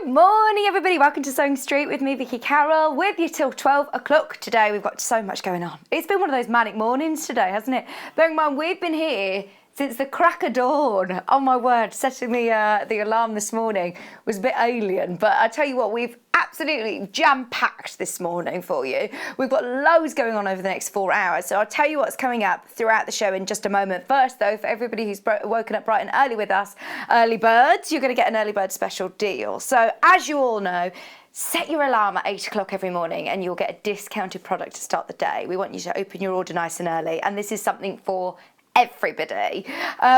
Morning everybody, welcome to Sewing Street with me, Vicki Carroll, with you till 12 o'clock today. We've got so much going on. It's been one of those manic mornings today, hasn't it? Bearing in mind, we've been here since the crack of dawn. Oh my word, setting the alarm this morning was a bit alien, but I tell you what, we've absolutely jam-packed this morning for you. We've got loads going on over the next 4 hours, so I'll tell you what's coming up throughout the show in just a moment. First though, for everybody who's woken up bright and early with us, early birds, you're going to get an early bird special deal. So as you all know, set your alarm at 8 o'clock every morning and you'll get a discounted product to start the day. We want you to open your order nice and early, and this is something for everybody.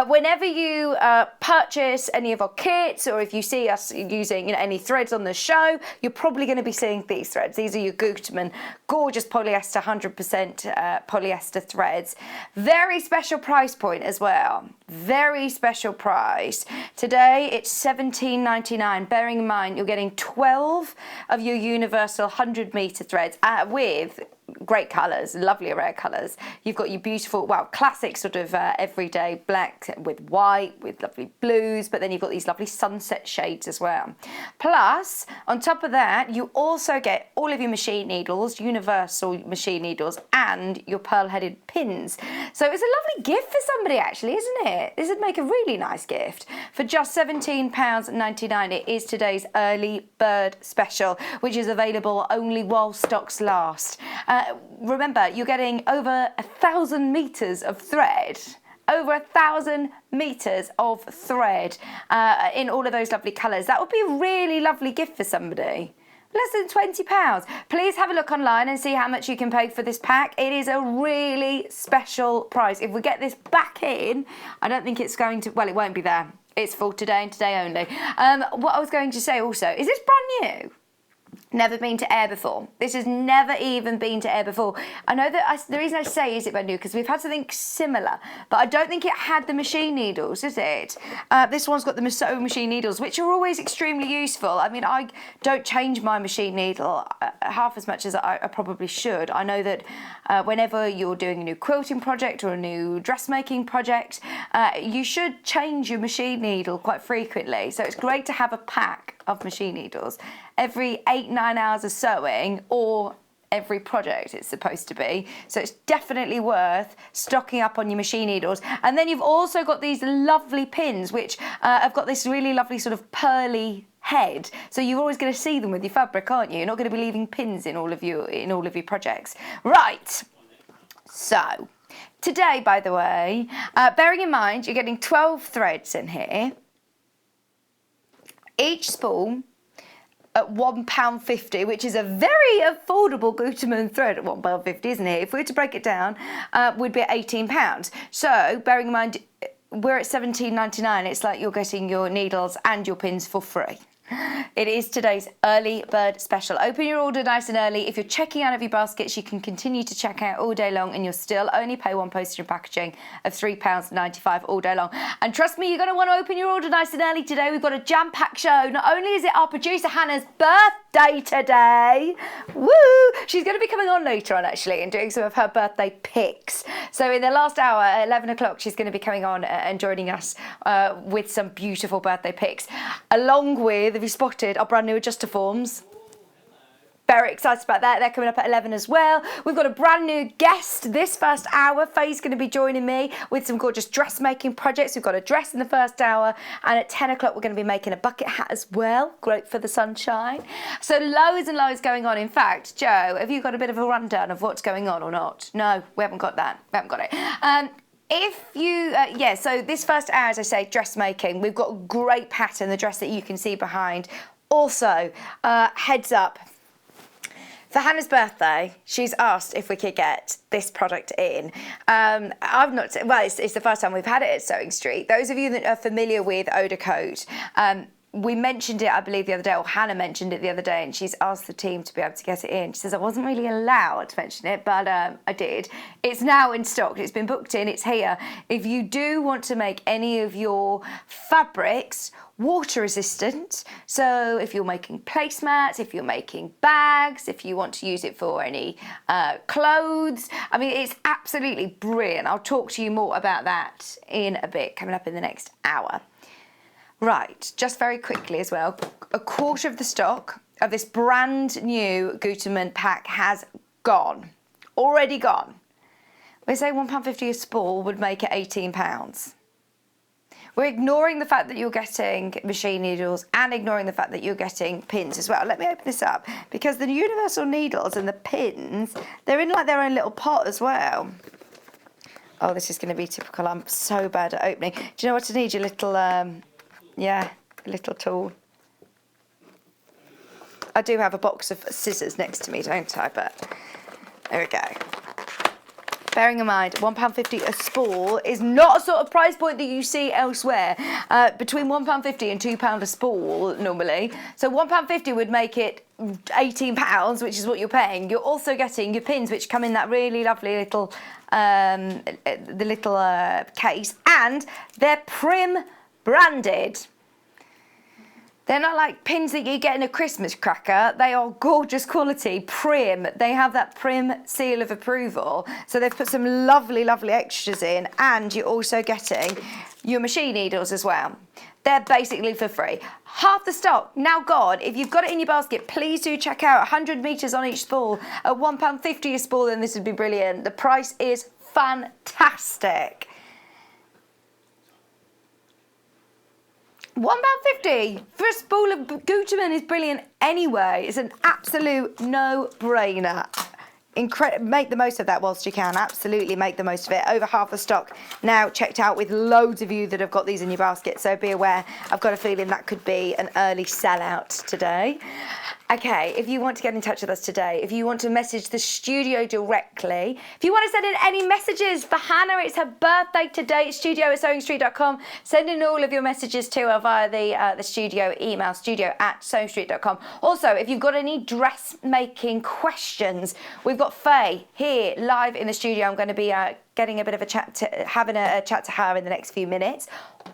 Whenever you purchase any of our kits, or if you see us using any threads on the show, you're probably going to be seeing these threads. These are your Gutermann gorgeous polyester, 100% polyester threads. Very special price point as well. Very special price. Today it's $17.99. Bearing in mind you're getting 12 of your universal 100 meter threads with great colours, lovely rare colours. You've got your beautiful, well, classic sort of everyday black with white, with lovely blues, but then you've got these lovely sunset shades as well. Plus, on top of that, you also get all of your machine needles, universal machine needles, and your pearl-headed pins. So it's a lovely gift for somebody actually, isn't it? This would make a really nice gift. For just £17.99, it is today's early bird special, which is available only while stocks last. Remember, you're getting over 1,000 metres of thread. Over 1,000 metres of thread in all of those lovely colours. That would be a really lovely gift for somebody. Less than £20. Please have a look online and see how much you can pay for this pack. It is a really special price. If we get this back in, I don't think it's going to, well, it won't be there. It's for today and today only. What I was going to say also, is this brand new? Never been to air before. This has never even been to air before. I know that the reason I say is it brand new because we've had something similar, but I don't think it had the machine needles, is it? This one's got the sewing machine needles, which are always extremely useful. I mean, I don't change my machine needle half as much as I probably should. I know that whenever you're doing a new quilting project or a new dressmaking project, you should change your machine needle quite frequently. So it's great to have a pack of machine needles every 8-9 hours of sewing, or every project it's supposed to be. So it's definitely worth stocking up on your machine needles. And then you've also got these lovely pins which have got this really lovely sort of pearly head, so you're always going to see them with your fabric, aren't you? You're not going to be leaving pins in all of your projects. Right, so today, by the way, bearing in mind you're getting 12 threads in here, each spool at £1.50, which is a very affordable Gutermann thread at £1.50, isn't it? If we were to break it down, would be at £18. So, bearing in mind we're at £17.99, it's like you're getting your needles and your pins for free. It is today's early bird special. Open your order nice and early. If you're checking out of your baskets, you can continue to check out all day long, and you'll still only pay one postage and packaging of £3.95 all day long. And trust me, you're going to want to open your order nice and early today. We've got a jam-packed show. Not only is it our producer Hannah's birthday today, woo! She's going to be coming on later on actually and doing some of her birthday pics. So in the last hour at 11 o'clock, she's going to be coming on and joining us with some beautiful birthday pics, along with, have you spotted our brand new Adjustoforms? Very excited about that. They're coming up at 11 as well. We've got a brand new guest this first hour. Faye's going to be joining me with some gorgeous dressmaking projects. We've got a dress in the first hour, and at 10 o'clock we're going to be making a bucket hat as well. Great for the sunshine. So loads and loads going on. In fact, Joe, have you got a bit of a rundown of what's going on or not? No, we haven't got that. We haven't got it. If you, so this first hour, as I say, dressmaking, we've got a great pattern, the dress that you can see behind. Also, heads up, for Hannah's birthday, she's asked if we could get this product in. I've not, well, it's the first time we've had it at Sewing Street. Those of you that are familiar with Odicoat, we mentioned it, I believe, the other day, or Hannah mentioned it the other day, and she's asked the team to be able to get it in. She says, I wasn't really allowed to mention it, but I did. It's now in stock. It's been booked in. It's here. If you do want to make any of your fabrics water resistant, so if you're making placemats, if you're making bags, if you want to use it for any clothes, I mean, it's absolutely brilliant. I'll talk to you more about that in a bit, coming up in the next hour. Right, just very quickly as well, a quarter of the stock of this brand new Gutermann pack has gone, already gone. We say £1.50 a spool would make it £18. We're ignoring the fact that you're getting machine needles and ignoring the fact that you're getting pins as well. Let me open this up, because the universal needles and the pins, they're in like their own little pot as well. Oh, this is going to be typical. I'm so bad at opening. Do you know what I need? Your little, a little tool. I do have a box of scissors next to me, don't I? But there we go. Bearing in mind, £1.50 a spool is not a sort of price point that you see elsewhere. Between £1.50 and £2 a spool normally. So £1.50 would make it £18, which is what you're paying. You're also getting your pins, which come in that really lovely little, case, and they're Prim branded. They're not like pins that you get in a Christmas cracker. They are gorgeous quality, Prim. They have that Prim seal of approval. So they've put some lovely, lovely extras in, and you're also getting your machine needles as well. They're basically for free. Half the stock now gone. If you've got it in your basket, please do check out 100 metres on each spool at £1.50 a spool, then this would be brilliant. The price is fantastic. £1.50 for a spool of Gutermann is brilliant anyway. It's an absolute no-brainer. Make the most of that whilst you can. Absolutely make the most of it. Over half the stock now checked out, with loads of you that have got these in your basket. So be aware. I've got a feeling that could be an early sellout today. Okay, if you want to get in touch with us today, if you want to message the studio directly, if you want to send in any messages for Hannah, it's her birthday today, studio@sewingstreet.com. Send in all of your messages to her via the studio email, studio@sewingstreet.com. Also, if you've got any dressmaking questions, we've got Faye here live in the studio. I'm going to be getting a bit of a chat, having a chat to her in the next few minutes.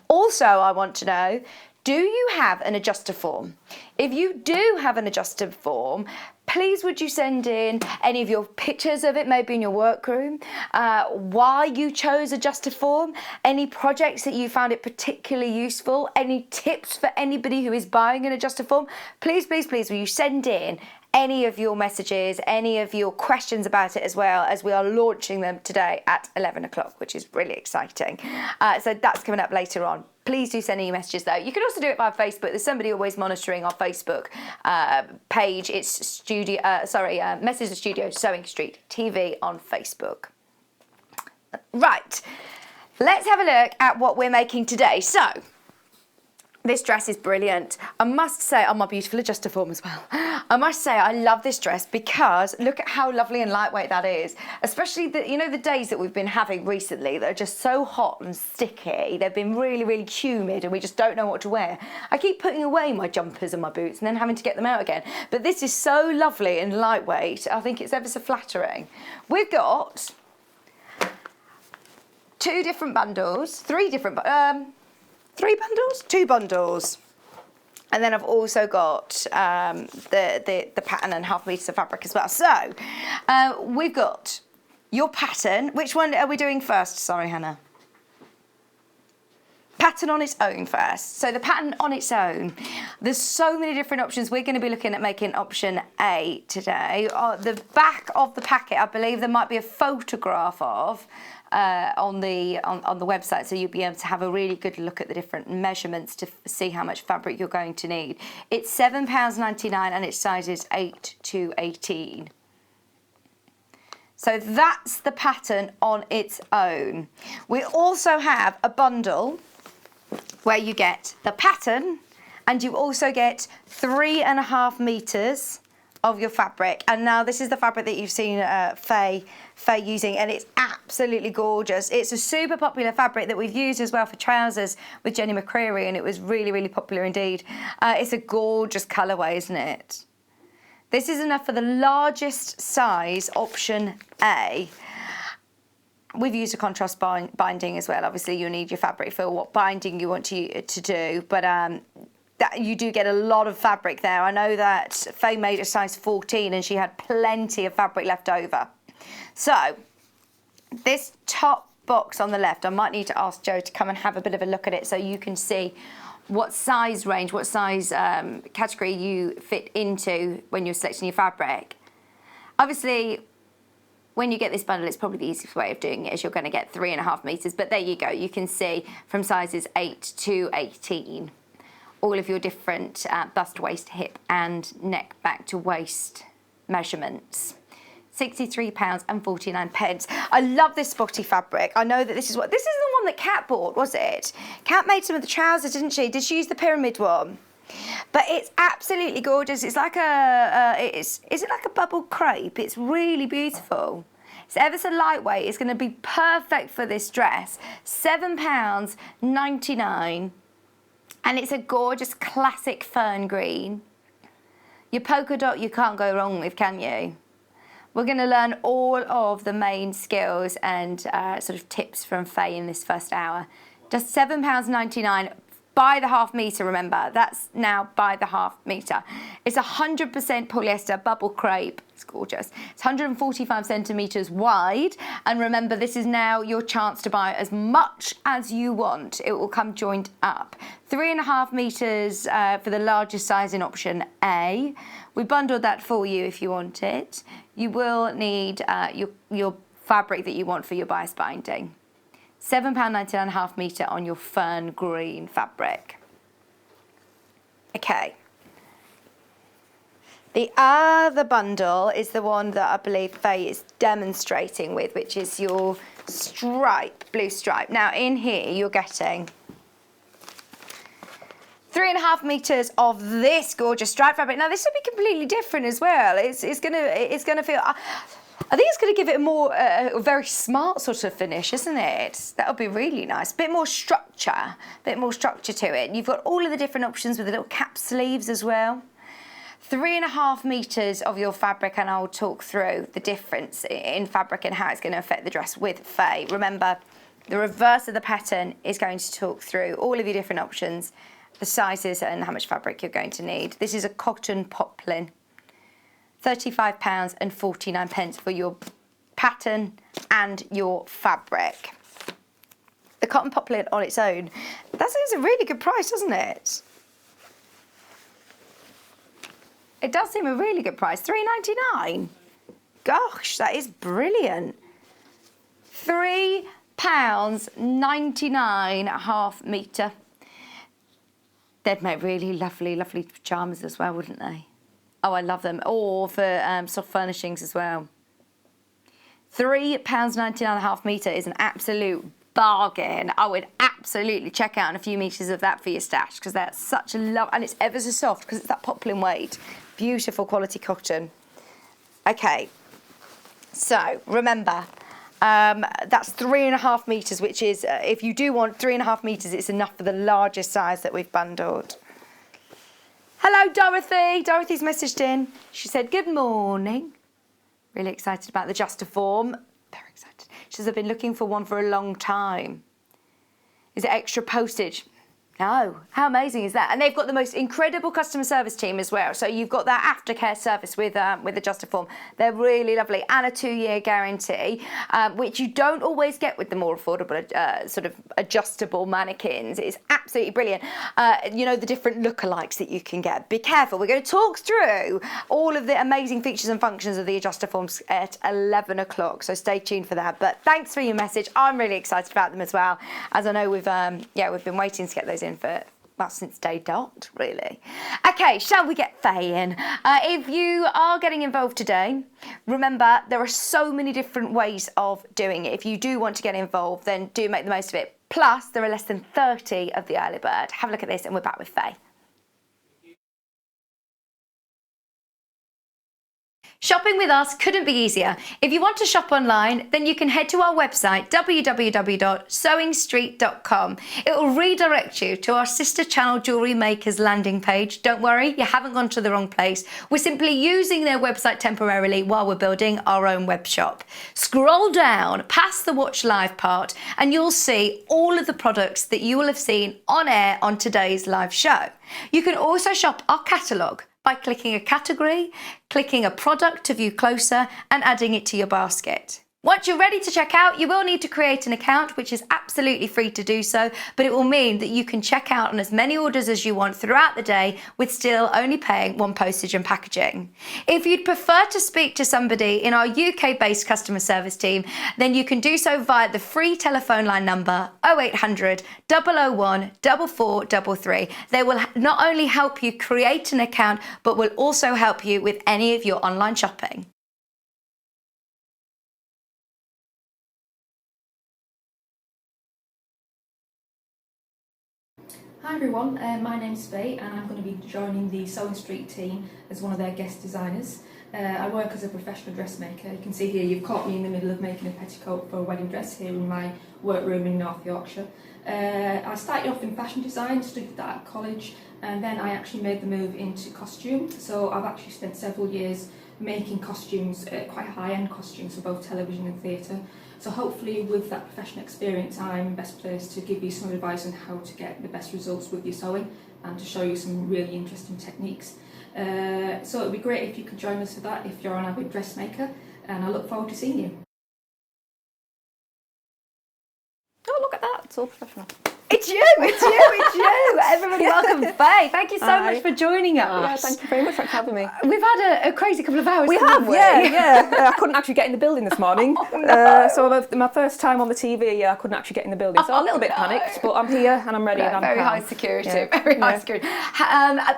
Also, I want to know, do you have an Adjustoform? If you do have an Adjustoform, please would you send in any of your pictures of it, maybe in your workroom, why you chose Adjustoform, any projects that you found it particularly useful, any tips for anybody who is buying an Adjustoform. Please, please, please, will you send in any of your messages, any of your questions about it, as well, as we are launching them today at 11 o'clock, which is really exciting. So that's coming up later on. Please do send in your messages though. You can also do it via Facebook. There's somebody always monitoring our Facebook page. It's Message the Studio, Sewing Street TV on Facebook. Right, let's have a look at what we're making today. So, this dress is brilliant. I must say, on my beautiful Adjustoform as well. I must say I love this dress because look at how lovely and lightweight that is. Especially the days that we've been having recently that are just so hot and sticky. They've been really, really humid and we just don't know what to wear. I keep putting away my jumpers and my boots and then having to get them out again. But this is so lovely and lightweight. I think it's ever so flattering. We've got two bundles, and then I've also got the pattern and half meters of fabric as well. So we've got your pattern. Which one are we doing first? Sorry, Hannah. Pattern on its own first. So the pattern on its own, there's so many different options. We're going to be looking at making option A today. The back of the packet, I believe there might be a photograph of on the website, so you'll be able to have a really good look at the different measurements to see how much fabric you're going to need. It's £7.99 and its sizes 8 to 18. So that's the pattern on its own. We also have a bundle where you get the pattern and you also get 3.5 meters of your fabric. And now this is the fabric that you've seen Faye using, and it's absolutely gorgeous. It's a super popular fabric that we've used as well for trousers with Jenny McCreary, and it was really, really popular indeed. It's a gorgeous colourway, isn't it? This is enough for the largest size, option A. We've used a contrast binding as well. Obviously, you'll need your fabric for what binding you want to do, but that you do get a lot of fabric there. I know that Faye made a size 14 and she had plenty of fabric left over. So this top box on the left, I might need to ask Joe to come and have a bit of a look at it so you can see what size range, what size category you fit into when you're selecting your fabric. Obviously, when you get this bundle, it's probably the easiest way of doing it is you're going to get 3.5 meters, but there you go. You can see from sizes 8 to 18, all of your different bust, waist, hip and neck back to waist measurements. £63.49. I love this spotty fabric. I know that this is the one that Kat bought, was it? Kat made some of the trousers, didn't she? Did she use the pyramid one? But it's absolutely gorgeous. It's like is it like a bubble crepe? It's really beautiful. It's ever so lightweight. It's going to be perfect for this dress. £7.99. And it's a gorgeous classic fern green. Your polka dot you can't go wrong with, can you? We're going to learn all of the main skills and sort of tips from Faye in this first hour. Just £7.99 by the half metre, remember. That's now by the half metre. It's 100% polyester bubble crepe. It's gorgeous. It's 145 centimetres wide. And remember, this is now your chance to buy as much as you want. It will come joined up. 3.5 metres for the largest size in option A. We bundled that for you if you want it. You will need your fabric that you want for your bias binding. £7.99 half metre on your fern green fabric. Okay. The other bundle is the one that I believe Faye is demonstrating with, which is your blue stripe. Now in here you're getting 3.5 metres of this gorgeous stripe fabric. Now this will be completely different as well. It's gonna feel. I think it's going to give it a more a very smart sort of finish, isn't it? That'll be really nice. Bit more structure to it. You've got all of the different options with the little cap sleeves as well. 3.5 metres of your fabric, and I'll talk through the difference in fabric and how it's going to affect the dress with Faye. Remember, the reverse of the pattern is going to talk through all of your different options, the sizes and how much fabric you're going to need. This is a cotton poplin. £35.49 for your pattern and your fabric. The cotton poplin on its own, that seems a really good price, doesn't it? It does seem a really good price. £3.99. Gosh, that is brilliant. £3.99 half metre. They'd make really lovely pyjamas as well, wouldn't they? Oh, I love them. Or for soft furnishings as well. £3.99 a half metre is an absolute bargain. I would absolutely check out a few metres of that for your stash because that's such a love, and it's ever so soft because it's that poplin weight. Beautiful quality cotton. Okay, so remember, that's 3.5 metres, which is, if you do want 3.5 metres, it's enough for the largest size that we've bundled. Hello, Dorothy. Dorothy's messaged in. She said, good morning. Really excited about the Adjustoform. Very excited. She says, I've been looking for one for a long time. Is it extra postage? No. How amazing is that? And they've got the most incredible customer service team as well. So you've got that aftercare service with Adjustoform. They're really lovely, and a 2-year guarantee, which you don't always get with the more affordable sort of adjustable mannequins. It's absolutely brilliant. You know, the different lookalikes that you can get. Be careful. We're going to talk through all of the amazing features and functions of the Adjustoforms at 11 o'clock. So stay tuned for that. But thanks for your message. I'm really excited about them as well, as I know we've been waiting to get those in for, well, since day dot, really. Okay, shall we get Faye in? If you are getting involved today, remember there are so many different ways of doing it. If you do want to get involved, then do make the most of it. Plus, there are less than 30 of the early bird. Have a look at this and we're back with Faye. Shopping with us couldn't be easier. If you want to shop online, then you can head to our website, www.sewingstreet.com. It will redirect you to our sister channel Jewellery Makers landing page. Don't worry, you haven't gone to the wrong place. We're simply using their website temporarily while we're building our own web shop. Scroll down past the Watch Live part and you'll see all of the products that you will have seen on air on today's live show. You can also shop our catalogue by clicking a category, clicking a product to view closer and adding it to your basket. Once you're ready to check out, you will need to create an account, which is absolutely free to do so, but it will mean that you can check out on as many orders as you want throughout the day with still only paying one postage and packaging. If you'd prefer to speak to somebody in our UK-based customer service team, then you can do so via the free telephone line number 0800 001 4433. They will not only help you create an account, but will also help you with any of your online shopping. Hi everyone, my name's Faye and I'm going to be joining the Sewing Street team as one of their guest designers. I work as a professional dressmaker. You can see here you've caught me in the middle of making a petticoat for a wedding dress here in my workroom in North Yorkshire. I started off in fashion design, studied that at college, and then I actually made the move into costume. So I've actually spent several years making costumes, quite high-end costumes for both television and theatre. So hopefully with that professional experience I'm best placed to give you some advice on how to get the best results with your sewing and to show you some really interesting techniques. So it would be great if you could join us for that if you're an avid dressmaker, and I look forward to seeing you. Oh, look at that, it's all professional. It's you, it's you, it's you. Everybody welcome Faye. Thank you so much for joining us. Yeah, thank you very much for having me. We've had a crazy couple of hours. We have, yeah. I couldn't actually get in the building this morning. Oh, no. So my first time on the TV, I couldn't actually get in the building. So a little bit panicked, but I'm here and I'm ready. No, and I'm very calm. high security, very high security.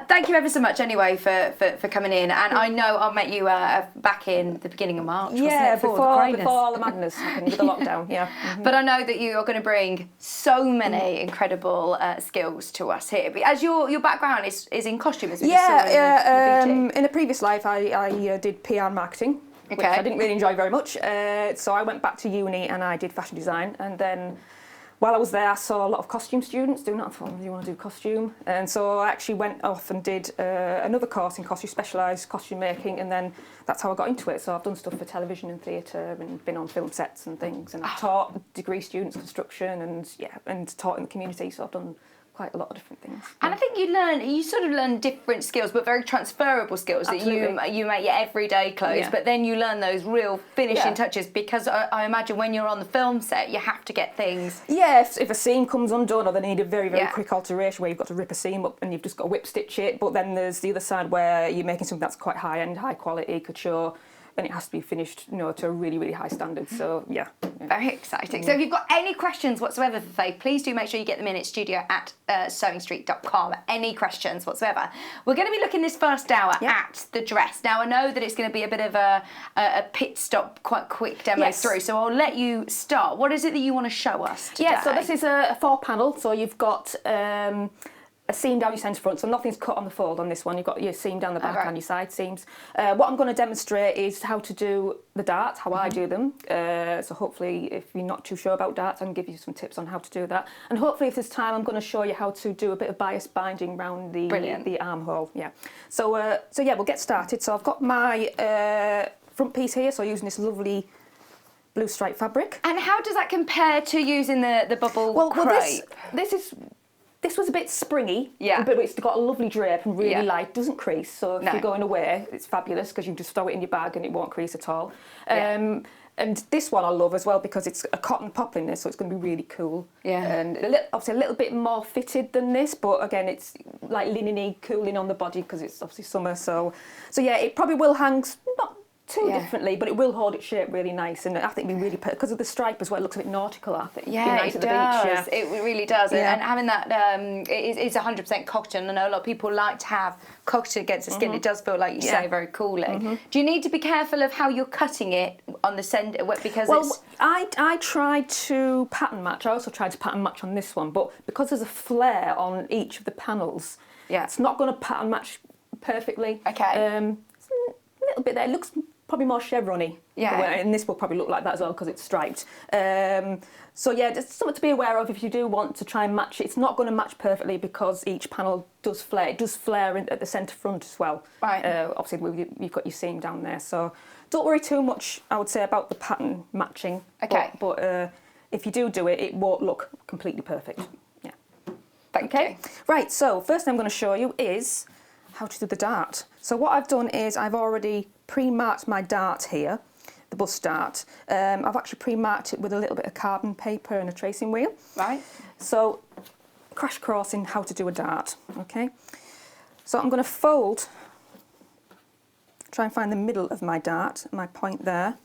Thank you ever so much anyway for coming in. And I know I met you back in the beginning of March, wasn't it? Before all the madness happened with the lockdown, yeah. Mm-hmm. But I know that you are going to bring so many incredible skills to us here. As your background is in costume, isn't it? In a previous life, I did PR and marketing, which I didn't really enjoy very much. So I went back to uni and I did fashion design. And then while I was there, I saw a lot of costume students doing that. I thought, you want to do costume? And so I actually went off and did another course in costume, specialised costume making, and then that's how I got into it. So I've done stuff for television and theatre and been on film sets and things, and I've taught degree students construction and taught in the community. So I've done quite a lot of different things. And I think you sort of learn different skills, but very transferable skills. Absolutely. That you make your everyday clothes, but then you learn those real finishing touches, because I imagine when you're on the film set, you have to get things. Yeah, if a seam comes undone or they need a very, very quick alteration where you've got to rip a seam up and you've just got to whip stitch it, but then there's the other side where you're making something that's quite high-end, high quality, couture, and it has to be finished, to a really, really high standard. So yeah. Very exciting. So if you've got any questions whatsoever for Faye, please do make sure you get them in at studio@sewingstreet.com. Any questions whatsoever. We're going to be looking this first hour at the dress. Now I know that it's going to be a bit of a pit stop, quite quick demo through. So I'll let you start. What is it that you want to show us today? Yeah, so this is a 4-panel. So you've got a seam down your centre front, so nothing's cut on the fold on this one. You've got your seam down the back and your side seams. What I'm going to demonstrate is how to do the darts, how I do them. So hopefully, if you're not too sure about darts, I can give you some tips on how to do that. And hopefully, if there's time, I'm going to show you how to do a bit of bias binding around the armhole. Yeah. So yeah, we'll get started. So I've got my front piece here. So using this lovely blue stripe fabric. And how does that compare to using the bubble crepe? Well, this was a bit springy, but it's got a lovely drape and really light, doesn't crease. So if you're going away, it's fabulous because you can just throw it in your bag and it won't crease at all. And this one I love as well because it's a cotton poplin this, so it's going to be really cool. Yeah. And obviously a little bit more fitted than this, but again, it's like linen-y, cooling on the body because it's obviously summer. So yeah, it probably will hang not too differently, but it will hold its shape really nice, and I think it'd be really because of the stripe as well. It looks a bit nautical, I think. Yeah, nice it at the does. beach, It really does. And having that, it's 100% cotton. I know a lot of people like to have cotton against the skin. It does feel, like you say, very cooling. Do you need to be careful of how you're cutting it on the centre? Because I tried to pattern match. I also tried to pattern match on this one, but because there's a flare on each of the panels, it's not going to pattern match perfectly. Okay. It's a little bit there. It looks probably more chevron-y. And this will probably look like that as well because it's striped. So yeah, just something to be aware of if you do want to try and match it. It's not going to match perfectly because each panel does flare. It does flare at the centre front as well. Right. Obviously, you've got your seam down there. So don't worry too much, I would say, about the pattern matching. Okay. But if you do it, it won't look completely perfect. Yeah. Thank you. Right, so first thing I'm going to show you is how to do the dart. So what I've done is I've already pre-marked my dart here. bust dart. I've actually pre-marked it with a little bit of carbon paper and a tracing wheel. Right. So, crash course in how to do a dart, okay? So I'm going to fold, try and find the middle of my dart, my point there,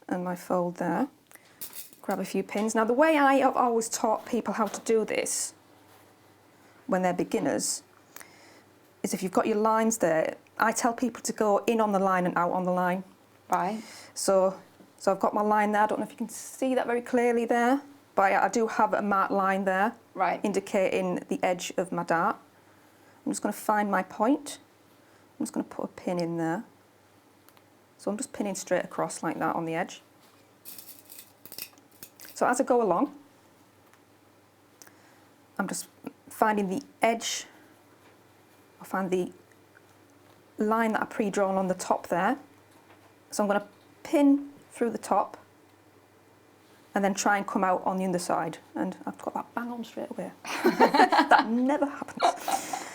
and my fold there. Grab a few pins. Now the way I have always taught people how to do this when they're beginners is if you've got your lines there, I tell people to go in on the line and out on the line. Right. So I've got my line there. I don't know if you can see that very clearly there, but I do have a marked line there, right, indicating the edge of my dart. I'm just going to find my point. I'm just going to put a pin in there. So I'm just pinning straight across like that on the edge. So as I go along, I'm just finding the edge, I find the line that I pre-drawn on the top there. So I'm going to pin through the top and then try and come out on the underside. And I've got that bang on straight away. That never happens.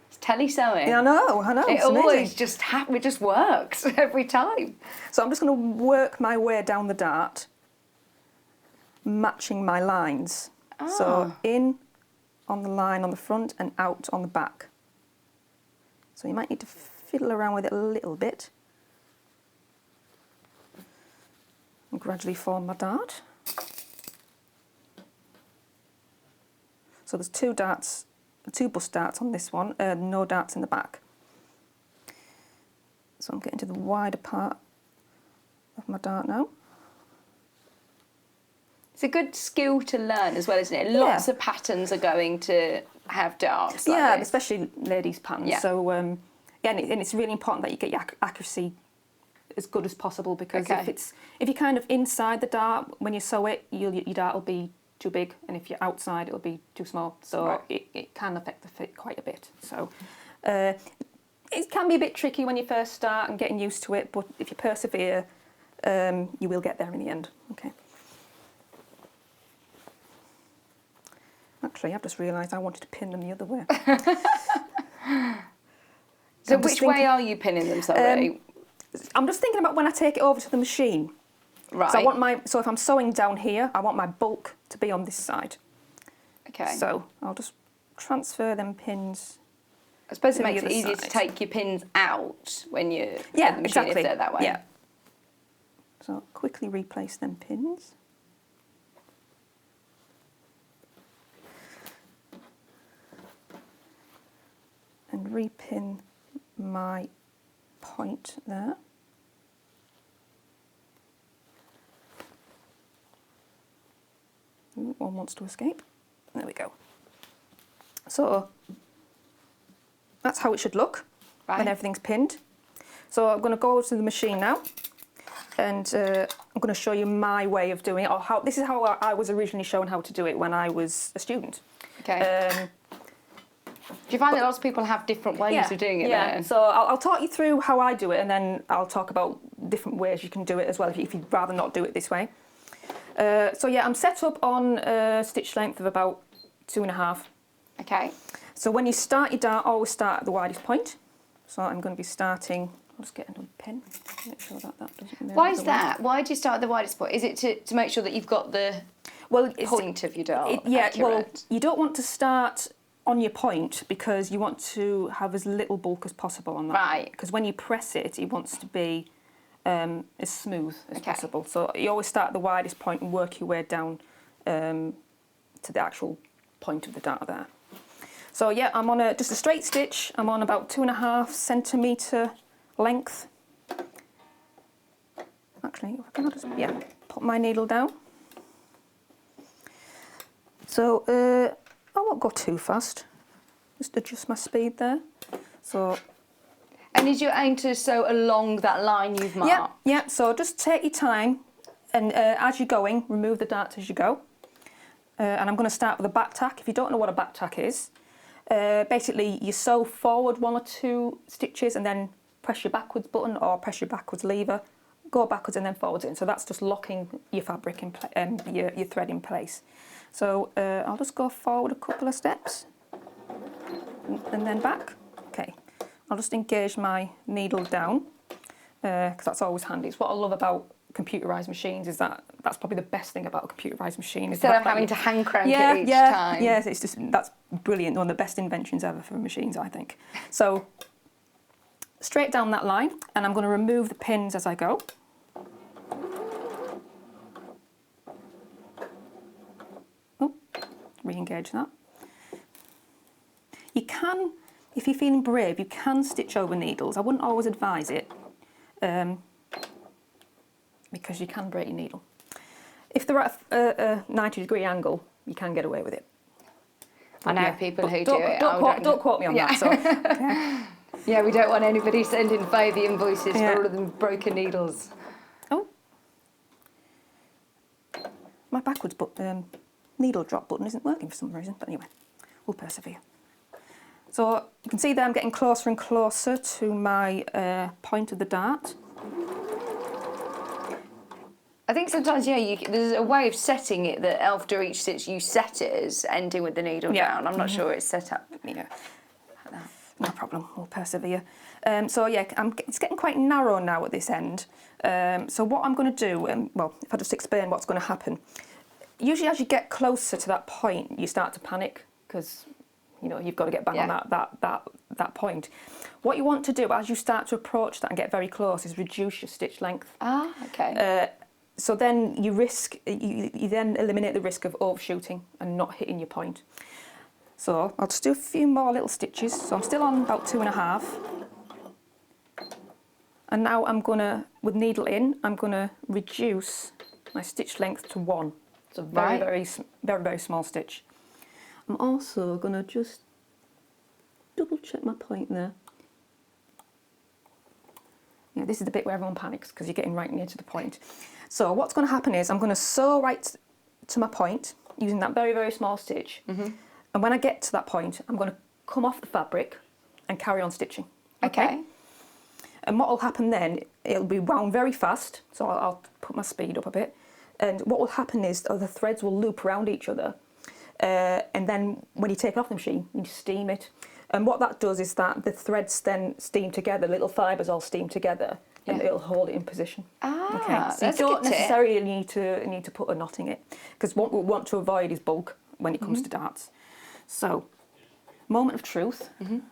It's tele-sewing. Yeah, I know. It always just works every time. So I'm just going to work my way down the dart, matching my lines. Oh. So in on the line on the front and out on the back. So you might need to fiddle around with it a little bit. And gradually form my dart. So there's two bust darts on this one, no darts in the back. So I'm getting to the wider part of my dart now. It's a good skill to learn as well, isn't it? Yeah. Lots of patterns are going to have darts like yeah, this. especially ladies' patterns. Yeah. So yeah, and it's really important that you get your accuracy as good as possible, because if you're kind of inside the dart when you sew it, your dart will be too big, and if you're outside, it'll be too small. So right, it can affect the fit quite a bit. So it can be a bit tricky when you first start and getting used to it, but if you persevere, you will get there in the end. Okay. Actually, I've just realised I wanted to pin them the other way. So which way are you pinning them, sorry? I'm just thinking about when I take it over to the machine. Right. So if I'm sewing down here, I want my bulk to be on this side. Okay. So I'll just transfer them pins. I suppose it to the makes it other easier side. to take your pins out when you in Yeah, the machine exactly. if they're that way. Yeah. So I'll quickly replace them pins. And repin my point there. Ooh, one wants to escape. There we go. So that's how it should look when everything's pinned. So I'm going to go over to the machine now, and I'm going to show you my way of doing it, or how this is how I was originally shown how to do it when I was a student. Okay. Do you find that lots of people have different ways of doing it? Yeah, then? so I'll talk you through how I do it, and then I'll talk about different ways you can do it as well if you'd rather not do it this way. So yeah, I'm set up on a stitch length of about 2.5. Okay. So when you start your dart, always start at the widest point. So I'm going to be starting, I'll just get another pen, make sure that doesn't move. Why is that? Why do you start at the widest point? Is it to make sure that you've got the point of your dart accurate? Well, you don't want to start on your point because you want to have as little bulk as possible on that. Right. Because when you press it, it wants to be as smooth as possible. So you always start at the widest point and work your way down to the actual point of the dart there. So yeah, I'm on just a straight stitch. I'm on about 2.5 centimetre length. Actually, I can just put my needle down. So I won't go too fast. Just adjust my speed there. So. And is your aim to sew along that line you've marked? Yeah. So just take your time, and as you're going, remove the darts as you go. And I'm going to start with a back tack. If you don't know what a back tack is, basically you sew forward 1 or 2 stitches and then press your backwards button or press your backwards lever, go backwards and then forwards in. So that's just locking your fabric in your thread in place. So I'll just go forward a couple of steps and then back. Okay, I'll just engage my needle down because that's always handy. It's what I love about computerised machines, is that that's probably the best thing about a computerised machine. Instead of having to hand crank it each time. Yeah, it's just, that's brilliant. One of the best inventions ever for machines, I think. So straight down that line, and I'm going to remove the pins as I go. Oh, re-engage that. You can, if you're feeling brave, you can stitch over needles. I wouldn't always advise it, because you can break your needle. If they're at a 90-degree angle, you can get away with it. I know people who do it. Don't quote me on that. So, yeah, we don't want anybody sending Faye the invoices for all of them broken needles. Oh, my backwards needle drop button isn't working for some reason, but anyway, we'll persevere. So you can see there I'm getting closer and closer to my point of the dart. I think sometimes, there's a way of setting it that after each stitch you set it as ending with the needle down. I'm not sure it's set up. Yeah, no problem, we'll persevere. So yeah, it's getting quite narrow now at this end. So what I'm going to do, well, if I just explain what's going to happen. Usually as you get closer to that point, you start to panic, because you've got to get bang on that point. What you want to do as you start to approach that and get very close is reduce your stitch length. Ah, okay. So then you then eliminate the risk of overshooting and not hitting your point. So I'll just do a few more little stitches. So I'm still on about 2.5. And now I'm gonna, with needle in, I'm gonna reduce my stitch length to 1. It's a very, very small stitch. I'm also gonna just double check my point there. Yeah, this is the bit where everyone panics because you're getting right near to the point. So what's going to happen is I'm going to sew right to my point using that very, very small stitch. And when I get to that point, I'm going to come off the fabric and carry on stitching. Okay. And what will happen then, it'll be wound very fast. So I'll put my speed up a bit. And what will happen is the threads will loop around each other. And then when you take it off the machine, you steam it. And what that does is that the threads then steam together, little fibres all steam together, and it'll hold it in position. Ah, so you don't necessarily need to put a knot in it, because what we want to avoid is bulk when it comes to darts. So, moment of truth. I'm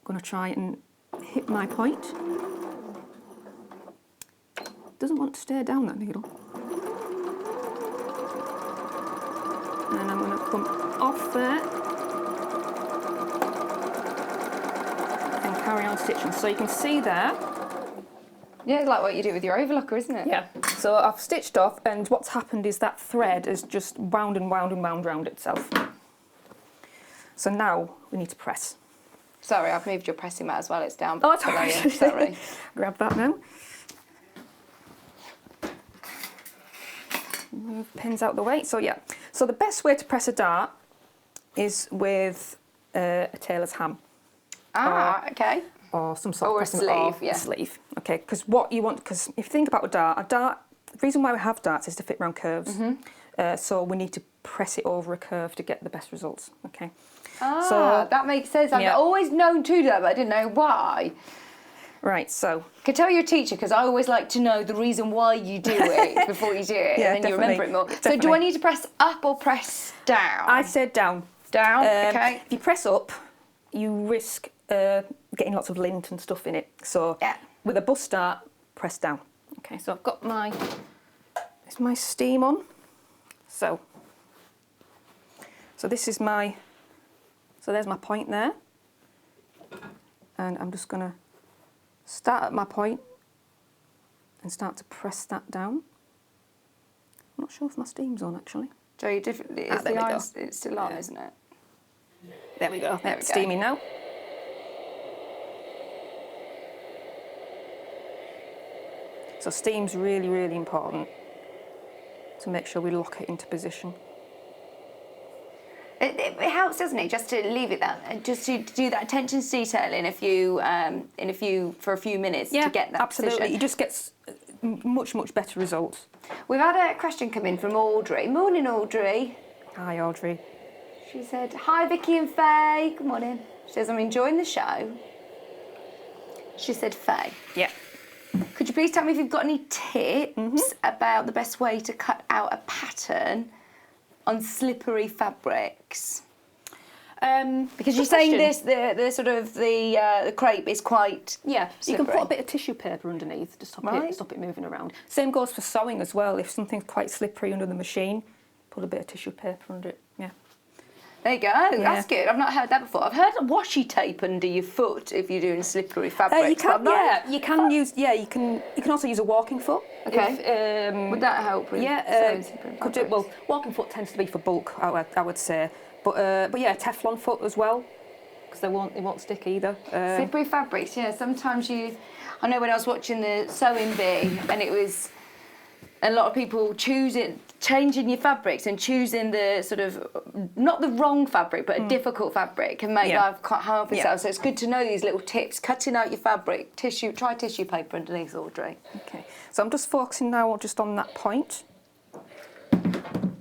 going to try and hit my point. Doesn't want to stay down, that needle. And I'm going to come off there. Carry on stitching. So you can see there. Yeah, it's like what you do with your overlocker, isn't it? Yeah. So I've stitched off, and what's happened is that thread has just wound and wound and wound round itself. So now we need to press. Sorry, I've moved your pressing mat as well. It's down. Oh, it's all right. Sorry. Grab that now. Move pins out the way. So yeah. So the best way to press a dart is with a tailor's ham. Okay. Or some sort of sleeve, sleeve. Okay, because what you want, because if you think about a dart, the reason why we have darts is to fit around curves. So we need to press it over a curve to get the best results. Okay. So that makes sense. I've always known to do that, but I didn't know why. Right, so. Could tell your teacher, because I always like to know the reason why you do it before you do it, and then you remember it more. Definitely. So do I need to press up or press down? I said down. Down, okay. If you press up, you risk getting lots of lint and stuff in it. So with a bust dart, press down. Okay, so I've got my steam on. So this is there's my point there. And I'm just going to start at my point and start to press that down. I'm not sure if my steam's on actually. Joe, it's still on, isn't it? There we go. It's steaming now. So steam's really, really important to make sure we lock it into position. It helps, doesn't it, just to leave it that, just to do that attention to detail for a few minutes to get that absolutely. position. You just get much, much better results. We've had a question come in from Audrey. Morning, Audrey. Hi, Audrey. She said, hi, Vicki and Faye. Good morning. She says, I'm enjoying the show. She said, Faye. Yeah. Could you please tell me if you've got any tips about the best way to cut out a pattern on slippery fabrics? Because you're saying this, the sort of the crepe is quite slippery. You can put a bit of tissue paper underneath to stop it moving around. Same goes for sewing as well. If something's quite slippery under the machine, put a bit of tissue paper under it. Yeah. There you go. That's good. I've not heard that before. I've heard washi tape under your foot if you're doing slippery fabrics. You can. You can use. Yeah. You can also use a walking foot. Okay. Would that help? With could do. Well, walking foot tends to be for bulk. I would say. But yeah, Teflon foot as well, because they won't stick either. Slippery fabrics, yeah. Sometimes I know when I was watching the sewing bee, and it was a lot of people changing your fabrics and choosing the sort of not the wrong fabric, but a difficult fabric can make life quite hard for yourself. So it's good to know these little tips. Cutting out your fabric, try tissue paper underneath, Audrey. Okay. So I'm just focusing now just on that point,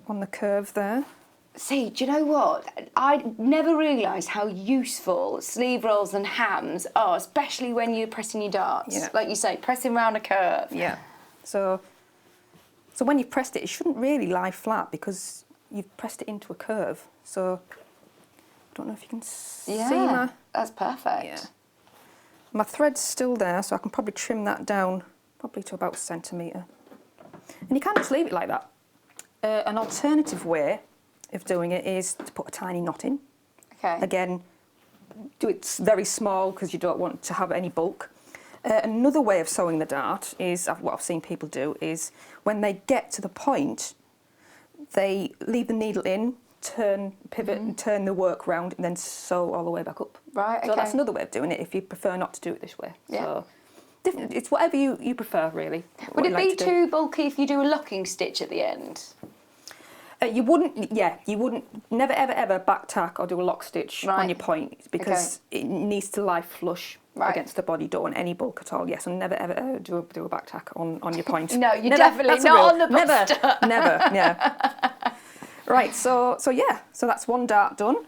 on the curve there. See, do you know what? I never realised how useful sleeve rolls and hams are, especially when you're pressing your darts. Yeah. Like you say, pressing around a curve. Yeah. So when you've pressed it shouldn't really lie flat because you've pressed it into a curve. So I don't know if you can see my... that's perfect. Yeah. My thread's still there, so I can probably trim that down probably to about a centimetre. And you can just leave it like that. An alternative way of doing it is to put a tiny knot in. Okay. Again, do it very small because you don't want to have any bulk. Another way of sewing the dart is, what I've seen people do, is when they get to the point, they leave the needle in, pivot and turn the work round and then sew all the way back up. Right, okay. So that's another way of doing it if you prefer not to do it this way. Yeah. So it's whatever you prefer, really. Would it be too bulky if you do a locking stitch at the end? You wouldn't, never ever back tack or do a lock stitch on your point because it needs to lie flush against the body. Don't want any bulk at all. Yes, and never ever do a back tack on your point. No, you're definitely not on the bust. Never, yeah. Right, so that's one dart done.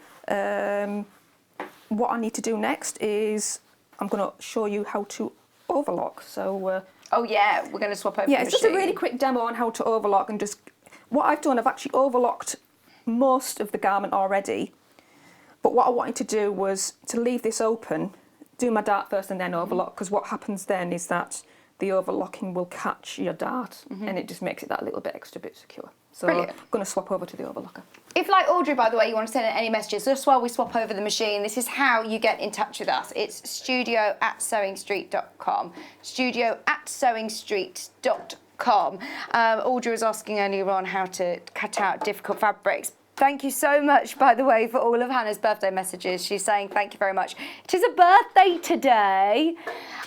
What I need to do next is I'm going to show you how to overlock. So. We're going to swap over. Yeah, it's just a really quick demo on how to overlock and just. What I've done, I've actually overlocked most of the garment already, but what I wanted to do was to leave this open, do my dart first and then overlock, because what happens then is that the overlocking will catch your dart and it just makes it that little bit extra bit secure. So Brilliant. I'm going to swap over to the overlocker. If, like Audrey, by the way, you want to send any messages, just while we swap over the machine, this is how you get in touch with us. It's studio@sewingstreet.com, studio@sewingstreet.com. Audrey was asking earlier on how to cut out difficult fabrics. Thank you so much, by the way, for all of Hannah's birthday messages. She's saying thank you very much. It is a birthday today.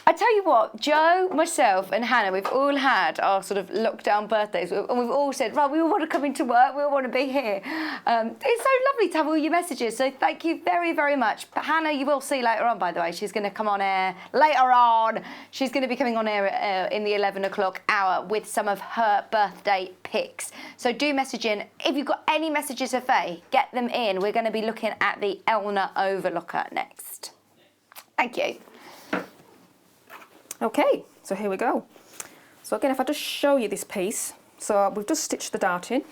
I tell you what, Joe, myself and Hannah, we've all had our sort of lockdown birthdays and we've all said, right, we all want to come into work, we all want to be here. It's so lovely to have all your messages, so thank you very, very much. But Hannah, you will see later on, by the way, she's going to come on air later on. She's going to be coming on air in the 11 o'clock hour with some of her birthday pics. So do message in. If you've got any messages for Faye, get them in. We're going to be looking at the Elna Overlocker next. Thank you. Okay, so here we go. So again, if I just show you this piece, so we've just stitched the dart in,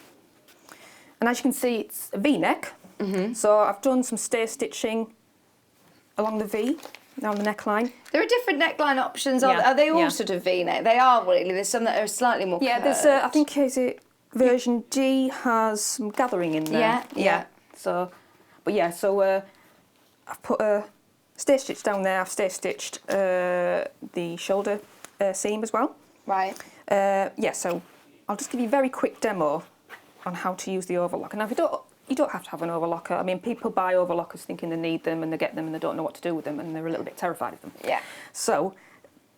and as you can see, it's a V-neck. So I've done some stay stitching along the V, down the neckline. There are different neckline options. Are they all sort of V-neck? They are really. There's some that are slightly more curved. There's I think version D has some gathering in there. Yeah. So, I've put a stay stitch down there. I've stay stitched the shoulder seam as well. Right. So I'll just give you a very quick demo on how to use the overlocker. Now, you don't have to have an overlocker. I mean, people buy overlockers thinking they need them and they get them and they don't know what to do with them and they're a little bit terrified of them. Yeah. So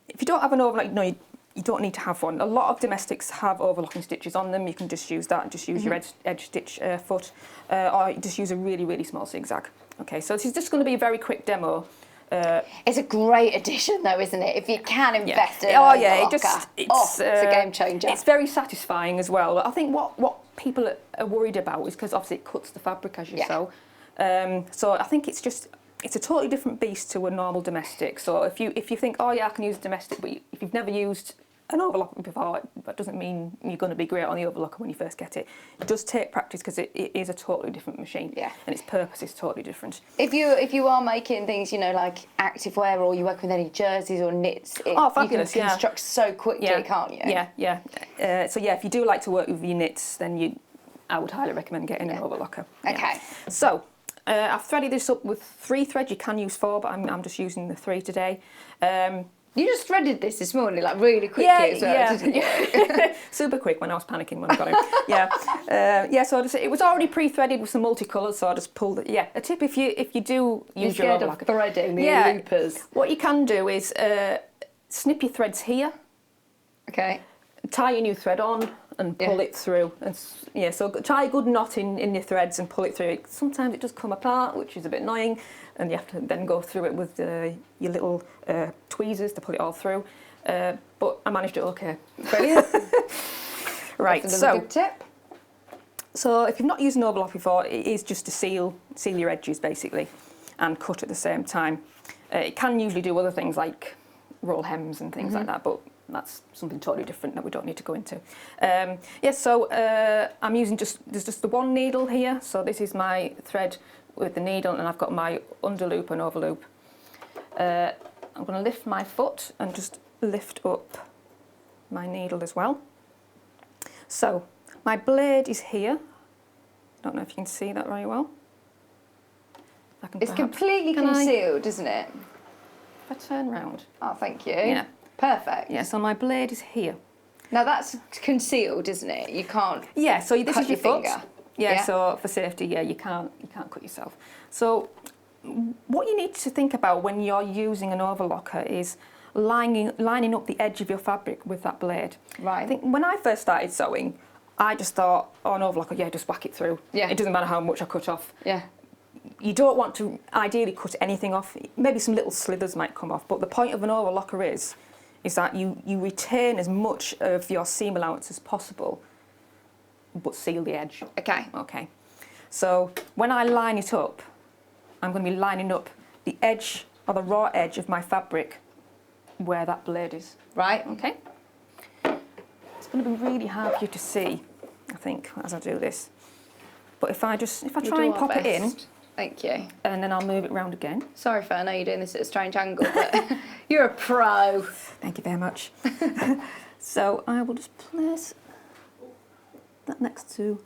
if you don't have an overlocker, you don't need to have one. A lot of domestics have overlocking stitches on them. You can just use that and just use your edge stitch foot, or you just use a really, really small zigzag. Okay, so this is just going to be a very quick demo. It's a great addition, though, isn't it? If you can invest in an overlocker, it's a game changer. It's very satisfying as well. I think what people are worried about is because obviously it cuts the fabric as you sew. So I think it's just it's a totally different beast to a normal domestic. So if you think, oh yeah, I can use a domestic, but if you've never used an overlocker before, that doesn't mean you're going to be great on the overlocker when you first get it. It does take practice because it is a totally different machine. Yeah. And its purpose is totally different. If you are making things, you know, like activewear, or you work with any jerseys or knits, fabulous, you can construct so quickly, can't you? Yeah. So yeah, if you do like to work with your knits, then I would highly recommend getting an overlocker. Okay. Yeah. So I've threaded this up with 3 threads. You can use 4, but I'm just using the 3 today. You just threaded this morning, like really quickly as well, didn't you? Super quick when I was panicking when I got it. So it was already pre-threaded with some multicolours, so I just pulled it. Yeah, a tip if you do use your overlocker. You're scared of threading the loopers. What you can do is snip your threads here. Okay. Tie your new thread on and pull it through. And so tie a good knot in your threads and pull it through. Sometimes it does come apart, which is a bit annoying, and you have to then go through it with your little tweezers to pull it all through. But I managed it okay. Right, That's another good tip. So if you've not used an overlock before, it is just to seal your edges basically, and cut at the same time. It can usually do other things like roll hems and things like that, but that's something totally different that we don't need to go into. I'm using there's just the one needle here. So this is my thread with the needle, and I've got my underloop and overloop. I'm going to lift my foot and just lift up my needle as well. So my blade is here. I don't know if you can see that very well. It's completely concealed, isn't it? If I turn round. Oh, thank you. Yeah. Perfect. Yeah, so my blade is here. Now that's concealed, isn't it? You can't. Yeah, so this cut is your your foot. finger. Yeah, so for safety, you can't cut yourself. So what you need to think about when you're using an overlocker is lining up the edge of your fabric with that blade. Right. I think when I first started sewing, I just thought, oh, an overlocker, just whack it through. Yeah. It doesn't matter how much I cut off. Yeah. You don't want to ideally cut anything off. Maybe some little slithers might come off, but the point of an overlocker is that you retain as much of your seam allowance as possible, but seal the edge. Okay. So when I line it up, I'm going to be lining up the edge, or the raw edge of my fabric, where that blade is. Right. Okay. It's going to be really hard for you to see, I think, as I do this. But if I try and pop it in. Thank you. And then I'll move it round again. Sorry, Faye, I know you're doing this at a strange angle, but you're a pro. Thank you very much. So I will just place that next to...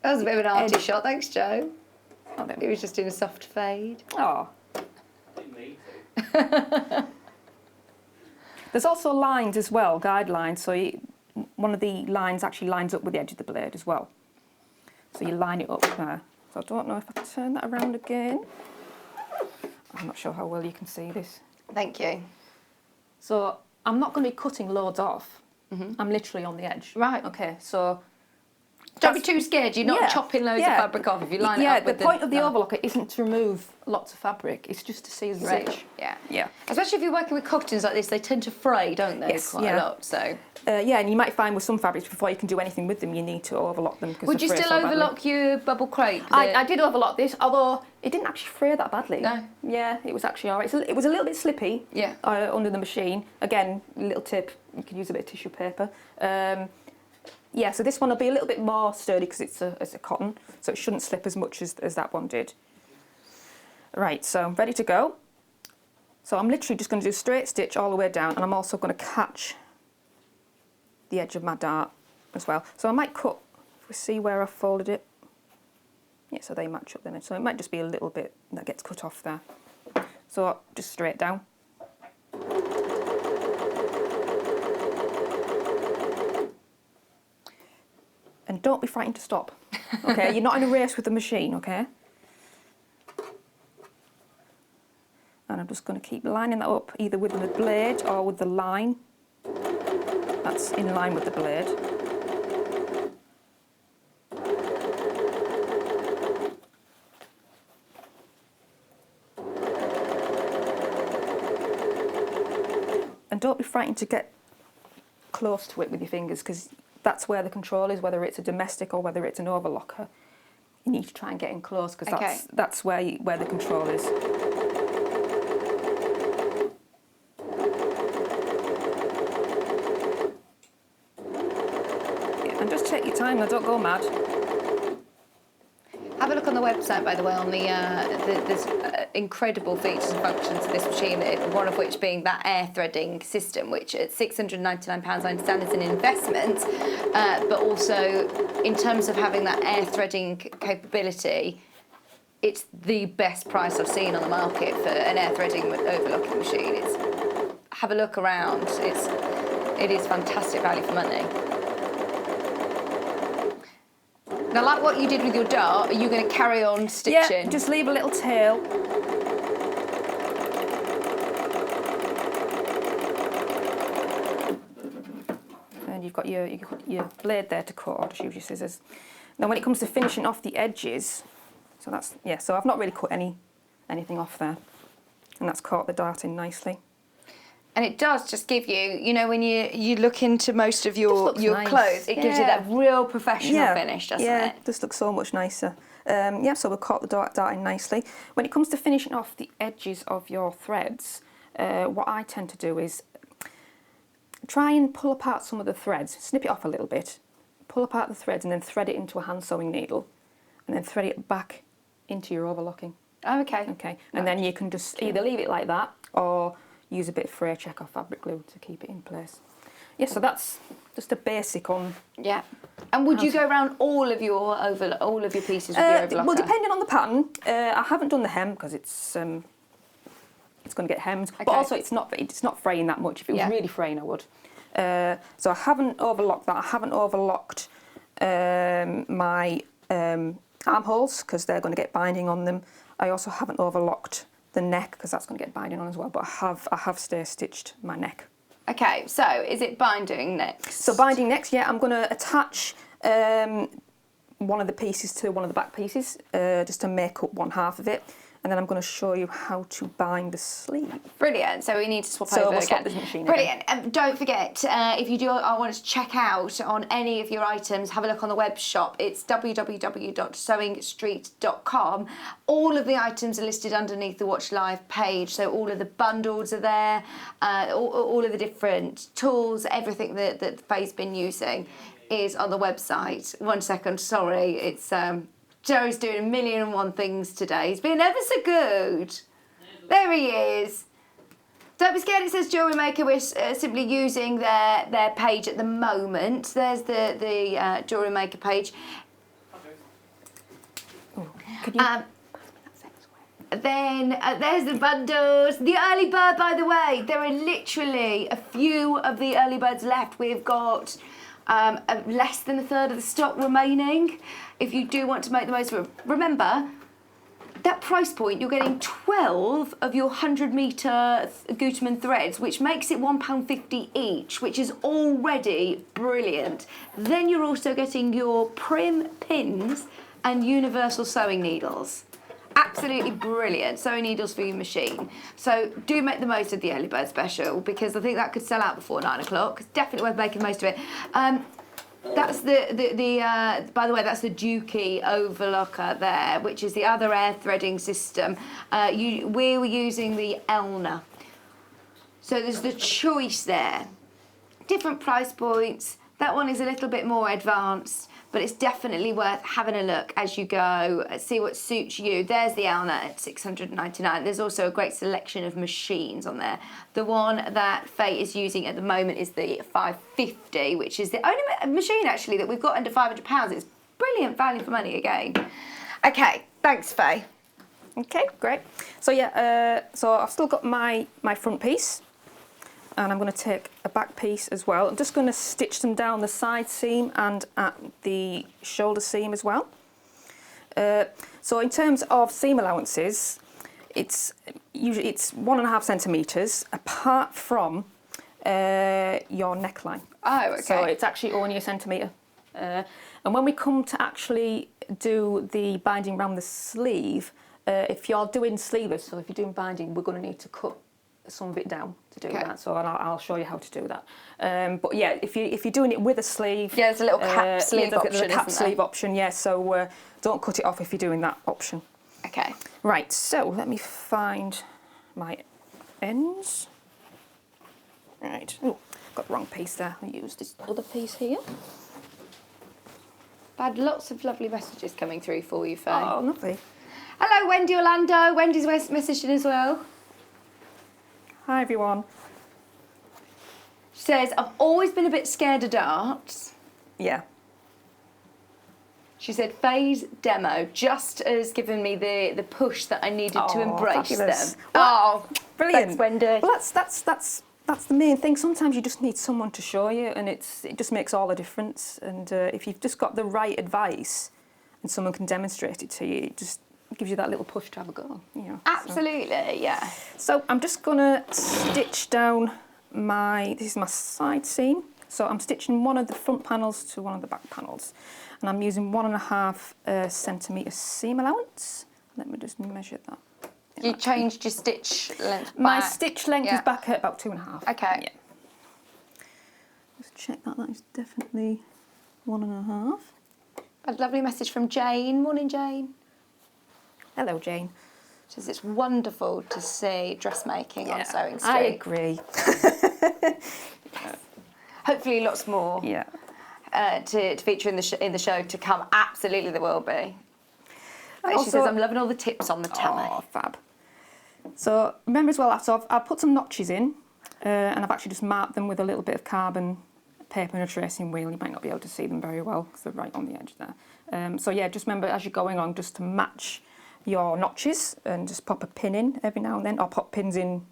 That was a bit of an arty shot, thanks, Joe. Oh, there we He was just doing a soft fade. Oh. There's also lines as well, guidelines. So one of the lines actually lines up with the edge of the blade as well. So you line it up there. So I don't know if I can turn that around again. I'm not sure how well you can see this. Thank you. So I'm not going to be cutting loads off. I'm literally on the edge. Right. Okay, so... Don't be too scared. You're not chopping loads of fabric off if you line it up with the point of the overlocker isn't to remove lots of fabric. It's just to seal your edge. Yeah. Especially if you're working with cottons like this, they tend to fray, don't they? Yes, quite a lot. So. And you might find with some fabrics, before you can do anything with them, you need to overlock them. Would you still overlock your bubble crepe? I did overlock this, although it didn't actually fray that badly. No. Yeah, it was actually all right. It was a little bit slippy. Yeah. Under the machine. Again, little tip: you could use a bit of tissue paper. So this one will be a little bit more sturdy because it's a cotton, so it shouldn't slip as much as that one did. Right, so I'm ready to go. So I'm literally just going to do a straight stitch all the way down, and I'm also going to catch the edge of my dart as well. So I might cut, if we see where I've folded it. Yeah, so they match up then. So it might just be a little bit that gets cut off there. So just straight down. And don't be frightened to stop, okay? You're not in a race with the machine, okay? And I'm just going to keep lining that up, either with the blade or with the line. That's in line with the blade. And don't be frightened to get close to it with your fingers, because that's where the control is, whether it's a domestic or whether it's an overlocker. You need to try and get in close, because that's where the control is. time. Now don't go mad. Have a look on the website, by the way, on there's incredible features and functions of this machine, one of which being that air threading system, which at £699 I understand is an investment, but also in terms of having that air threading capability, it's the best price I've seen on the market for an air threading overlocking machine. Have a look around. It is fantastic value for money. Now, like what you did with your dart, are you going to carry on stitching? Yeah, just leave a little tail. And you've got your blade there to cut, or just use your scissors. Now, when it comes to finishing off the edges, so that's, yeah, so I've not really cut anything off there. And that's caught the dart in nicely. And it does just give you, when you look into most of your nice. clothes, it gives you that real professional finish, doesn't it? Yeah, it just looks so much nicer. Yeah, so we've caught the dart in nicely. When it comes to finishing off the edges of your threads, what I tend to do is try and pull apart some of the threads, snip it off a little bit, pull apart the threads and then thread it into a hand sewing needle and then thread it back into your overlocking. Oh, okay. Okay, and then you can just either leave it like that or use a bit of fray check or fabric glue to keep it in place. Yeah, so that's just a basic on. Yeah. And would you go around all of your pieces with your overlocker? Well, depending on the pattern. I haven't done the hem because it's going to get hemmed, but also it's not fraying that much. If it was really fraying, I would. So I haven't overlocked that. I haven't overlocked my armholes because they're going to get binding on them. I also haven't overlocked the neck because that's going to get binding on as well, but I have stay stitched my neck. Okay, so is it binding next? So binding next, yeah, I'm going to attach one of the pieces to one of the back pieces just to make up one half of it, and then I'm going to show you how to bind the sleeve. Brilliant. So we need to swap over we'll again. swap this machine Brilliant. Don't forget, if you do want to check out on any of your items, have a look on the web shop. It's www.sewingstreet.com. All of the items are listed underneath the Watch Live page. So all of the bundles are there, all of the different tools, everything that Faye's been using is on the website. 1 second, sorry. It's Joe's doing 1,000,001 things today. He's been ever so good. There he is. Don't be scared, it says Jewellery Maker. We're simply using their page at the moment. There's the Jewellery Maker page. Oh, could you... Then there's the bundles. The early bird, by the way, there are literally a few of the early birds left. We've got less than a third of the stock remaining. If you do want to make the most of it, remember, that price point, you're getting 12 of your 100-metre Gutermann threads, which makes it £1.50 each, which is already brilliant. Then you're also getting your Prim pins and universal sewing needles. Absolutely brilliant sewing needles for your machine. So do make the most of the early bird special because I think that could sell out before 9 o'clock. It's definitely worth making the most of it. That's by the way, that's the Dukey overlocker there, which is the other air threading system. We were using the Elna. So there's the choice there. Different price points. That one is a little bit more advanced, but it's definitely worth having a look as you go, see what suits you. There's the Elna at £699. There's also a great selection of machines on there. The one that Faye is using at the moment is the 550, which is the only machine actually that we've got under £500. It's brilliant value for money again. Okay, thanks Faye. Okay, great. So yeah, so I've still got my front piece. And I'm going to take a back piece as well. I'm just going to stitch them down the side seam and at the shoulder seam as well. So in terms of seam allowances, it's 1.5 centimetres apart from your neckline. Oh, okay. So it's actually only a centimetre. And when we come to actually do the binding around the sleeve, if you're doing sleeveless, so if you're doing binding, we're going to need to cut some of it down to do that, so I'll show you how to do that. But yeah, if you're doing it with a sleeve, yeah, there's a little cap sleeve option. There's a cap sleeve option, yeah. So don't cut it off if you're doing that option. Okay. Right. So let me find my ends. Right. Oh, got the wrong piece there. I use this other piece here. I've had lots of lovely messages coming through for you, Faye. Oh, lovely. Hello, Wendy Orlando. Wendy's messaged in as well. Hi, everyone. She says, I've always been a bit scared of darts. Yeah. She said, Faye's demo just has given me the push that I needed to embrace fabulous. them. Well, brilliant. Thanks, Wendy. Well, that's the main thing. Sometimes you just need someone to show you, and it just makes all the difference. And if you've just got the right advice and someone can demonstrate it to you, it just gives you that little push to have a go. You know, Absolutely, yeah. So I'm just going to stitch down this is my side seam. So I'm stitching one of the front panels to one of the back panels. And I'm using 1.5 centimetre seam allowance. Let me just measure that. You changed your stitch length back. My stitch length is back at about 2.5. Okay. Yeah. Just check that. That is definitely 1.5. A lovely message from Jane. Morning, Jane. Hello, Jane. She says it's wonderful to see dressmaking on Sewing Street. I agree. Hopefully, lots more. Yeah. To feature in the show to come. Absolutely, there will be. She says, I'm loving all the tips on the tummy. Oh, fab. So remember as well, I've put some notches in, and I've actually just marked them with a little bit of carbon paper and a tracing wheel. You might not be able to see them very well because they're right on the edge there. So yeah, just remember as you're going on, just to match your notches and just pop a pin in every now and then, or pop pins in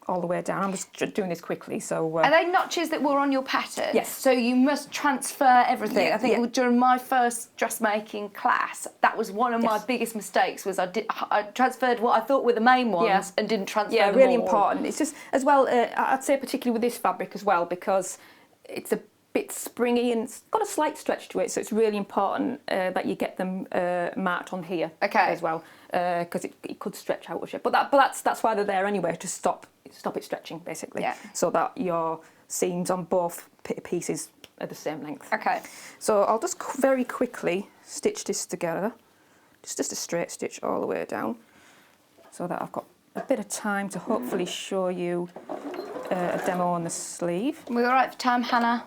all the way down. I'm just doing this quickly, so... Are they notches that were on your pattern? Yes. So you must transfer everything. Yeah, I think during my first dressmaking class, that was one of my biggest mistakes, was I transferred what I thought were the main ones and didn't transfer them really all. important. It's just, as well, I'd say particularly with this fabric as well, because it's a bit springy and it's got a slight stretch to it, so it's really important that you get them marked on here as well, because it could stretch out of shape. But that's why they're there anyway, to stop it stretching, basically, so that your seams on both pieces are the same length. Okay. So I'll just very quickly stitch this together, just a straight stitch all the way down, so that I've got a bit of time to hopefully show you a demo on the sleeve. Are we all right for time, Hannah?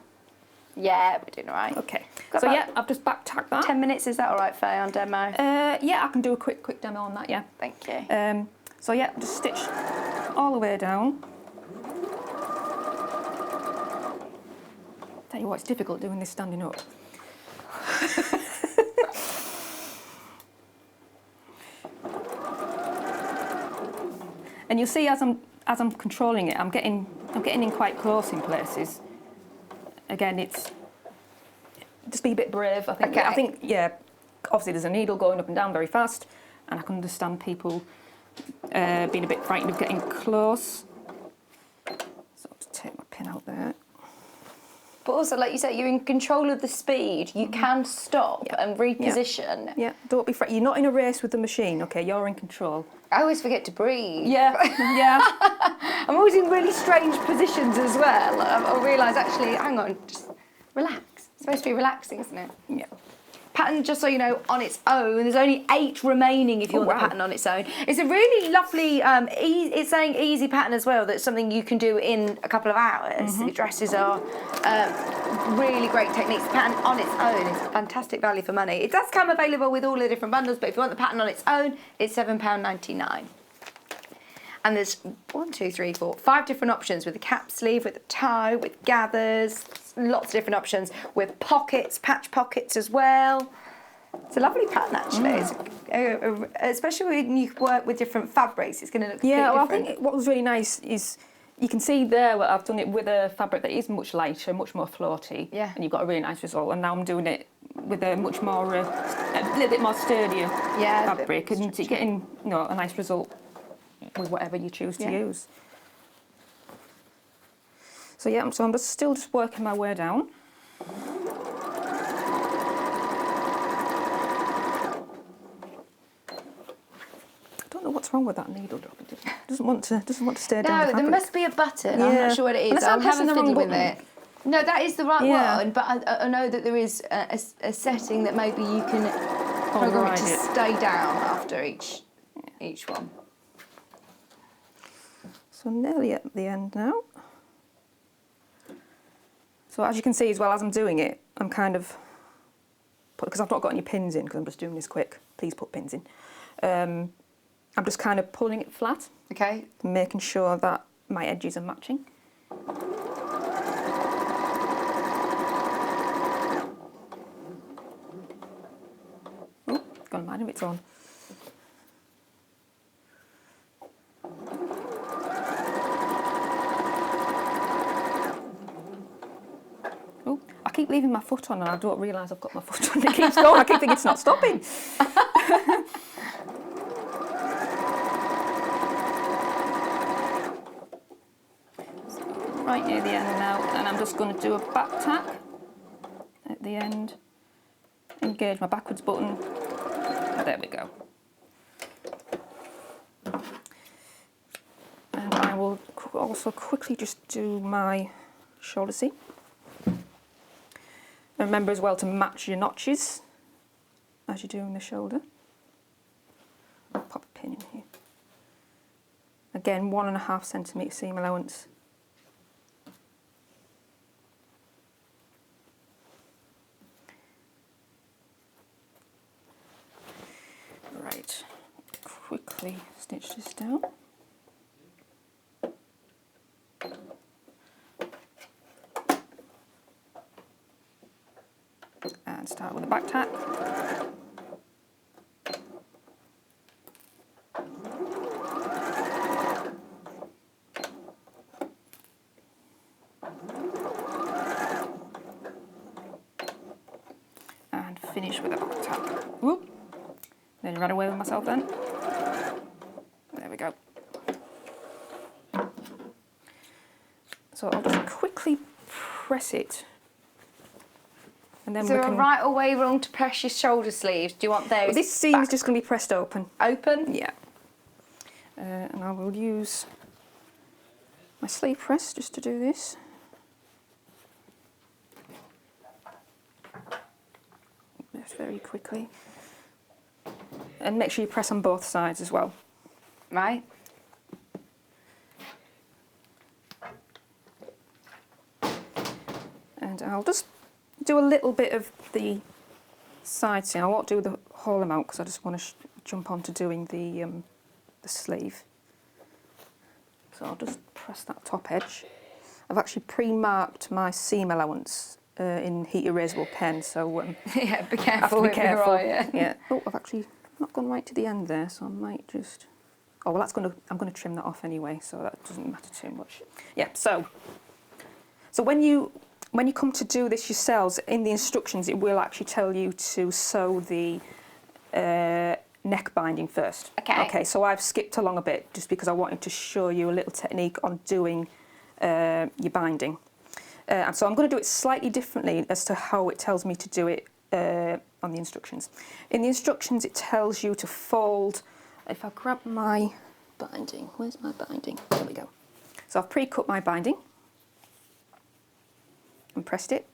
Yeah, we're doing all right. Okay. So yeah, I've just back tacked that. 10 minutes, is that all right, Faye, on demo? Yeah, I can do a quick demo on that, yeah. Thank you. So yeah, just stitch all the way down. Tell you what, it's difficult doing this standing up. And you'll see as I'm controlling it, I'm getting in quite close in places. Again, it's just be a bit brave. I think. Okay. I think, yeah. Obviously, there's a needle going up and down very fast, and I can understand people being a bit frightened of getting close. So I'll just take my pin out there. But also, like you said, you're in control of the speed. You can stop and reposition. Yeah, don't be frightened. You're not in a race with the machine, okay? You're in control. I always forget to breathe. Yeah, yeah. I'm always in really strange positions as well. I'll realise, actually, hang on, just relax. It's supposed to be relaxing, isn't it? Yeah. Pattern, just so you know, on its own, there's only 8 remaining if you want the pattern on its own. It's a really lovely, it's saying easy pattern as well, that's something you can do in a couple of hours. The dresses are really great techniques. The pattern on its own is fantastic value for money. It does come available with all the different bundles, but if you want the pattern on its own, it's £7.99. And there's 5 different options, with a cap sleeve, with a toe, with gathers, lots of different options, with pockets, patch pockets as well. It's a lovely pattern, actually. It's especially when you work with different fabrics, it's going to look completely different. I think what was really nice is you can see there where I've done it with a fabric that is much lighter, much more floaty, and you've got a really nice result. And now I'm doing it with a much more, a little bit more sturdier fabric, and you're getting, a nice result with whatever you choose to use. So yeah, so I'm still working my way down. I don't know what's wrong with that needle drop. It doesn't want to stay down the fabric. No, there must be a button. I'm not sure what it is. I'm having a fiddle with it. No, that is the right one, but I know that there is a setting that maybe you can program it to stay down after each one. So nearly at the end now. So as you can see as well, as I'm doing it, I'm kind of because I've not got any pins in, because I'm just doing this quick. Please put pins in. I'm just kind of pulling it flat. Okay. Making sure that my edges are matching. Oh, gone mad if it's on. Oh, I keep leaving my foot on and I don't realise I've got my foot on. It keeps going. I keep thinking it's not stopping. Right near the end now, and I'm just going to do a back tack at the end. Engage my backwards button. There we go. And I will also quickly just do my shoulder seam. And remember as well to match your notches as you're doing the shoulder. I'll pop a pin in here. Again, 1.5 centimetre seam allowance. Right, quickly stitch this down. And start with the back tack. And finish with a back tack. Whoop. Then run away with myself then. There we go. So I'll just quickly press it. And then is there a right or way wrong to press your shoulder sleeves? Do you want those? Well, this seam is just going to be pressed open. Open? Yeah. And I will use my sleeve press just to do this. Just very quickly. And make sure you press on both sides as well. Right. And I'll just do a little bit of the side seam. I won't do the whole amount because I just want to jump on to doing the sleeve. So I'll just press that top edge. I've actually pre-marked my seam allowance in heat erasable pen, so yeah, be careful. Be careful. Right, yeah. Oh, I've actually not gone right to the end there, so I might just. Oh well, I'm going to trim that off anyway, so that doesn't matter too much. Yeah. So when you come to do this yourselves, in the instructions, it will actually tell you to sew the neck binding first. Okay. Okay. So I've skipped along a bit just because I wanted to show you a little technique on doing your binding. And so I'm going to do it slightly differently as to how it tells me to do it on the instructions. In the instructions it tells you to fold, if I grab my binding, where's my binding? There we go. So I've pre-cut my binding and pressed it.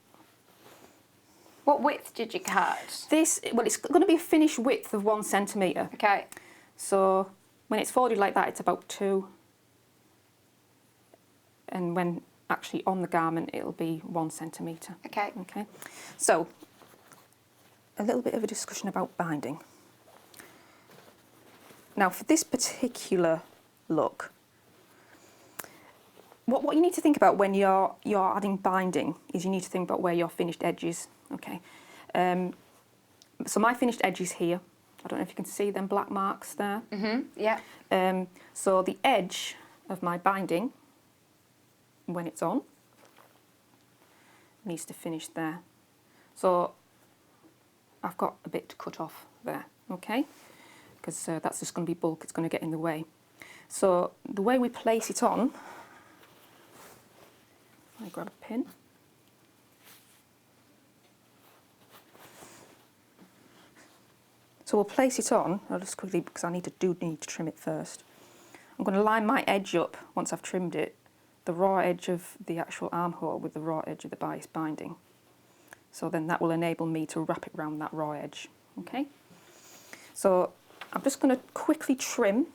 What width did you cut? This, well, it's going to be a finished width of 1 centimetre. Okay. So when it's folded like that, it's about 2. And when actually on the garment, it'll be 1 centimetre. Okay. Okay. So a little bit of a discussion about binding. Now, for this particular look, what you need to think about when you're adding binding is you need to think about where your finished edge is. Okay. So my finished edge is here. I don't know if you can see them black marks there. Mhm. Yeah. So the edge of my binding, when it's on, needs to finish there. So I've got a bit to cut off there, okay? Because that's just going to be bulk, it's going to get in the way. So the way we place it on, I grab a pin. So we'll place it on, I'll just quickly, because I need to trim it first. I'm going to line my edge up once I've trimmed it, the raw edge of the actual armhole with the raw edge of the bias binding. So then that will enable me to wrap it around that raw edge, okay? So I'm just going to quickly trim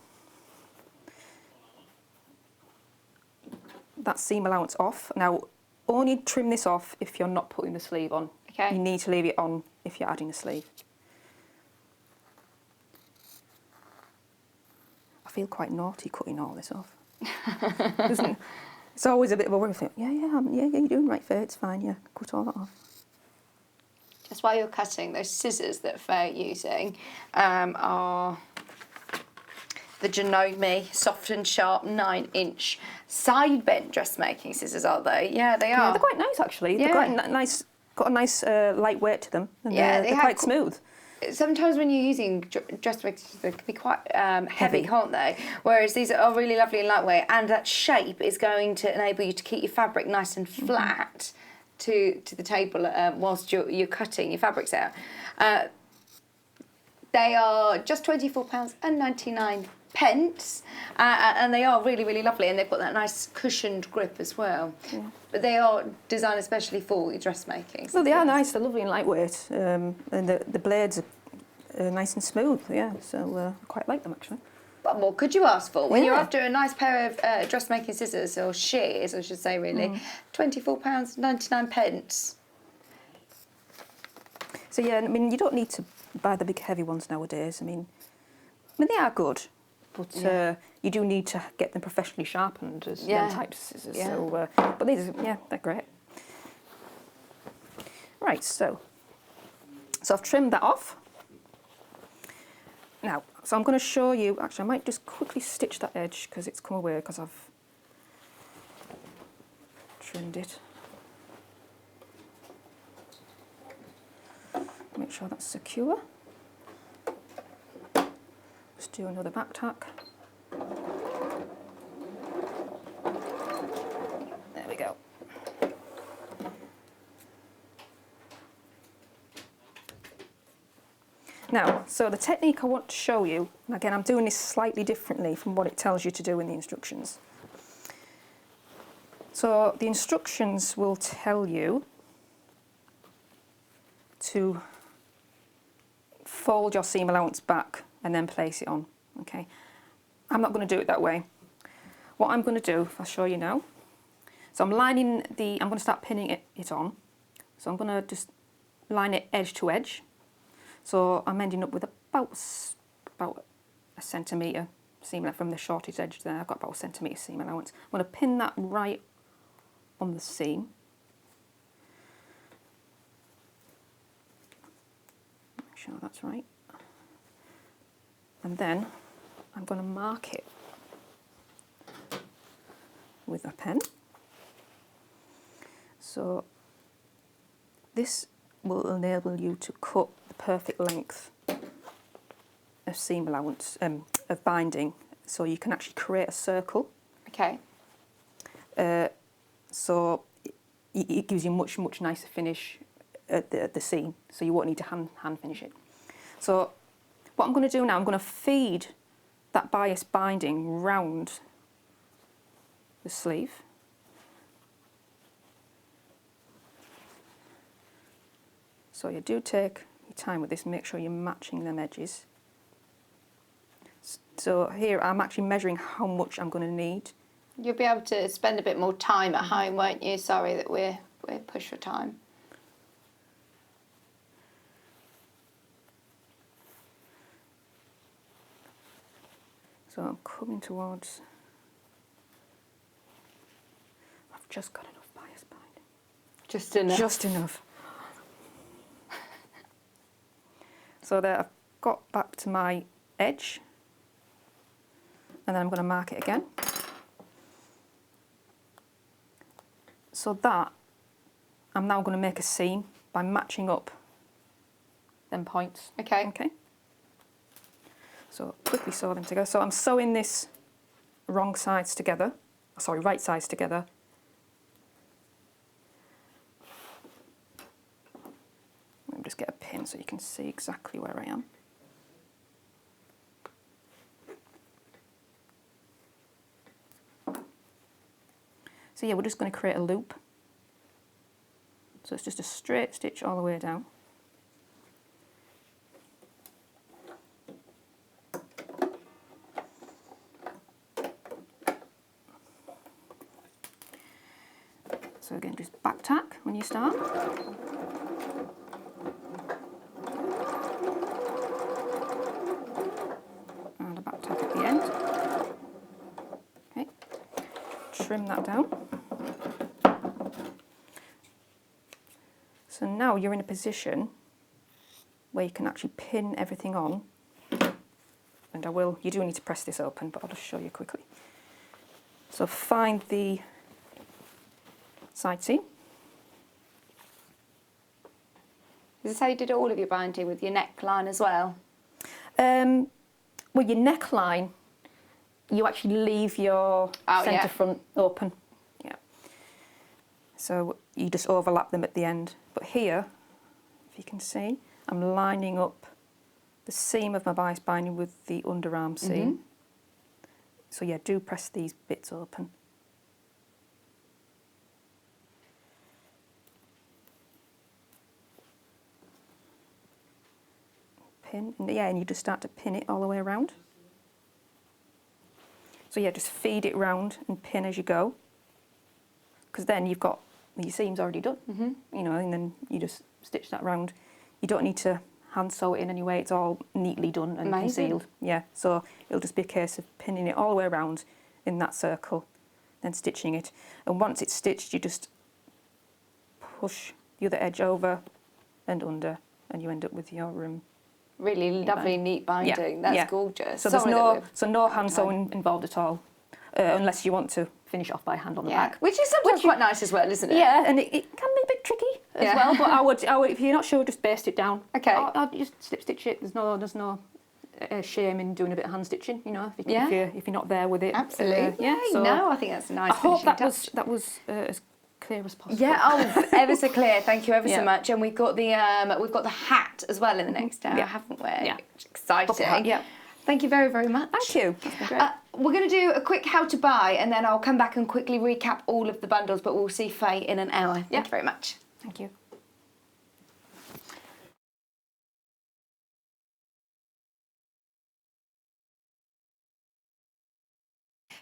that seam allowance off. Now, only trim this off if you're not putting the sleeve on. Okay. You need to leave it on if you're adding a sleeve. I feel quite naughty cutting all this off. Isn't it? It's always a bit of a worry. Yeah, you're doing right, Faye, it's fine, yeah, cut all that off. Just while you're cutting, those scissors that Faye are using are the Janome Soft and Sharp 9-inch side bent dressmaking scissors, are they? Yeah, they are. Yeah, they're quite nice actually. Yeah. They've got a nice light weight to them, and yeah, they're quite smooth. Sometimes when you're using dressmaking scissors, they can be quite heavy, can't they? Whereas these are really lovely and lightweight, and that shape is going to enable you to keep your fabric nice and flat to the table whilst you're cutting your fabrics out. They are just £24.99. And they are really, really lovely, and they've got that nice cushioned grip as well. Yeah. But they are designed especially for your dressmaking. Well, they are nice, they're lovely and lightweight, and the blades are nice and smooth, yeah, so I quite like them actually. What more could you ask for? When you're after a nice pair of dressmaking scissors, or shears I should say really, £24.99. So yeah, I mean, you don't need to buy the big heavy ones nowadays. I mean they are good, but you do need to get them professionally sharpened as them types of scissors. Yeah. So, but these, they're great. Right, so I've trimmed that off. Now, so I'm going to show you. Actually, I might just quickly stitch that edge because it's come away because I've trimmed it. Make sure that's secure. Just do another back tack. There we go. Now, so the technique I want to show you, and again I'm doing this slightly differently from what it tells you to do in the instructions. So the instructions will tell you to fold your seam allowance back and then place it on, okay? I'm not going to do it that way. What I'm going to do, if I show you now, so I'm going to start pinning it on. So I'm going to just line it edge to edge. So I'm ending up with about a centimetre seam allowance from the shortest edge there. I've got about a centimetre seam allowance. I'm going to pin that right on the seam. Make sure that's right. And then I'm going to mark it with a pen. So this will enable you to cut the perfect length of seam allowance, of binding, so you can actually create a circle. Okay. So it gives you much nicer finish at the seam, so you won't need to hand finish it. So what I'm going to do now, I'm going to feed that bias binding round the sleeve. So you do take your time with this, make sure you're matching them edges. So here I'm actually measuring how much I'm going to need. You'll be able to spend a bit more time at home, won't you? Sorry that we're pushed for time. So I'm coming towards, I've just got enough bias binding. Just enough? Just enough. So there I've got back to my edge, and then I'm going to mark it again. So that, I'm now going to make a seam by matching up them points. Okay. Okay. So quickly sew them together. So I'm sewing this right sides together. Let me just get a pin so you can see exactly where I am. So yeah, we're just going to create a loop. So it's just a straight stitch all the way down. So again, just back tack when you start. trim that down. So now you're in a position where you can actually pin everything on. And you do need to press this open, but I'll just show you quickly. So find the side seam. Is this how you did all of your binding with your neckline as well? Well, your neckline, you actually leave your centre front open. Yeah. So you just overlap them at the end. But here, if you can see, I'm lining up the seam of my bias binding with the underarm seam. So yeah, do press these bits open. Pin, and you just start to pin it all the way around. So yeah, just feed it round and pin as you go. Because then you've got your seam's already done, you know, and then you just stitch that round. You don't need to hand sew it in anyway, it's all neatly done and concealed. Yeah, so it'll just be a case of pinning it all the way around in that circle, then stitching it. And once it's stitched, you just push the other edge over and under, and you end up with your really lovely, neat binding. That's gorgeous. So there's no hand sewing involved at all, unless you want to finish off by hand on the back. Which is sometimes quite nice as well, isn't it? Yeah, and it can be a bit tricky as well, but I would, if you're not sure, just baste it down. Okay. I'll just slip stitch it. There's no shame in doing a bit of hand stitching, you know, if you're not there with it. Absolutely. So no, I think that's a nice I hope that touch. was as clear as possible. Yeah, ever so clear. Thank you ever so much. And we've got the hat as well in the next hour, haven't we? Yeah. Exciting. Hat, Thank you very, very much. Thank you. That's been great. We're going to do a quick how to buy, and then I'll come back and quickly recap all of the bundles, but we'll see Faye in an hour. Thank you very much. Thank you.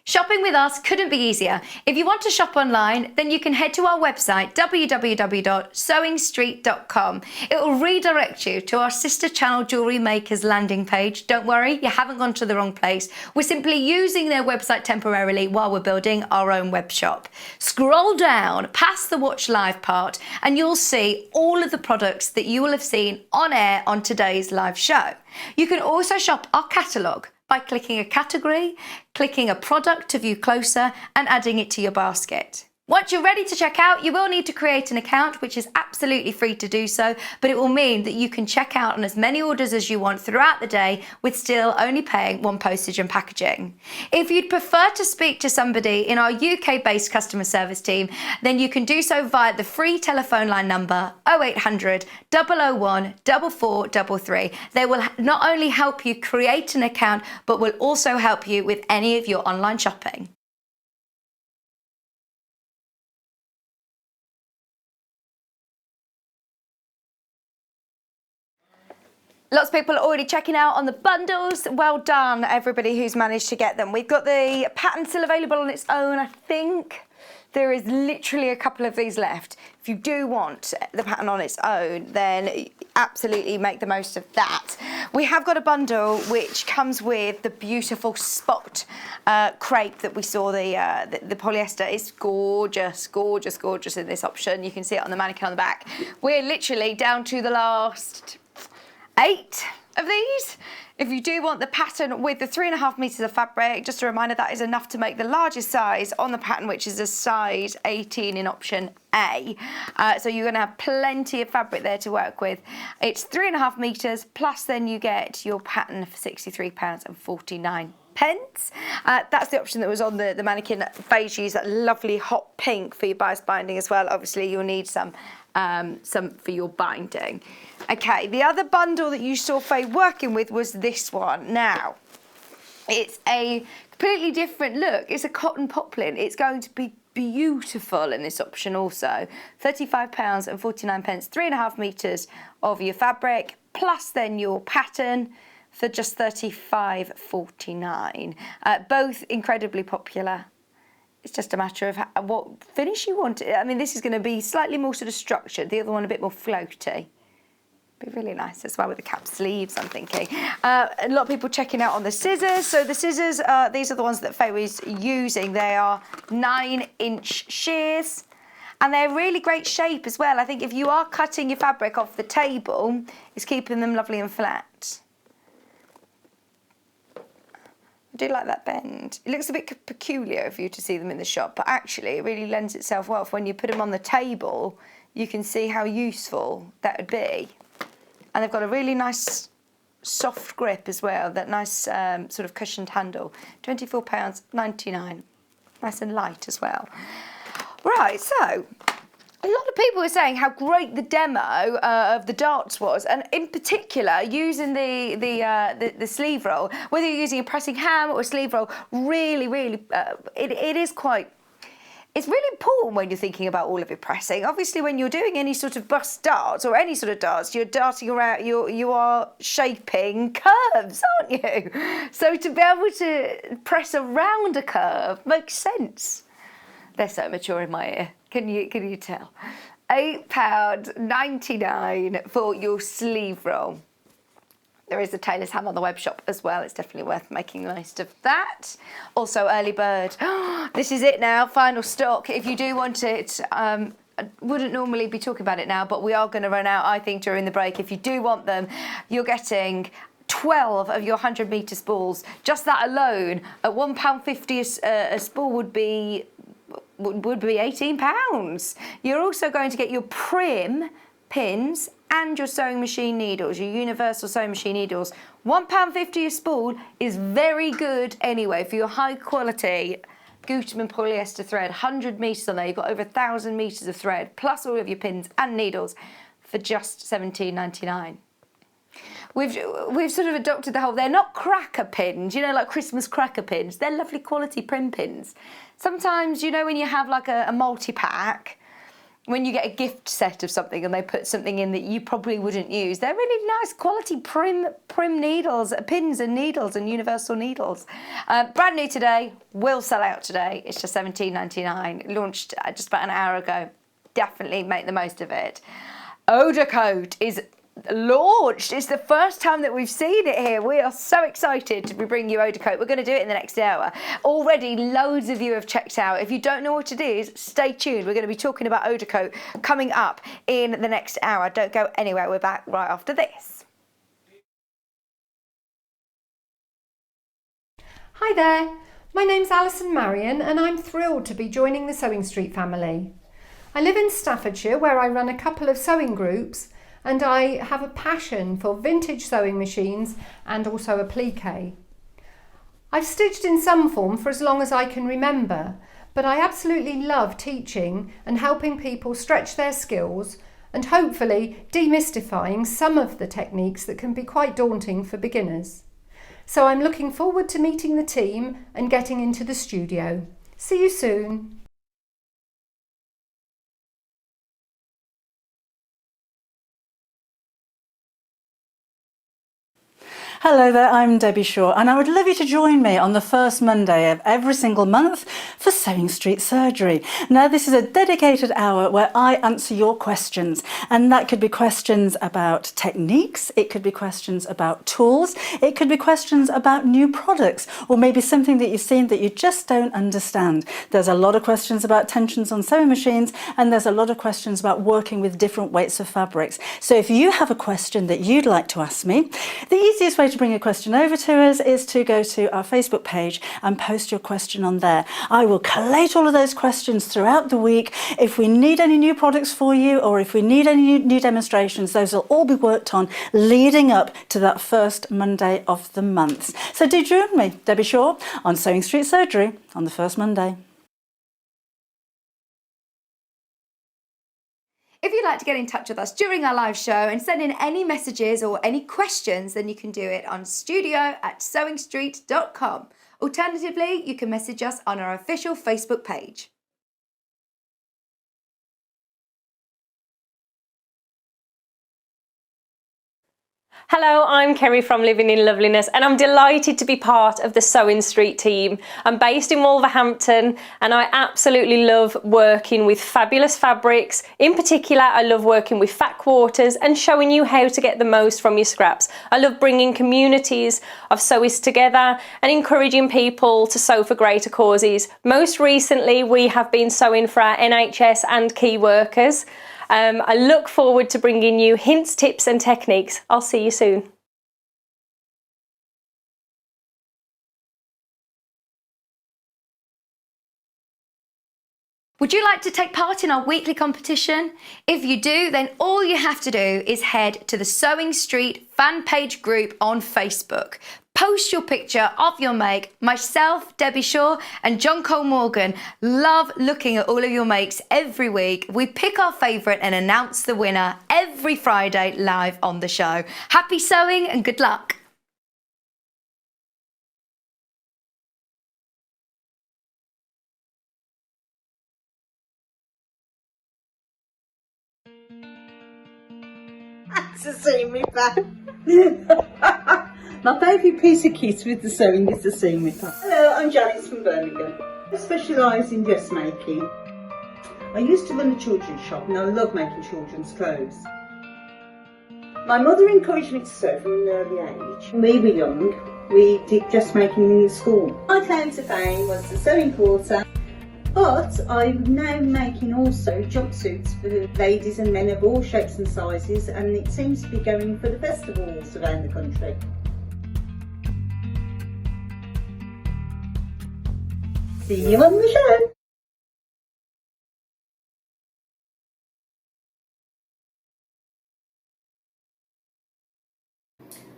Shopping with us couldn't be easier. If you want to shop online, then you can head to our website, www.sewingstreet.com. It will redirect you to our sister channel Jewellery Makers landing page. Don't worry, you haven't gone to the wrong place. We're simply using their website temporarily while we're building our own web shop. Scroll down past the Watch Live part and you'll see all of the products that you will have seen on air on today's live show. You can also shop our catalogue by clicking a category, clicking a product to view closer, and adding it to your basket. Once you're ready to check out, you will need to create an account, which is absolutely free to do so, but it will mean that you can check out on as many orders as you want throughout the day with still only paying one postage and packaging. If you'd prefer to speak to somebody in our UK-based customer service team, then you can do so via the free telephone line number 0800 001 4433. They will not only help you create an account, but will also help you with any of your online shopping. Lots of people are already checking out on the bundles. Well done, everybody who's managed to get them. We've got the pattern still available on its own, I think. There is literally a couple of these left. If you do want the pattern on its own, then absolutely make the most of that. We have got a bundle which comes with the beautiful spot crepe that we saw, the polyester. It's gorgeous, gorgeous, gorgeous in this option. You can see it on the mannequin on the back. We're literally down to the last 8 of these. If you do want the pattern with the 3.5 meters of fabric, just a reminder that is enough to make the largest size on the pattern, which is a size 18 in option A. So you're going to have plenty of fabric there to work with. It's 3.5 meters plus then you get your pattern for £63.49. That's the option that was on the mannequin. Faye's used that lovely hot pink for your bias binding as well. Obviously you'll need some for your binding. Okay, the other bundle that you saw Faye working with was this one. Now, it's a completely different look. It's a cotton poplin. It's going to be beautiful in this option also. £35.49, 3.5 meters of your fabric, plus then your pattern for just £35.49. Both incredibly popular. It's just a matter of what finish you want. I mean, this is going to be slightly more sort of structured. The other one a bit more floaty. Be really nice as well with the cap sleeves, I'm thinking. A lot of people checking out on the scissors. So the scissors, these are the ones that Faye was using. They are 9-inch shears. And they're really great shape as well. I think if you are cutting your fabric off the table, it's keeping them lovely and flat. I do like that bend. It looks a bit peculiar for you to see them in the shop, but actually it really lends itself well for when you put them on the table. You can see how useful that would be. And they've got a really nice soft grip as well, that nice sort of cushioned handle. £24.99. Nice and light as well. Right, so a lot of people were saying how great the demo of the darts was, and in particular using the sleeve roll, whether you're using a pressing ham or a sleeve roll, really, it is quite. It's really important when you're thinking about all of your pressing. Obviously, when you're doing any sort of bust darts or any sort of darts, you're darting around. You are shaping curves, aren't you? So to be able to press around a curve makes sense. They're so mature in my ear. Can you tell? £8.99 for your sleeve roll. There is a tailor's ham on the web shop as well. It's definitely worth making the most of that. Also, early bird. This is it now, final stock. If you do want it, I wouldn't normally be talking about it now, but we are going to run out, I think, during the break. If you do want them, you're getting 12 of your 100-metre spools. Just that alone, at £1.50 a spool would be £18. You're also going to get your prim pins and your sewing machine needles, your universal sewing machine needles. £1.50 a spool is very good anyway for your high quality Gutermann polyester thread. 100 metres on there, you've got over 1,000 metres of thread, plus all of your pins and needles for just £17.99. We've sort of adopted the whole, they're not cracker pins, you know, like Christmas cracker pins. They're lovely quality prim pins. Sometimes, you know, when you have like a multi-pack, when you get a gift set of something and they put something in that you probably wouldn't use, they're really nice quality prim needles, pins and needles and universal needles. Brand new today, will sell out today. It's just £17.99. Launched just about an hour ago. Definitely make the most of it. Odicoat is launched. It's the first time that we've seen it here. We are so excited to be bringing you Odicoat. We're going to do it in the next hour. Already loads of you have checked out. If you don't know what it is, stay tuned. We're going to be talking about Odicoat coming up in the next hour. Don't go anywhere. We're back right after this. Hi there, my name's Alison Marion and I'm thrilled to be joining the Sewing Street family. I live in Staffordshire where I run a couple of sewing groups, and I have a passion for vintage sewing machines and also applique. I've stitched in some form for as long as I can remember, but I absolutely love teaching and helping people stretch their skills and hopefully demystifying some of the techniques that can be quite daunting for beginners. So I'm looking forward to meeting the team and getting into the studio. See you soon. Hello there, I'm Debbie Shaw and I would love you to join me on the first Monday of every single month for Sewing Street Surgery. Now this is a dedicated hour where I answer your questions, and that could be questions about techniques, it could be questions about tools, it could be questions about new products, or maybe something that you've seen that you just don't understand. There's a lot of questions about tensions on sewing machines, and there's a lot of questions about working with different weights of fabrics. So if you have a question that you'd like to ask me, the easiest way to bring a question over to us is to go to our Facebook page and post your question on there. I will collate all of those questions throughout the week. If we need any new products for you, or if we need any new demonstrations, those will all be worked on leading up to that first Monday of the month. So do join me, Debbie Shaw, on Sewing Street Surgery on the first Monday. If you'd like to get in touch with us during our live show and send in any messages or any questions, then you can do it on studio@sewingstreet.com. Alternatively, you can message us on our official Facebook page. Hello, I'm Kerry from Living in Loveliness and I'm delighted to be part of the Sewing Street team. I'm based in Wolverhampton and I absolutely love working with fabulous fabrics. In particular, I love working with fat quarters and showing you how to get the most from your scraps. I love bringing communities of sewists together and encouraging people to sew for greater causes. Most recently, we have been sewing for our NHS and key workers. I look forward to bringing you hints, tips and techniques. I'll see you soon. Would you like to take part in our weekly competition? If you do, then all you have to do is head to the Sewing Street fan page group on Facebook. Post your picture of your make. Myself, Debbie Shaw and John Cole Morgan love looking at all of your makes every week. We pick our favourite and announce the winner every Friday live on the show. Happy sewing and good luck. To see me back. My favourite piece of kit with the sewing is the seam ripper. Hello, I'm Janice from Birmingham. I specialise in dressmaking. I used to run a children's shop and I love making children's clothes. My mother encouraged me to sew from an early age. When we were young, we did dressmaking in school. My claim to fame was the sewing quarter. But I'm now making also jumpsuits for ladies and men of all shapes and sizes, and it seems to be going for the festivals around the country. See you on the show!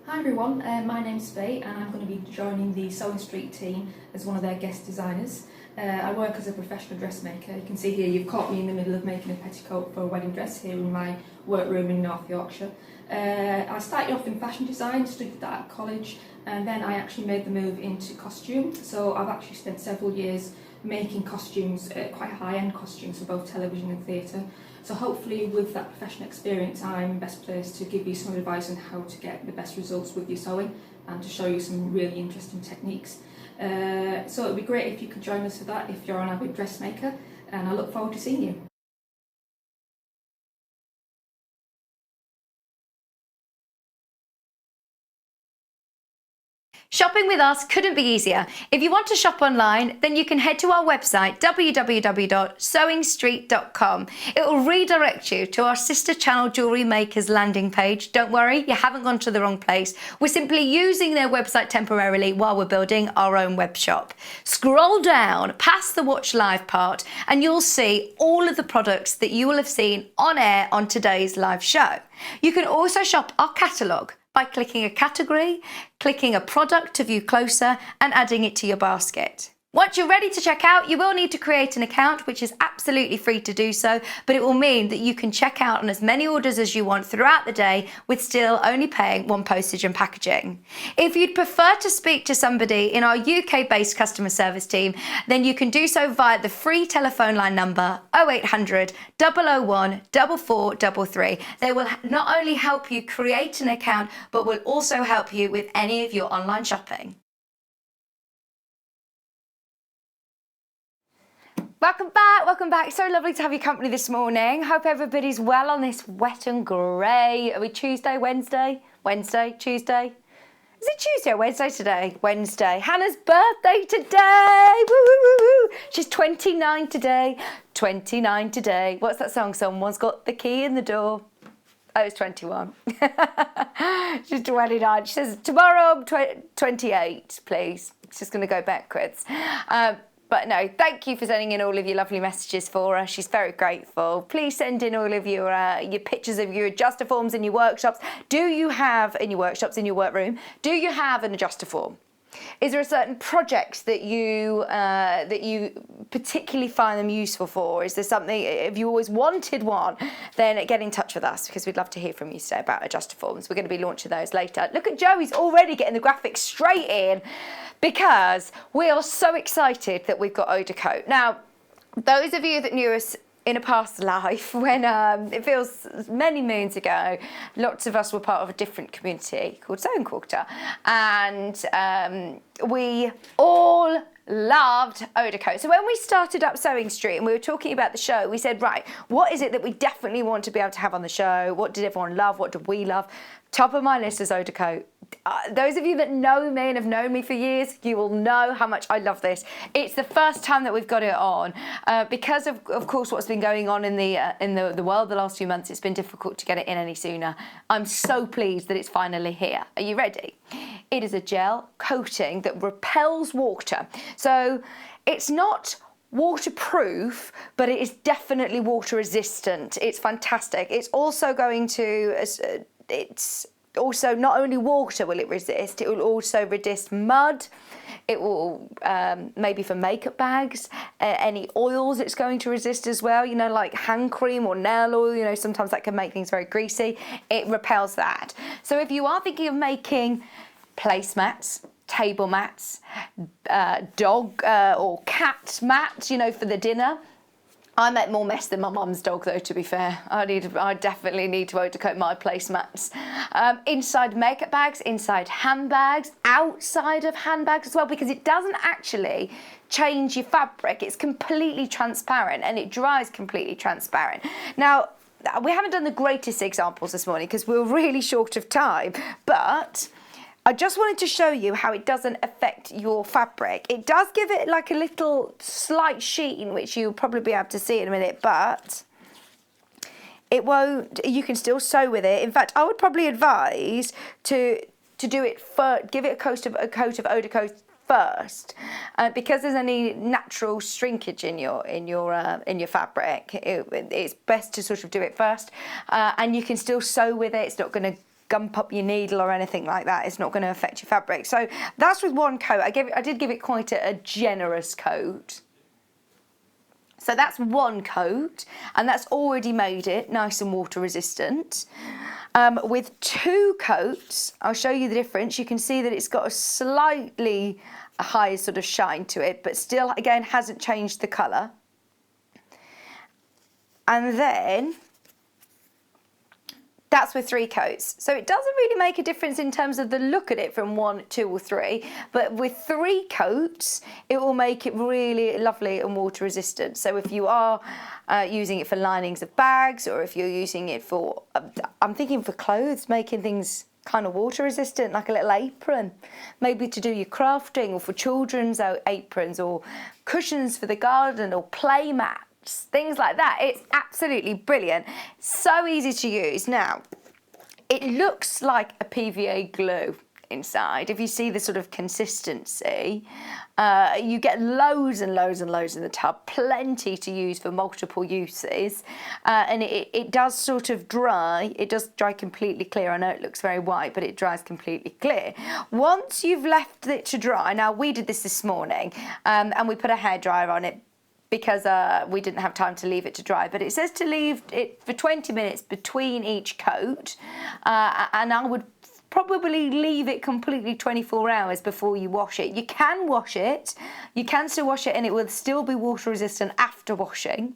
Hi everyone, my name's Faye and I'm going to be joining the Sewing Street team as one of their guest designers. I work as a professional dressmaker. You can see here you've caught me in the middle of making a petticoat for a wedding dress here in my workroom in North Yorkshire. I started off in fashion design, studied that at college, and then I actually made the move into costume. So I've actually spent several years making costumes, quite high-end costumes for both television and theatre. So hopefully with that professional experience I'm best placed to give you some advice on how to get the best results with your sewing and to show you some really interesting techniques. So it would be great if you could join us for that if you're an avid dressmaker, and I look forward to seeing you. Shopping with us couldn't be easier. If you want to shop online, then you can head to our website, www.sewingstreet.com. It will redirect you to our sister channel Jewellery Makers landing page. Don't worry, you haven't gone to the wrong place. We're simply using their website temporarily while we're building our own web shop. Scroll down past the Watch Live part and you'll see all of the products that you will have seen on air on today's live show. You can also shop our catalogue by clicking a category, clicking a product to view closer and adding it to your basket. Once you're ready to check out, you will need to create an account, which is absolutely free to do so, but it will mean that you can check out on as many orders as you want throughout the day with still only paying one postage and packaging. If you'd prefer to speak to somebody in our UK-based customer service team, then you can do so via the free telephone line number 0800 001 4433. They will not only help you create an account, but will also help you with any of your online shopping. Welcome back. So lovely to have your company this morning. Hope everybody's well on this wet and grey. Are we Tuesday, Wednesday? Tuesday? Is it Tuesday or Wednesday today? Wednesday. Hannah's birthday today. Woo, woo, woo, woo. She's 29 today. 29 today. What's that song? Someone's got the key in the door. Oh, it's 21. She's 29. She says, tomorrow I'm 28, please. It's just going to go backwards. But no, thank you for sending in all of your lovely messages for her. She's very grateful. Please send in all of your pictures of your Adjustoforms in your workshops. Do you have, in your workshops, in your workroom, do you have an Adjustoform? Is there a certain project that you particularly find them useful for? Is there something, if you always wanted one, then get in touch with us because we'd love to hear from you today about Adjustoforms. We're going to be launching those later. Look at Joe, he's already getting the graphics straight in because we are so excited that we've got Odicoat. Now, those of you that knew us in a past life when it feels many moons ago, lots of us were part of a different community called Sewing Quarter, and we all loved Odicoat. So when we started up Sewing Street and we were talking about the show, we said, right, what is it that we definitely want to be able to have on the show? What did everyone love? What did we love? Top of my list is Odicoat. Those of you that know me and have known me for years, you will know how much I love this. It's the first time that we've got it on. Because of course what's been going on in the world the last few months, it's been difficult to get it in any sooner. I'm so pleased that it's finally here. Are you ready? It is a gel coating that repels water. So it's not waterproof, but it is definitely water resistant. It's fantastic. It's also going to, it's also not only water will it resist, it will also resist mud. It will, maybe for makeup bags, any oils it's going to resist as well, you know, like hand cream or nail oil, you know, sometimes that can make things very greasy. It repels that. So if you are thinking of making placemats, table mats, dog or cat mats, you know, for the dinner. I make more mess than my mum's dog, though, to be fair. I definitely need to Odicoat my placemats. Inside makeup bags, inside handbags, outside of handbags as well, because it doesn't actually change your fabric. It's completely transparent and it dries completely transparent. Now, we haven't done the greatest examples this morning because we're really short of time, but I just wanted to show you how it doesn't affect your fabric. It does give it like a little slight sheen, which you'll probably be able to see in a minute, but it won't, you can still sew with it. In fact, I would probably advise to do it first, give it a coat of Odicoat first, because there's any natural shrinkage in your fabric. It's best to sort of do it first, and you can still sew with it. It's not going to gump up your needle or anything like that. It's not going to affect your fabric. So that's with one coat. I did give it quite a generous coat. So that's one coat, and that's already made it nice and water resistant. With two coats, I'll show you the difference. You can see that it's got a slightly higher sort of shine to it, but still, again, hasn't changed the colour. And then that's with three coats. So it doesn't really make a difference in terms of the look at it from 1, 2 or 3, but with 3 coats, it will make it really lovely and water resistant. So if you are using it for linings of bags, or if you're using it for, I'm thinking for clothes, making things kind of water resistant, like a little apron, maybe to do your crafting, or for children's aprons, or cushions for the garden, or play mats. Things like that. It's absolutely brilliant. So easy to use. Now, it looks like a PVA glue inside. If you see the sort of consistency, you get loads and loads and loads in the tub, plenty to use for multiple uses, and it does sort of dry. It does dry completely clear. I know it looks very white, but it dries completely clear. Once you've left it to dry, now we did this morning, and we put a hairdryer on it, because we didn't have time to leave it to dry, but it says to leave it for 20 minutes between each coat, and I would probably leave it completely 24 hours before you wash it. You can wash it, you can still wash it, and it will still be water resistant after washing,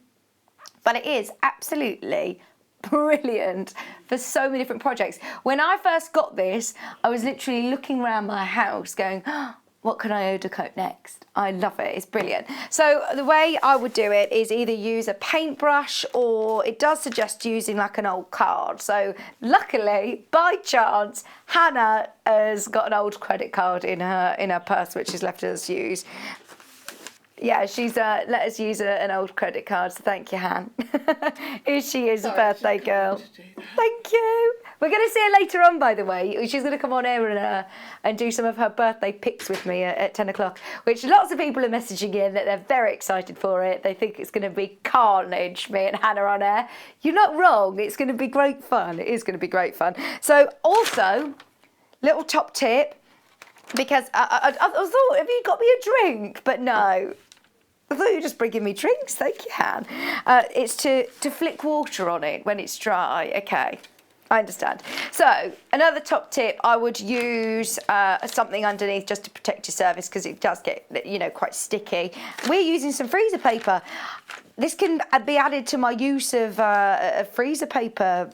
but it is absolutely brilliant for so many different projects. When I first got this, I was literally looking around my house going, oh, what can I Odicoat next? I love it, it's brilliant. So the way I would do it is either use a paintbrush, or it does suggest using like an old card. So luckily, by chance, Hannah has got an old credit card in her purse, which she's left us use. Yeah, she's let us use an old credit card, so thank you, Han. Here she is, a birthday girl. Thank you. We're going to see her later on, by the way. She's going to come on air and do some of her birthday pics with me at 10 o'clock, which lots of people are messaging in that they're very excited for it. They think it's going to be carnage, me and Hannah on air. You're not wrong. It's going to be great fun. It is going to be great fun. So also, little top tip, because I thought, have you got me a drink? But no. I thought you were just bringing me drinks. Thank you, Han. It's to flick water on it when it's dry. Okay. I understand. So another top tip, I would use something underneath just to protect your surface because it does get, quite sticky. We're using some freezer paper. This can be added to my use of freezer paper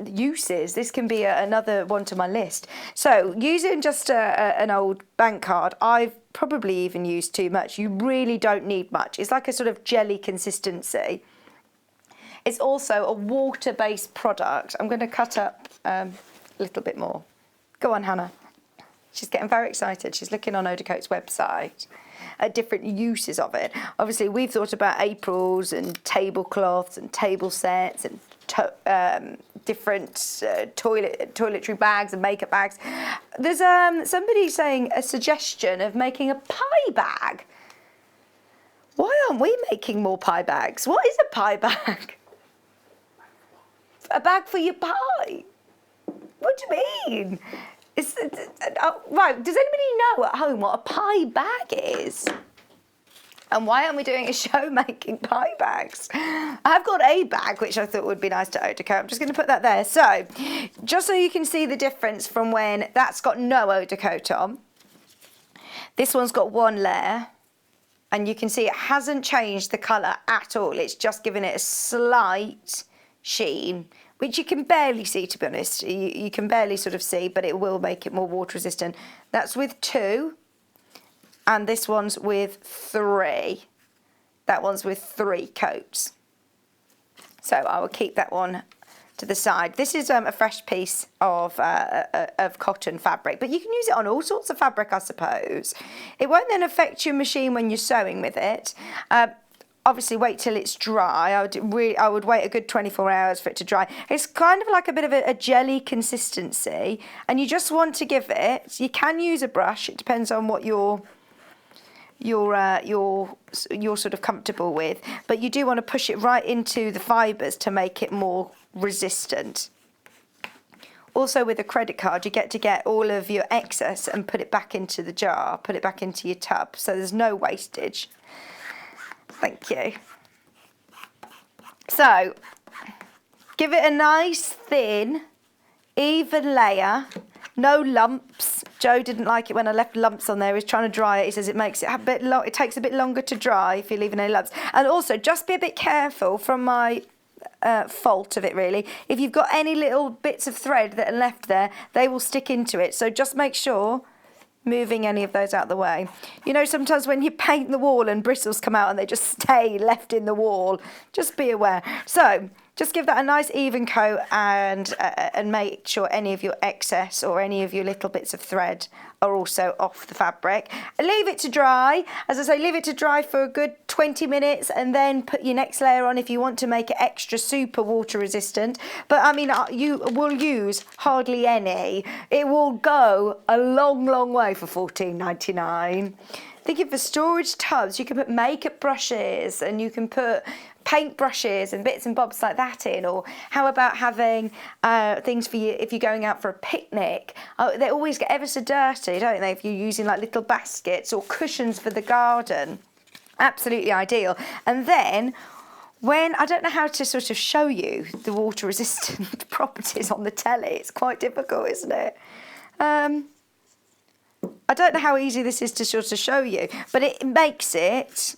uses. This can be another one to my list. So using just an old bank card, I've probably even used too much. You really don't need much. It's like a sort of jelly consistency. It's also a water-based product. I'm going to cut up a little bit more. Go on, Hannah. She's getting very excited. She's looking on Odicoat's website at different uses of it. Obviously, we've thought about aprons and tablecloths and table sets and different toiletry bags and makeup bags. There's somebody saying a suggestion of making a pie bag. Why aren't we making more pie bags? What is a pie bag? A bag for your pie? What do you mean? Right, does anybody know at home what a pie bag is? And why aren't we doing a show making pie bags? I've got a bag, which I thought would be nice to Odicoat. I'm just going to put that there. So, just so you can see the difference from when that's got no Odicoat on. This one's got one layer. And you can see it hasn't changed the colour at all. It's just given it a slight sheen, which you can barely see, to be honest. You can barely sort of see, but it will make it more water resistant. That's with 2, and this one's with 3. That one's with 3 coats. So I will keep that one to the side. This is a fresh piece of cotton fabric, but you can use it on all sorts of fabric, I suppose. It won't then affect your machine when you're sewing with it. Obviously, wait till it's dry. I would wait a good 24 hours for it to dry. It's kind of like a bit of a jelly consistency, and you just want to give it. You can use a brush. It depends on what you're sort of comfortable with, but you do want to push it right into the fibres to make it more resistant. Also, with a credit card, you get to get all of your excess and put it back into the jar, put it back into your tub, so there's no wastage. Thank you. So, give it a nice thin, even layer, no lumps. Joe didn't like it when I left lumps on there. He's trying to dry it. He says it makes it a bit it takes a bit longer to dry if you're leaving any lumps. And also, just be a bit careful from my fault of it, really. If you've got any little bits of thread that are left there, they will stick into it. So just make sure moving any of those out of the way. You know, sometimes when you paint the wall and bristles come out and they just stay left in the wall, just be aware. So just give that a nice even coat and make sure any of your excess or any of your little bits of thread are also off the fabric. Leave it to dry. As I say, leave it to dry for a good 20 minutes and then put your next layer on if you want to make it extra super water resistant. But I mean, you will use hardly any. It will go a long, long way for $14.99. Thinking for storage tubs, you can put makeup brushes and you can put paint brushes and bits and bobs like that in. Or how about having things for you if you're going out for a picnic? They always get ever so dirty, don't they, if you're using like little baskets or cushions for the garden. Absolutely ideal. And then when, I don't know how to sort of show you the water resistant properties on the telly. It's quite difficult, isn't it? I don't know how easy this is to sort of show you, but it makes it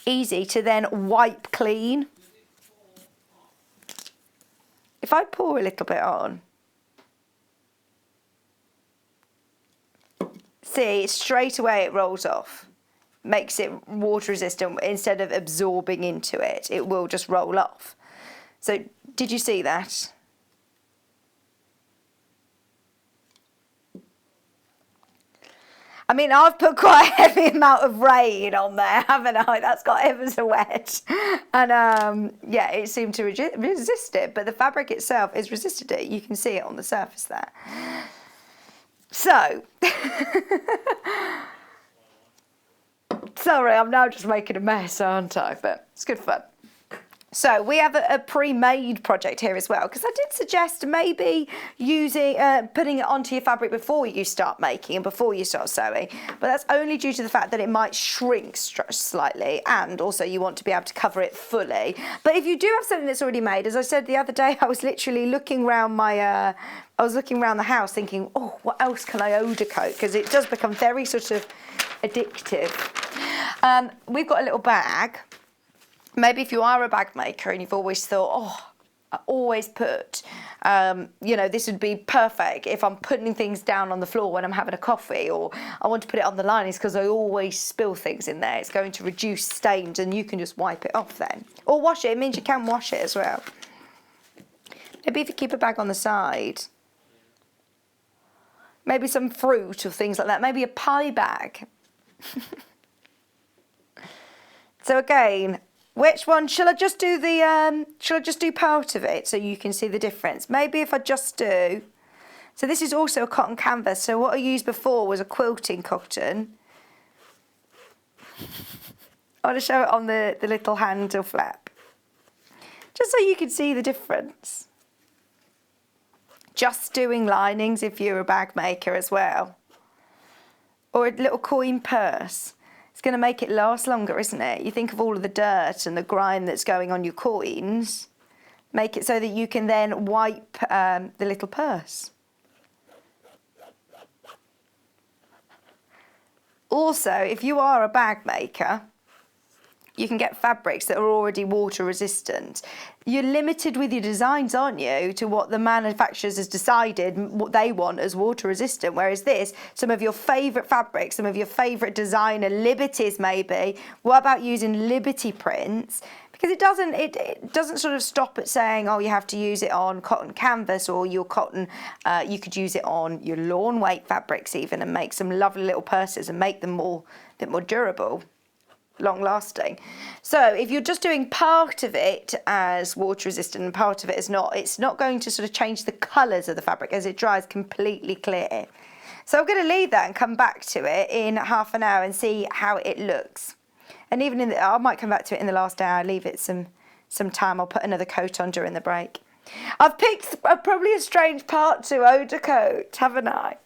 easy to then wipe clean. If I pour a little bit on, see, straight away it rolls off. Makes it water resistant instead of absorbing into it. It will just roll off. So, did you see that? I mean, I've put quite a heavy amount of rain on there, haven't I? That's got ever so wet. And yeah, it seemed to resist it, but the fabric itself has resisted it. You can see it on the surface there. So, sorry, I'm now just making a mess, aren't I? But it's good fun. So we have a pre-made project here as well, because I did suggest maybe using putting it onto your fabric before you start making and before you start sewing, but that's only due to the fact that it might shrink slightly, and also you want to be able to cover it fully. But if you do have something that's already made, as I said the other day, I was literally looking around I was looking around the house thinking, oh, what else can I Odicoat? Because it does become very sort of addictive. We've got a little bag. Maybe if you are a bag maker and you've always thought, oh, I always put, you know, this would be perfect if I'm putting things down on the floor when I'm having a coffee, or I want to put it on the linings because I always spill things in there. It's going to reduce stains and you can just wipe it off then. Or wash it. It means you can wash it as well. Maybe if you keep a bag on the side. Maybe some fruit or things like that. Maybe a pie bag. So again, which one shall I just do shall I just do part of it so you can see the difference? Maybe if I just do. So this is also a cotton canvas. So what I used before was a quilting cotton. I want to show it on the little handle flap, just so you can see the difference. Just doing linings if you're a bag maker as well, or a little coin purse. It's going to make it last longer, isn't it? You think of all of the dirt and the grime that's going on your coins. Make it so that you can then wipe the little purse. Also, if you are a bag maker, you can get fabrics that are already water resistant. You're limited with your designs, aren't you, to what the manufacturers has decided what they want as water resistant. Whereas this, some of your favourite fabrics, some of your favourite designer liberties maybe. What about using Liberty prints? Because it doesn't sort of stop at saying, oh, you have to use it on cotton canvas or your cotton. You could use it on your lawn weight fabrics even, and make some lovely little purses and make them a bit more durable, long lasting. So if you're just doing part of it as water resistant and part of it as not, it's not going to sort of change the colours of the fabric as it dries completely clear. So I'm going to leave that and come back to it in half an hour and see how it looks. And even I might come back to it in the last hour, leave it some time. I'll put another coat on during the break. I've picked probably a strange part to Odicoat, haven't I?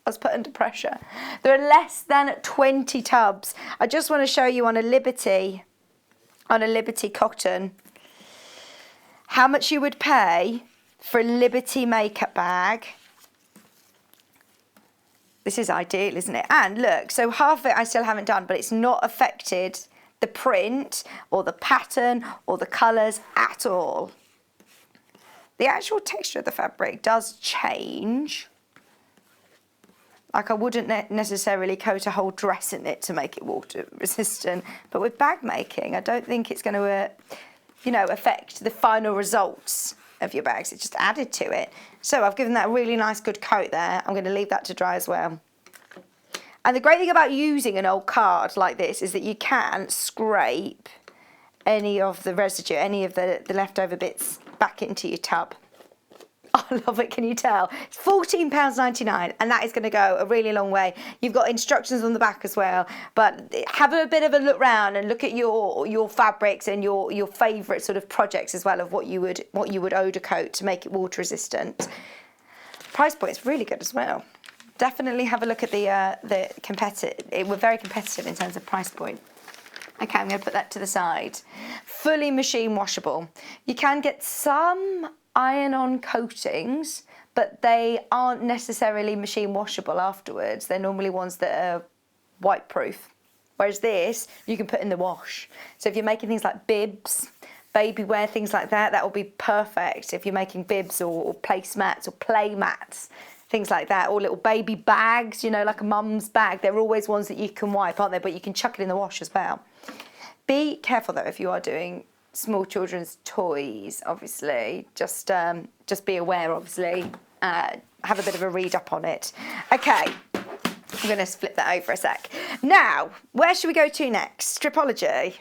I was put under pressure. There are less than 20 tubs. I just want to show you on a Liberty cotton, how much you would pay for a Liberty makeup bag. This is ideal, isn't it? And look, so half of it I still haven't done, but it's not affected the print or the pattern or the colours at all. The actual texture of the fabric does change. Like I wouldn't necessarily coat a whole dress in it to make it water resistant, but with bag making, I don't think it's going to, affect the final results of your bags. It's just added to it. So I've given that a really nice good coat there. I'm going to leave that to dry as well. And the great thing about using an old card like this is that you can scrape any of the residue, any of the leftover bits back into your tub. I love it, can you tell? It's £14.99, and that is going to go a really long way. You've got instructions on the back as well, but have a bit of a look round and look at your fabrics and your favourite sort of projects as well of what you would Odicoat to make it water resistant. Price point is really good as well. Definitely have a look at the competitive. We're very competitive in terms of price point. Okay, I'm going to put that to the side. Fully machine washable. You can get some iron-on coatings, but they aren't necessarily machine washable afterwards. They're normally ones that are wipe-proof. Whereas this, you can put in the wash. So if you're making things like bibs, baby wear, things like that, that will be perfect. If you're making bibs or placemats or play mats, things like that, or little baby bags, like a mum's bag, they're always ones that you can wipe, aren't they? But you can chuck it in the wash as well. Be careful though if you are doing small children's toys, obviously. Just be aware, obviously. Have a bit of a read up on it. Okay, I'm going to flip that over a sec. Now, where should we go to next? Stripology.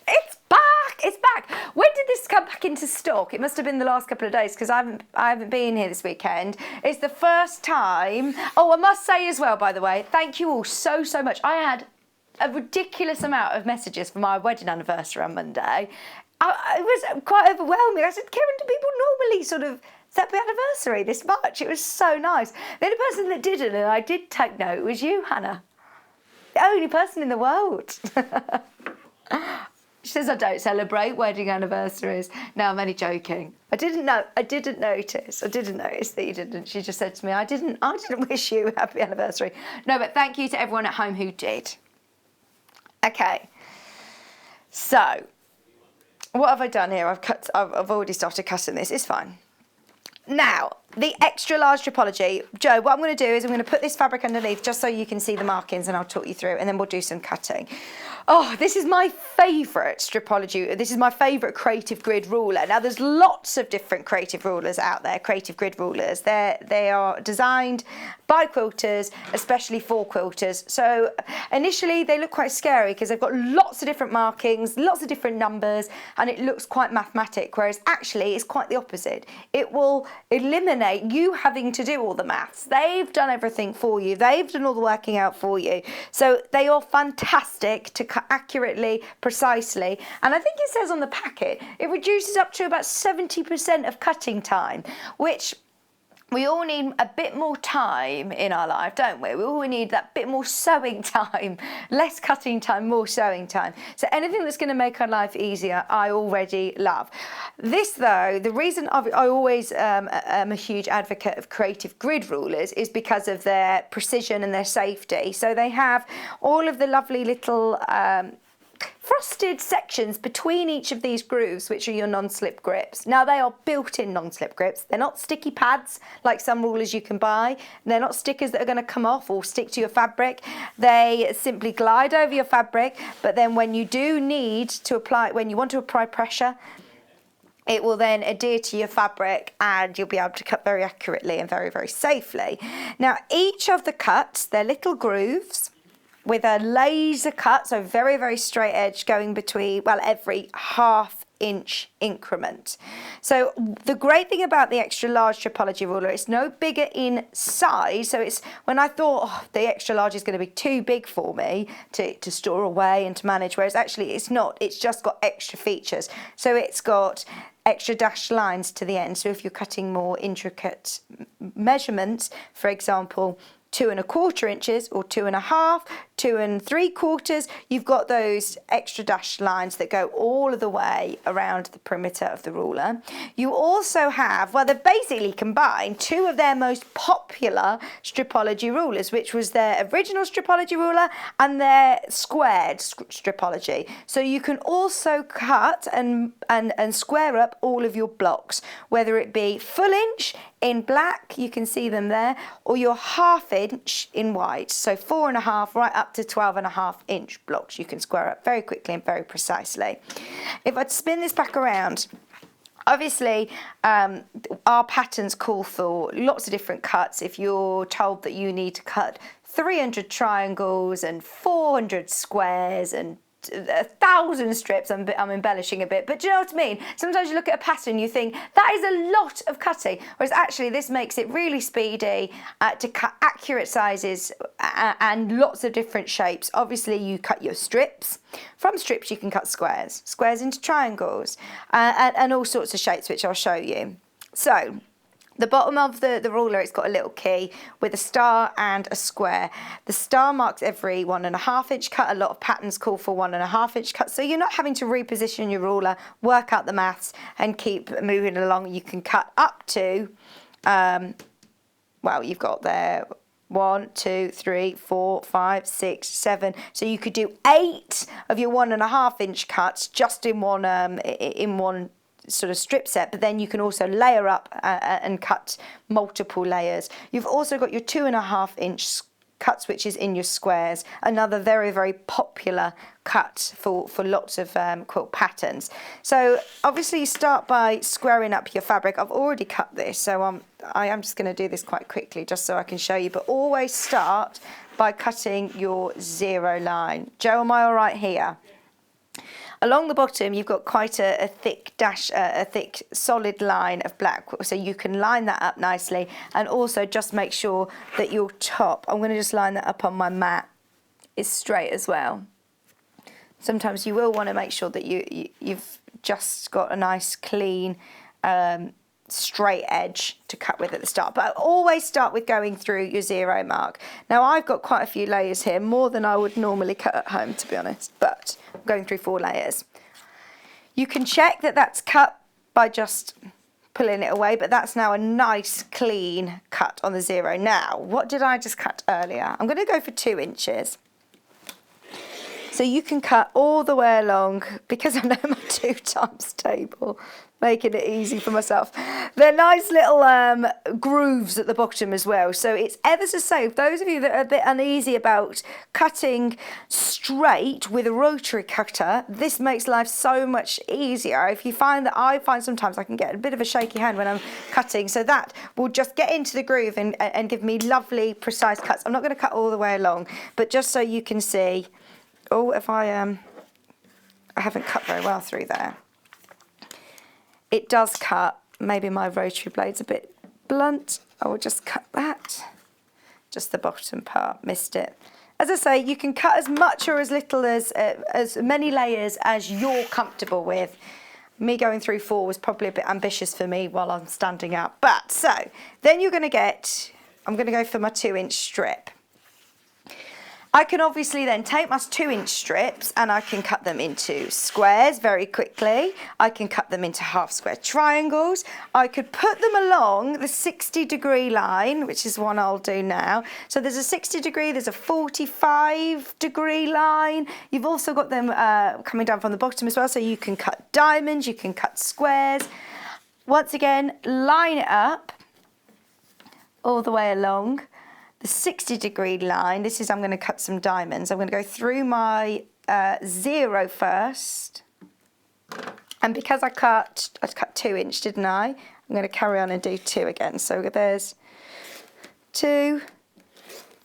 It's back! It's back! When did this come back into stock? It must have been the last couple of days because I haven't been here this weekend. It's the first time. Oh, I must say as well, by the way, thank you all so much. I had a ridiculous amount of messages for my wedding anniversary on Monday. it was quite overwhelming. I said, Kieran, do people normally sort of happy anniversary this much? It was so nice. The only person that didn't, and I did take note, was you, Hannah. The only person in the world. She says I don't celebrate wedding anniversaries. No, I'm only joking. I didn't notice that you didn't. She just said to me, I didn't wish you a happy anniversary. No, but thank you to everyone at home who did. Okay. So, what have I done here? I've already started cutting this. It's fine. Now, the extra large Stripology. Joe, what I'm going to do is I'm going to put this fabric underneath just so you can see the markings, and I'll talk you through, and then we'll do some cutting. Oh, this is my favourite Stripology. This is my favourite creative grid ruler. Now, there's lots of different creative rulers out there, creative grid rulers. They are designed by quilters, especially for quilters. So initially, they look quite scary because they've got lots of different markings, lots of different numbers, and it looks quite mathematic, whereas actually it's quite the opposite. It will eliminate you having to do all the maths. They've done everything for you. They've done all the working out for you. So they are fantastic to cut accurately, precisely, and I think it says on the packet it reduces up to about 70% of cutting time, which we all need a bit more time in our life, don't we? We all need that bit more sewing time, less cutting time, more sewing time. So anything that's going to make our life easier, I already love. This, though, the reason I always am a huge advocate of creative grid rulers is because of their precision and their safety. So they have all of the lovely little frosted sections between each of these grooves, which are your non-slip grips. Now, they are built-in non-slip grips. They're not sticky pads like some rulers you can buy. They're not stickers that are going to come off or stick to your fabric. They simply glide over your fabric, but then when you do need to apply, when you want to apply pressure, it will then adhere to your fabric and you'll be able to cut very accurately and very, very safely. Now, each of the cuts, they're little grooves with a laser cut, so very, very straight edge going between, well, every half-inch increment. So the great thing about the extra large Stripology ruler, it's no bigger in size. So it's, when I thought, the extra large is going to be too big for me to store away and to manage, whereas actually it's not. It's just got extra features. So it's got extra dashed lines to the end. So if you're cutting more intricate measurements, for example, 2 1/4 inches or 2 1/2, 2 3/4, you've got those extra dashed lines that go all of the way around the perimeter of the ruler. You also have, well, they've basically combined 2 of their most popular Stripology rulers, which was their original Stripology ruler and their squared Stripology. So you can also cut and square up all of your blocks, whether it be full inch in black, you can see them there, or your half inch in white. So 4 1/2 right up to 12 1/2 inch blocks you can square up very quickly and very precisely. If I'd spin this back around, obviously our patterns call for lots of different cuts. If you're told that you need to cut 300 triangles and 400 squares and 1,000 strips, I'm embellishing a bit, but do you know what I mean? Sometimes you look at a pattern, you think that is a lot of cutting, whereas actually this makes it really speedy to cut accurate sizes and lots of different shapes. Obviously you cut your strips. From strips you can cut squares into triangles, and all sorts of shapes, which I'll show you. So the bottom of the ruler, it's got a little key with a star and a square. The star marks every 1 1/2 inch cut. A lot of patterns call for 1 1/2 inch cuts, so you're not having to reposition your ruler, work out the maths and keep moving along. You can cut up to, well, you've got there 1, 2, 3, 4, 5, 6, 7. So you could do 8 of your 1 1/2 inch cuts just in one sort of strip set, but then you can also layer up and cut multiple layers. You've also got your 2 1/2 inch cuts, which is in your squares, another very, very popular cut for lots of quilt patterns. So obviously you start by squaring up your fabric. I've already cut this, so I am just going to do this quite quickly just so I can show you, but always start by cutting your 0 line. Joe, am I all right here? Along the bottom, you've got quite a thick dash, a thick solid line of black, so you can line that up nicely, and also just make sure that your top, I'm going to just line that up on my mat, is straight as well. Sometimes you will want to make sure that you've just got a nice clean straight edge to cut with at the start. But I always start with going through your 0 mark. Now I've got quite a few layers here, more than I would normally cut at home, to be honest, but I'm going through 4 layers. You can check that that's cut by just pulling it away, but that's now a nice clean cut on the 0. Now, what did I just cut earlier? I'm going to go for 2 inches. So you can cut all the way along, because I know my 2 times table, making it easy for myself. They're nice little grooves at the bottom as well. So it's ever so safe. Those of you that are a bit uneasy about cutting straight with a rotary cutter, this makes life so much easier. If you find that, I find sometimes I can get a bit of a shaky hand when I'm cutting, so that will just get into the groove and give me lovely, precise cuts. I'm not going to cut all the way along, but just so you can see. Oh, if I haven't cut very well through there. It does cut. Maybe my rotary blade's a bit blunt. I will just cut that. Just the bottom part, missed it. As I say, you can cut as much or as little as many layers as you're comfortable with. Me going through 4 was probably a bit ambitious for me while I'm standing up. But so then you're going to get, I'm going to go for my 2-inch strip. I can obviously then take my 2-inch strips and I can cut them into squares very quickly. I can cut them into half square triangles. I could put them along the 60-degree line, which is one I'll do now. So there's a 60-degree, there's a 45-degree line. You've also got them coming down from the bottom as well, so you can cut diamonds, you can cut squares. Once again, line it up all the way along. The 60-degree line, this is, I'm going to cut some diamonds. I'm going to go through my 0 first. And because I cut 2-inch, didn't I? I'm going to carry on and do 2 again. So there's 2,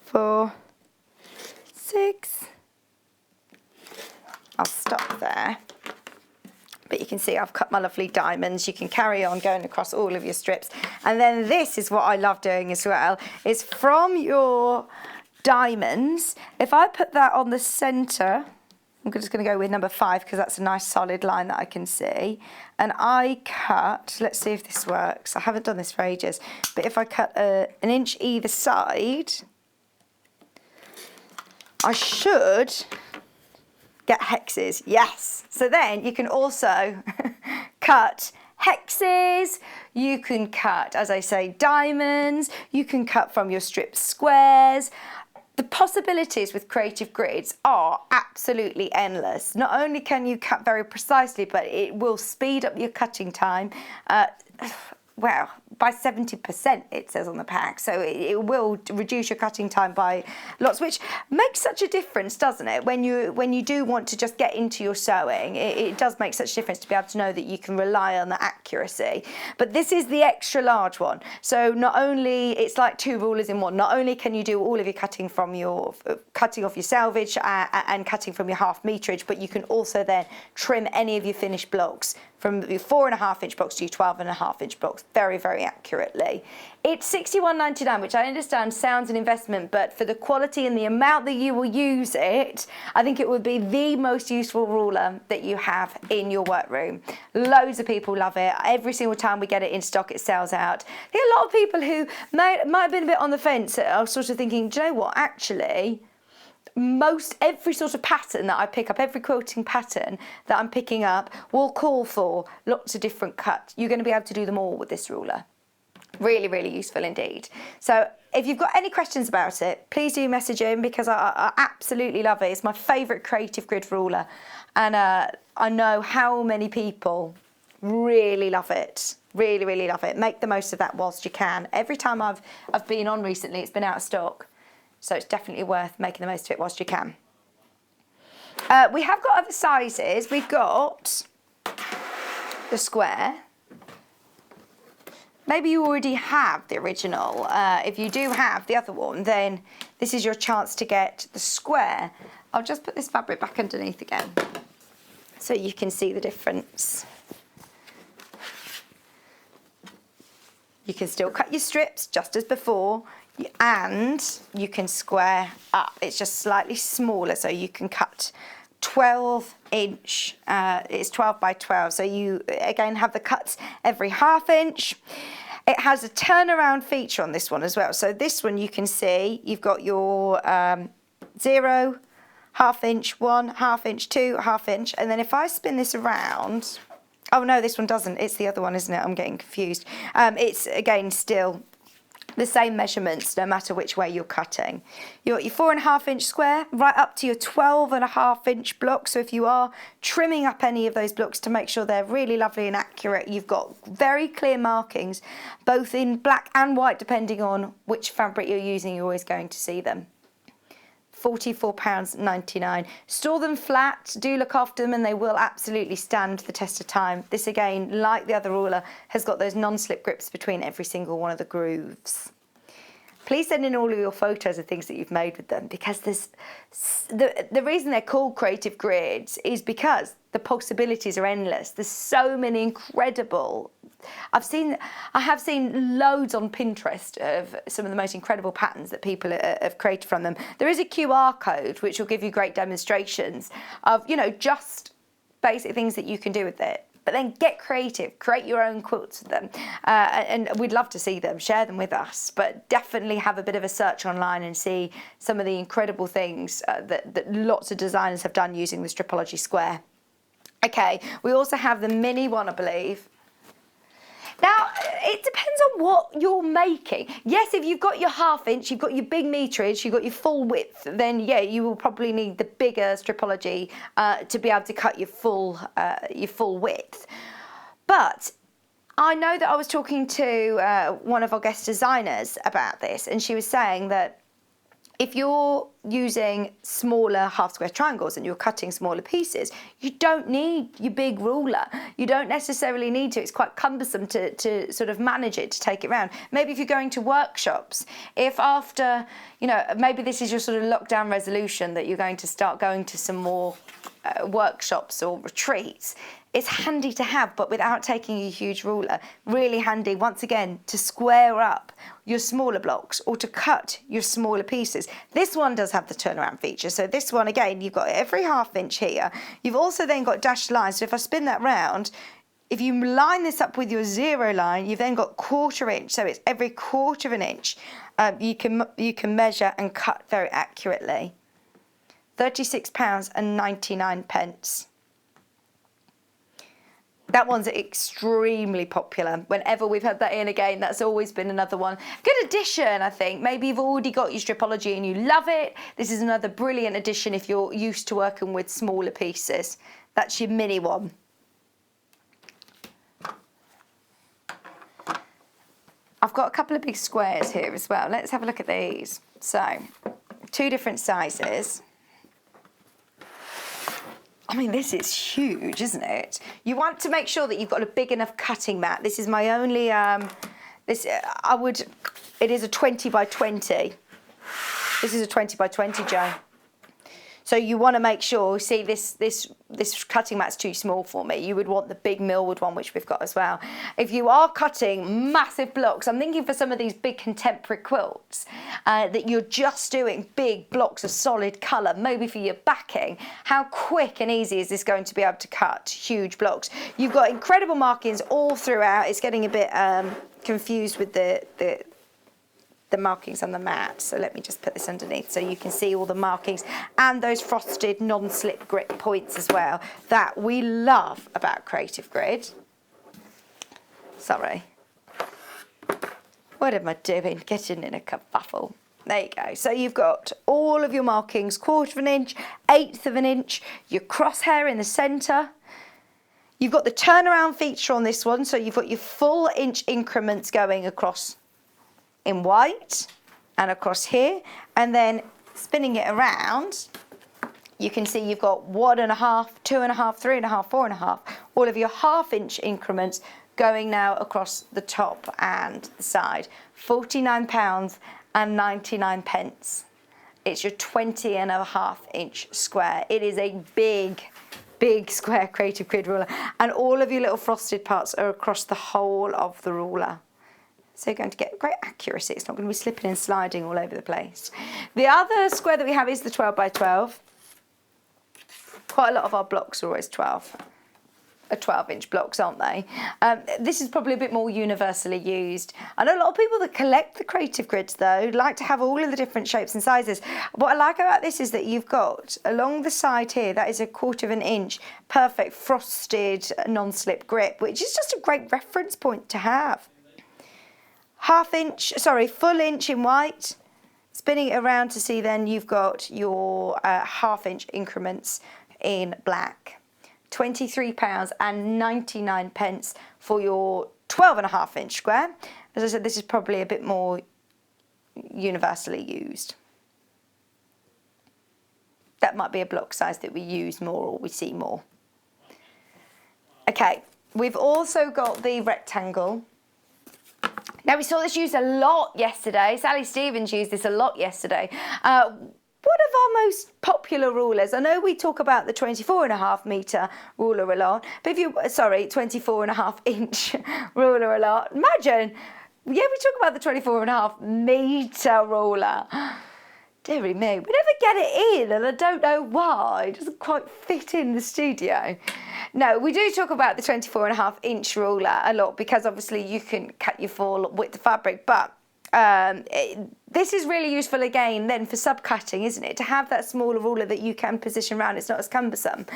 4, 6. I'll stop there. But you can see I've cut my lovely diamonds. You can carry on going across all of your strips. And then this is what I love doing as well, is from your diamonds, if I put that on the centre, I'm just going to go with number 5 because that's a nice solid line that I can see. And I cut, let's see if this works. I haven't done this for ages. But if I cut an inch either side, I should get hexes, yes. So then you can also cut hexes, you can cut, as I say, diamonds, you can cut from your strip squares. The possibilities with creative grids are absolutely endless. Not only can you cut very precisely, but it will speed up your cutting time. Well, by 70%, it says on the pack. So it will reduce your cutting time by lots, which makes such a difference, doesn't it? When you do want to just get into your sewing, it does make such a difference to be able to know that you can rely on the accuracy. But this is the extra large one. So not only, it's like 2 rulers in one. Not only can you do all of your cutting from your, cutting off your selvage and cutting from your half meterage, but you can also then trim any of your finished blocks from your 4.5-inch blocks to your 12.5-inch blocks very, very accurately. It's £61.99, which I understand sounds an investment, but for the quality and the amount that you will use it, I think it would be the most useful ruler that you have in your workroom. Loads of people love it. Every single time we get it in stock, it sells out. I think a lot of people who might have been a bit on the fence are sort of thinking, do you know what, actually, every sort of pattern that I pick up, every quilting pattern that I'm picking up will call for lots of different cuts. You're going to be able to do them all with this ruler. Really, really useful indeed. So if you've got any questions about it, please do message in because I absolutely love it. It's my favourite creative grid ruler. And I know how many people really love it. Really, really love it. Make the most of that whilst you can. Every time I've been on recently, it's been out of stock. So it's definitely worth making the most of it whilst you can. We have got other sizes. We've got the square. Maybe you already have the original. If you do have the other one, then this is your chance to get the square. I'll just put this fabric back underneath again so you can see the difference. You can still cut your strips just as before, and you can square up. It's just slightly smaller, so you can cut 12 inch, it's 12 by 12. So you again have the cuts every 1/2 inch. It has a turnaround feature on this one as well. So this one you can see, you've got your 0, 1/2 inch, 1, 1/2 inch, 2, 1/2 inch. And then if I spin this around, oh no, this one doesn't. It's the other one, isn't it? I'm getting confused. It's again still the same measurements no matter which way you're cutting. You've got your 4.5 inch square right up to your 12.5 inch block. So if you are trimming up any of those blocks to make sure they're really lovely and accurate, you've got very clear markings, both in black and white, depending on which fabric you're using, you're always going to see them. £44.99. Store them flat, do look after them, and they will absolutely stand the test of time. This again, like the other ruler, has got those non-slip grips between every single one of the grooves. Please send in all of your photos of things that you've made with them, because there's the reason they're called creative grids is because the possibilities are endless. There's so many incredible. I have seen loads on Pinterest of some of the most incredible patterns that people have created from them. There is a QR code which will give you great demonstrations of, you know, just basic things that you can do with it. But then get creative, create your own quilts with them, and we'd love to see them, share them with us. But definitely have a bit of a search online and see some of the incredible things that lots of designers have done using the Stripology square. Okay, we also have the mini one, I believe. Now, it depends on what you're making. Yes, if you've got your 1/2 inch, you've got your big meterage, you've got your full width, then yeah, you will probably need the bigger Stripology to be able to cut your full width. But I know that I was talking to one of our guest designers about this, and she was saying that if you're using smaller half square triangles and you're cutting smaller pieces, you don't need your big ruler. You don't necessarily need to. It's quite cumbersome to sort of manage it, to take it around. Maybe if you're going to workshops, if after, you know, maybe this is your sort of lockdown resolution that you're going to start going to some more workshops or retreats, it's handy to have, but without taking a huge ruler. Really handy, once again, to square up your smaller blocks or to cut your smaller pieces. This one does have the turnaround feature. So this one, again, you've got every 1/2 inch here. You've also then got dashed lines. So if I spin that round, if you line this up with your 0 line, you've then got 1/4 inch. So it's every 1/4 inch. You can measure and cut very accurately. £36.99. That one's extremely popular. Whenever we've had that in again, that's always been another one. Good addition, I think. Maybe you've already got your Stripology and you love it. This is another brilliant addition if you're used to working with smaller pieces. That's your mini one. I've got a couple of big squares here as well. Let's have a look at these. So, 2 different sizes. I mean, this is huge, isn't it? You want to make sure that you've got a big enough cutting mat. This is my only, it is a 20 by 20. This is a 20 by 20, Joe. So you want to make sure, see this cutting mat's too small for me. You would want the big millwood one, which we've got as well. If you are cutting massive blocks, I'm thinking for some of these big contemporary quilts, that you're just doing big blocks of solid colour, maybe for your backing, how quick and easy is this going to be able to cut huge blocks? You've got incredible markings all throughout. It's getting a bit confused with the markings on the mat, so let me just put this underneath so you can see all the markings and those frosted non-slip grip points as well that we love about Creative Grid. Sorry, what am I doing? Getting in a kerfuffle. There you go. So you've got all of your markings, 1/4 inch, 1/8 inch, your crosshair in the centre. You've got the turnaround feature on this one, so you've got your full inch increments going across in white and across here, and then spinning it around, you can see you've got 1.5, 2.5, 3.5, 4.5, all of your 1/2 inch increments going now across the top and the side. £49.99. It's your 20.5 inch square. It is a big square Creative Grid ruler, and all of your little frosted parts are across the whole of the ruler. So you're going to get great accuracy. It's not going to be slipping and sliding all over the place. The other square that we have is the 12 by 12. Quite a lot of our blocks are always 12-inch blocks, aren't they? This is probably a bit more universally used. I know a lot of people that collect the creative grids, though, like to have all of the different shapes and sizes. What I like about this is that you've got, along the side here, that is a 1/4 inch, perfect frosted non-slip grip, which is just a great reference point to have. Full inch in white. Spinning it around to see then you've got your 1/2 inch increments in black. £23.99 for your 12.5 inch square. As I said, this is probably a bit more universally used. That might be a block size that we use more or we see more. Okay, we've also got the rectangle. Now, we saw this used a lot yesterday. Sally Stevens used this a lot yesterday. One of our most popular rulers, I know we talk about the 24.5 metre ruler a lot, but 24.5 inch ruler a lot. Imagine, we talk about the 24.5 metre ruler. Dearie me, we never get it in, and I don't know why. It doesn't quite fit in the studio. No, we do talk about the 24.5 inch ruler a lot because obviously you can cut your full width of fabric, but this is really useful again then for subcutting, isn't it? To have that smaller ruler that you can position around, it's not as cumbersome.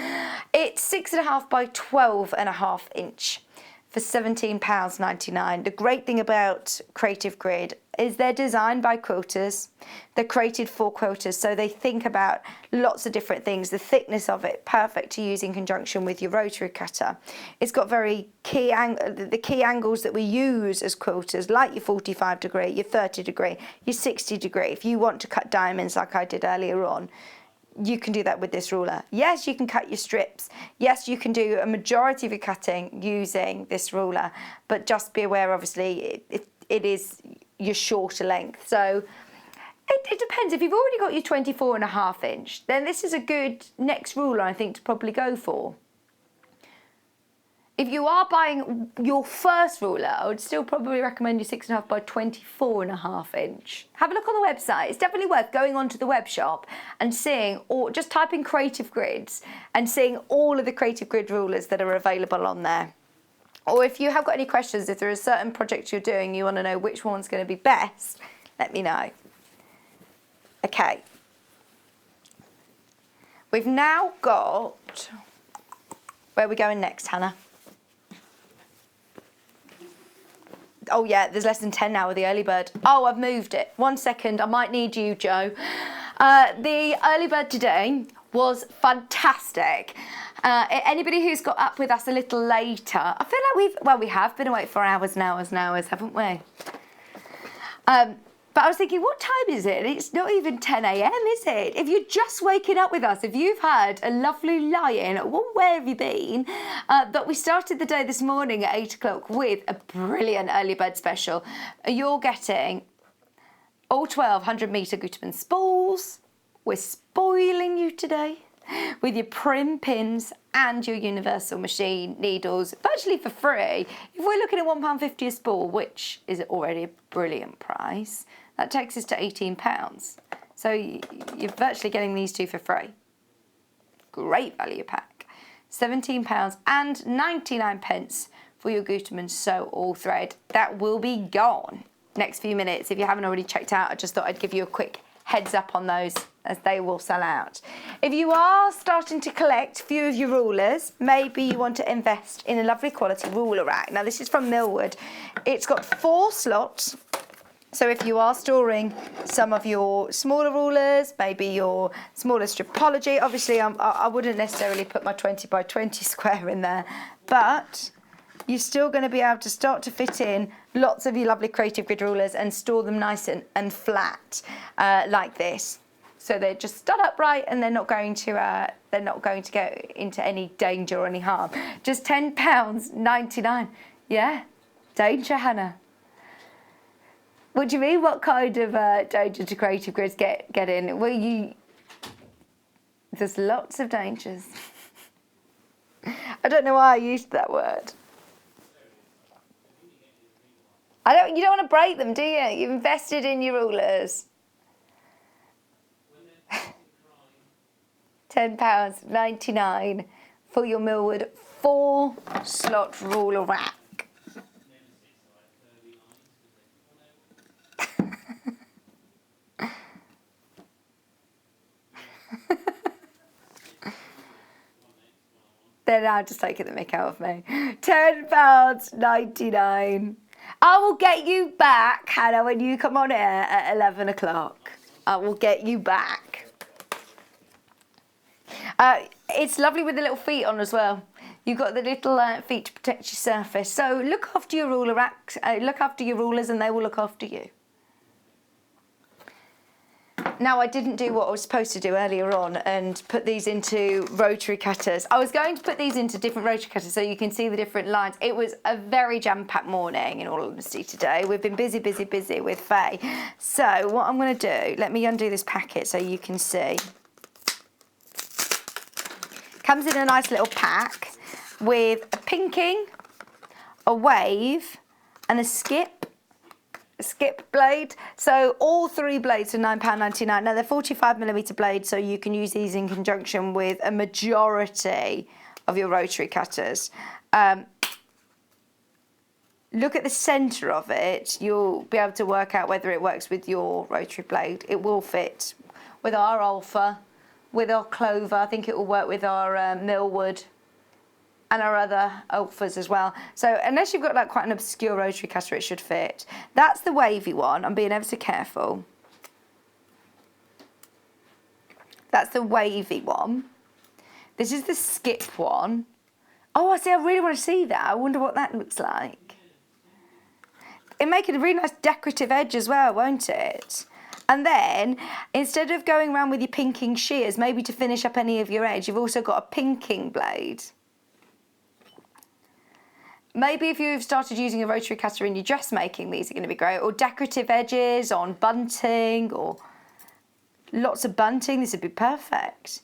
It's 6.5 by 12.5 inch for £17.99. The great thing about Creative Grid is they're designed by quilters. They're created for quilters, so they think about lots of different things. The thickness of it, perfect to use in conjunction with your rotary cutter. It's got the key angles that we use as quilters, like your 45 degree, your 30 degree, your 60 degree. If you want to cut diamonds like I did earlier on, you can do that with this ruler. Yes, you can cut your strips. Yes, you can do a majority of your cutting using this ruler, but just be aware, obviously, it is your shorter length. So it depends. If you've already got your 24.5 inch, then this is a good next ruler, I think, to probably go for. If you are buying your first ruler, I would still probably recommend your 6.5 by 24.5 inch. Have a look on the website. It's definitely worth going onto the web shop and seeing, or just type in Creative Grids and seeing all of the Creative Grid rulers that are available on there. Or if you have got any questions, if there is a certain project you're doing, you want to know which one's going to be best, let me know. Okay. We've now got, where are we going next, Hannah? Oh yeah, there's less than 10 now with the early bird. Oh, I've moved it. 1 second, I might need you, Joe. The early bird today was fantastic. Anybody who's got up with us a little later, I feel like we have been awake for hours and hours and hours, haven't we? But I was thinking, what time is it? It's not even 10 a.m, is it? If you're just waking up with us, if you've had a lovely lie-in, where have you been? But we started the day this morning at 8 o'clock with a brilliant early bird special. You're getting all 12 100-metre Gutermann spools. We're spoiling you today with your prim pins and your universal machine needles, virtually for free. If we're looking at £1.50 a spool, which is already a brilliant price, that takes us to £18. So you're virtually getting these two for free. Great value pack. £17.99 for your Gutermann Sew All Thread. That will be gone next few minutes. If you haven't already checked out, I just thought I'd give you a quick heads up on those, as they will sell out. If you are starting to collect a few of your rulers, maybe you want to invest in a lovely quality ruler rack. Now this is from Millwood. It's got 4 slots. So if you are storing some of your smaller rulers, maybe your smaller Stripology, obviously I wouldn't necessarily put my 20 by 20 square in there, but you're still going to be able to start to fit in lots of your lovely Creative Grid rulers and store them nice and flat like this. So they're just stood upright and they're not going to go into any danger or any harm. Just £10.99. Yeah, danger, Hannah. What do you mean? What kind of danger do Creative Grids get in? Well, there's lots of dangers. I don't know why I used that word. You don't want to break them, do you? You've invested in your rulers. £10.99 for your Millwood 4-slot ruler rack. They're now just taking the mick out of me. £10.99. I will get you back, Hannah, when you come on air at 11 o'clock. I will get you back. It's lovely with the little feet on as well. You've got the little feet to protect your surface. So look after your ruler racks, look after your rulers, and they will look after you. Now, I didn't do what I was supposed to do earlier on and put these into rotary cutters. I was going to put these into different rotary cutters so you can see the different lines. It was a very jam-packed morning, in all honesty, today. We've been busy with Faye. So what I'm going to do, let me undo this packet so you can see. Comes in a nice little pack with a pinking, a wave, and a skip blade. So all 3 blades are £9.99. Now they're 45mm blades, so you can use these in conjunction with a majority of your rotary cutters. Look at the centre of it. You'll be able to work out whether it works with your rotary blade. It will fit with our Alpha, with our Clover. I think it will work with our Millwood and our other Alphas as well. So unless you've got like quite an obscure rotary cutter, it should fit. That's the wavy one. I'm being ever so careful. That's the wavy one. This is the skip one. Oh, I see. I really want to see that. I wonder what that looks like. It'll make it a really nice decorative edge as well, won't it? And then, instead of going around with your pinking shears, maybe to finish up any of your edge, you've also got a pinking blade. Maybe if you've started using a rotary cutter in your dressmaking, these are going to be great. Or decorative edges on bunting, or lots of bunting, this would be perfect.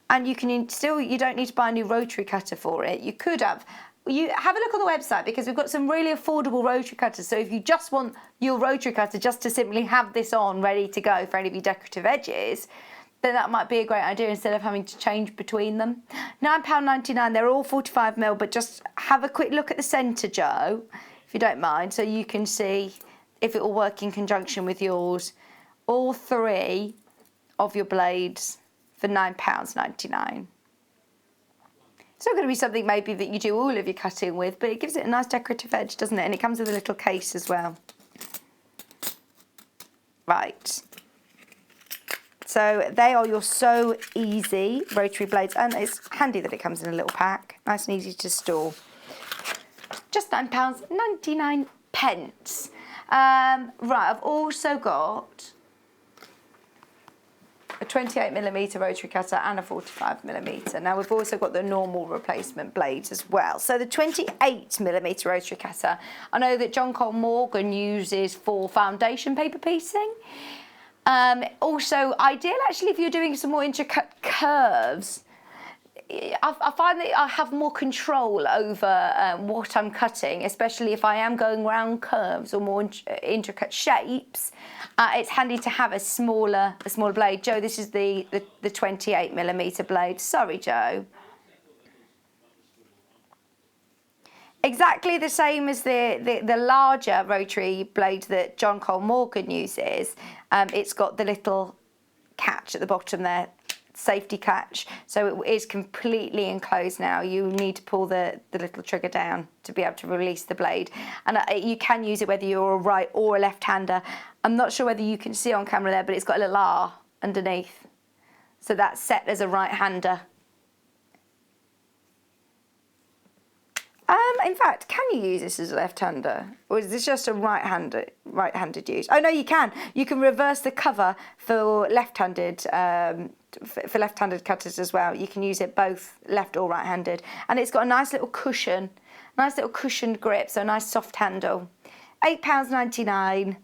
And you can still, you don't need to buy a new rotary cutter for it. You could have. You have a look on the website because we've got some really affordable rotary cutters. So if you just want your rotary cutter just to simply have this on ready to go for any of your decorative edges, then that might be a great idea instead of having to change between them. £9.99, they're all 45mm, but just have a quick look at the centre, Joe, if you don't mind, so you can see if it will work in conjunction with yours. All 3 of your blades for £9.99. It's not going to be something maybe that you do all of your cutting with, but it gives it a nice decorative edge, doesn't it? And it comes with a little case as well. Right. So they are your So Easy rotary blades, and it's handy that it comes in a little pack, nice and easy to store. Just £9.99. Right, I've also got a 28mm rotary cutter and a 45mm. Now we've also got the normal replacement blades as well. So the 28mm rotary cutter, I know that John Cole Morgan uses for foundation paper piecing. Also ideal actually if you're doing some more intricate curves. I find that I have more control over what I'm cutting, especially if I am going around curves or more intricate shapes. It's handy to have a smaller blade. Joe, this is the 28mm blade. Sorry, Joe. Exactly the same as the larger rotary blade that John Cole Morgan uses. It's got the little catch at the bottom there, safety catch, so it is completely enclosed now. You need to pull the little trigger down to be able to release the blade, and you can use it whether you're a right or a left-hander. I'm not sure whether you can see on camera there, but it's got a little R underneath, so that's set as a right-hander. In fact, can you use this as a left-hander, or is this just a right-handed use? Oh no, you can. You can reverse the cover for left-handed cutters as well. You can use it both left or right-handed, and it's got a nice little cushion, nice little cushioned grip, so a nice soft handle. £8.99.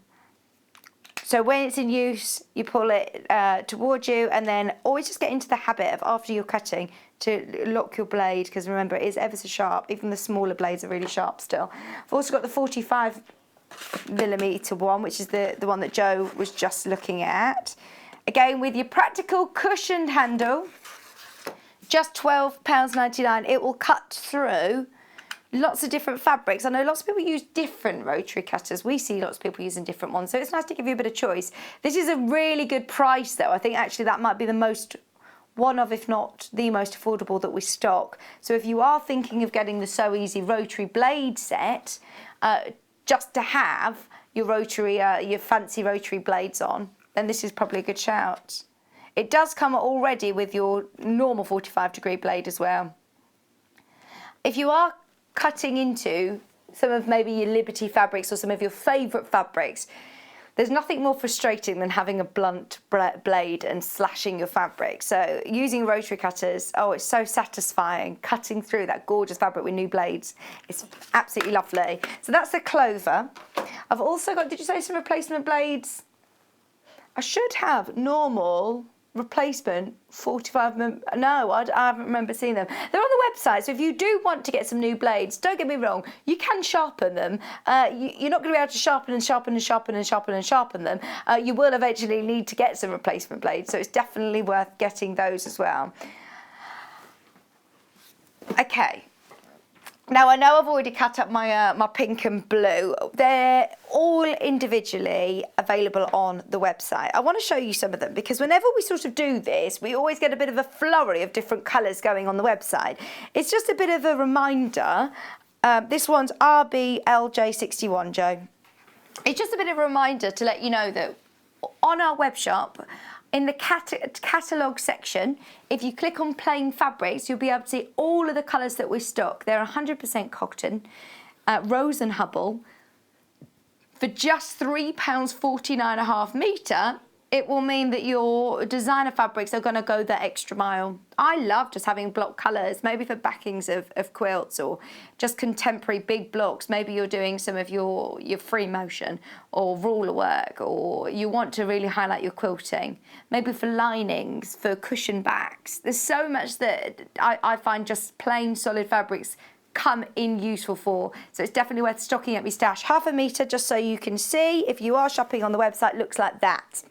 So when it's in use, you pull it towards you, and then always just get into the habit of, after you're cutting, to lock your blade, because remember, it is ever so sharp. Even the smaller blades are really sharp still. I've also got the 45mm one, which is the one that Joe was just looking at. Again, with your practical cushioned handle, just £12.99. It will cut through lots of different fabrics. I know lots of people use different rotary cutters. We see lots of people using different ones, so it's nice to give you a bit of choice. This is a really good price though. I think actually that might be the most, one of, if not the most affordable that we stock. So if you are thinking of getting the So Easy rotary blade set, just to have your rotary, your fancy rotary blades on, then this is probably a good shout. It does come already with your normal 45-degree blade as well. If you are cutting into some of maybe your Liberty fabrics or some of your favourite fabrics, there's nothing more frustrating than having a blunt blade and slashing your fabric. So using rotary cutters, oh, it's so satisfying, cutting through that gorgeous fabric with new blades. It's absolutely lovely. So that's the Clover. I've also got, did you say some replacement blades? I should have normal replacement 45, no, I haven't remember seeing them. They're on the website, so if you do want to get some new blades, don't get me wrong, you can sharpen them. You're not going to be able to sharpen them. You will eventually need to get some replacement blades, so it's definitely worth getting those as well. Okay. Now, I know I've already cut up my my pink and blue. They're all individually available on the website. I want to show you some of them because whenever we sort of do this, we always get a bit of a flurry of different colours going on the website. It's just a bit of a reminder. This one's RBLJ61, Joe. It's just a bit of a reminder to let you know that on our web shop, in the catalogue section, if you click on plain fabrics, you'll be able to see all of the colours that we stock. They're 100% cotton, Rose and Hubble. For just £3.49.5 metre, it will mean that your designer fabrics are going to go the extra mile. I love just having block colours, maybe for backings of quilts or just contemporary big blocks. Maybe you're doing some of your free motion or ruler work, or you want to really highlight your quilting. Maybe for linings, for cushion backs. There's so much that I find just plain solid fabrics come in useful for. So it's definitely worth stocking up your stash. £0.5 metre, just so you can see. If you are shopping on the website, looks like that.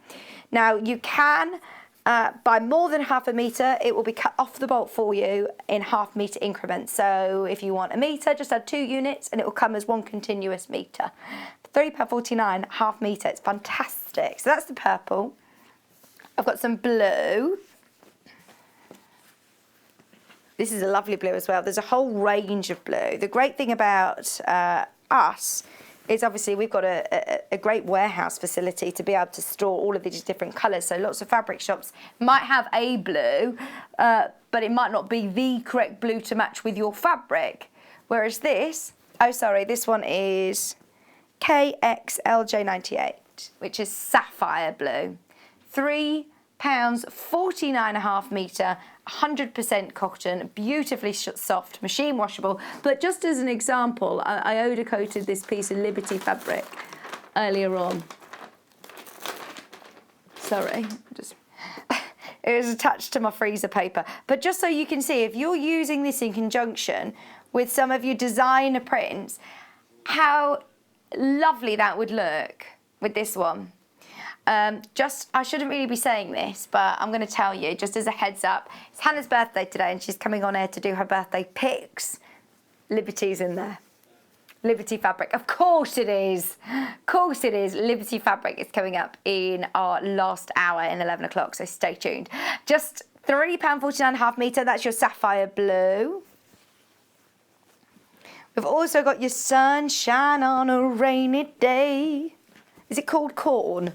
Now you can buy more than £0.5 metre. It will be cut off the bolt for you in £0.5 metre increments. So if you want a metre, just add 2 units and it will come as one continuous metre. £3.49, £0.5 metre. It's fantastic. So that's the purple. I've got some blue. This is a lovely blue as well. There's a whole range of blue. The great thing about us is obviously we've got a great warehouse facility to be able to store all of these different colours. So lots of fabric shops might have a blue, but it might not be the correct blue to match with your fabric. Whereas this, this one is KXLJ98, which is sapphire blue. £3.49.5 metre, 100% cotton, beautifully soft, machine washable. But just as an example, I Odicoated this piece of Liberty fabric earlier on. Sorry, it was attached to my freezer paper. But just so you can see, if you're using this in conjunction with some of your designer prints, how lovely that would look with this one. I shouldn't really be saying this, but I'm going to tell you, just as a heads up, it's Hannah's birthday today and she's coming on air to do her birthday pics. Liberty's in there. Liberty fabric. Of course it is. Of course it is. Liberty fabric is coming up in our last hour in 11 o'clock, so stay tuned. Just £3.49.5 metre, that's your sapphire blue. We've also got your sunshine on a rainy day. Is it called corn?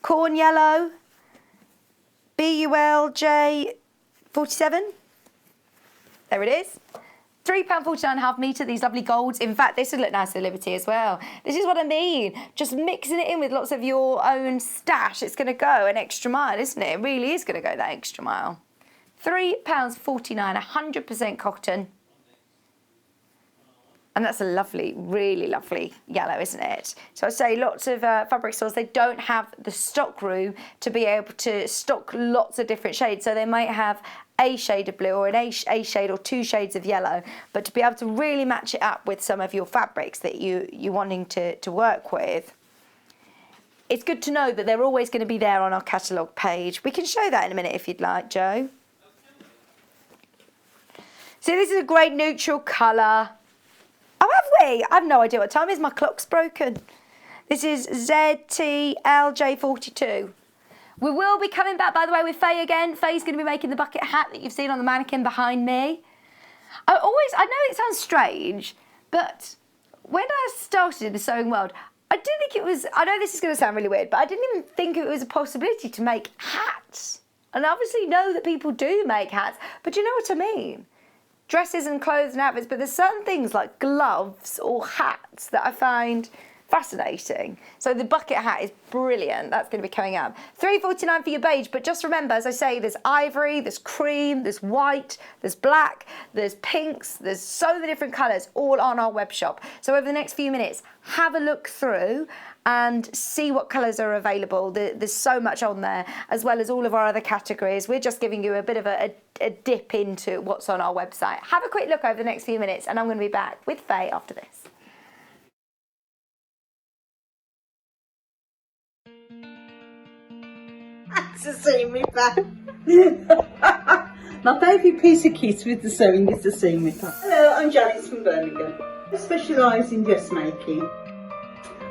Corn yellow, BULJ47. There it is. £3.49.5 metre, these lovely golds. In fact, this would look nice at Liberty as well. This is what I mean. Just mixing it in with lots of your own stash. It's going to go an extra mile, isn't it? It really is going to go that extra mile. £3.49, 100% cotton. And that's a lovely, really lovely yellow, isn't it? So I'd say lots of fabric stores, they don't have the stock room to be able to stock lots of different shades. So they might have a shade of blue or an A shade or 2 shades of yellow. But to be able to really match it up with some of your fabrics that you're wanting to work with, it's good to know that they're always going to be there on our catalogue page. We can show that in a minute if you'd like, Jo. So this is a great neutral colour. Oh, have we? I have no idea what time it is. My clock's broken. This is ZTLJ42. We will be coming back, by the way, with Faye again. Faye's going to be making the bucket hat that you've seen on the mannequin behind me. I know it sounds strange, but when I started in the sewing world, I didn't think it was, I know this is going to sound really weird, but I didn't even think it was a possibility to make hats. And I obviously know that people do make hats, but you know what I mean? Dresses and clothes and outfits, but there's certain things like gloves or hats that I find fascinating. So the bucket hat is brilliant. That's going to be coming up. $3.49 for your beige, but just remember, as I say, there's ivory, there's cream, there's white, there's black, there's pinks, there's so many different colours all on our web shop. So over the next few minutes, have a look through and see what colours are available. There's so much on there, as well as all of our other categories. We're just giving you a bit of a dip into what's on our website. Have a quick look over the next few minutes, and I'm going to be back with Faye after this. Thanks for seeing me back. My favourite piece of kit with the sewing is the seam ripper. Hello, I'm Janice from Birmingham. I specialise in dressmaking.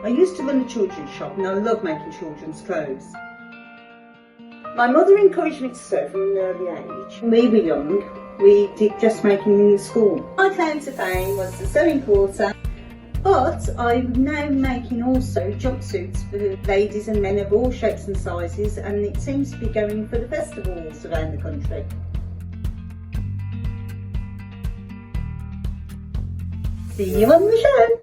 I used to run a children's shop and I love making children's clothes. My mother encouraged me to sew from an early age. When we were young, we did dressmaking in school. My claim to fame was the sewing quarter, but I'm now making also jumpsuits for ladies and men of all shapes and sizes, and it seems to be going for the festivals around the country. See you on the show!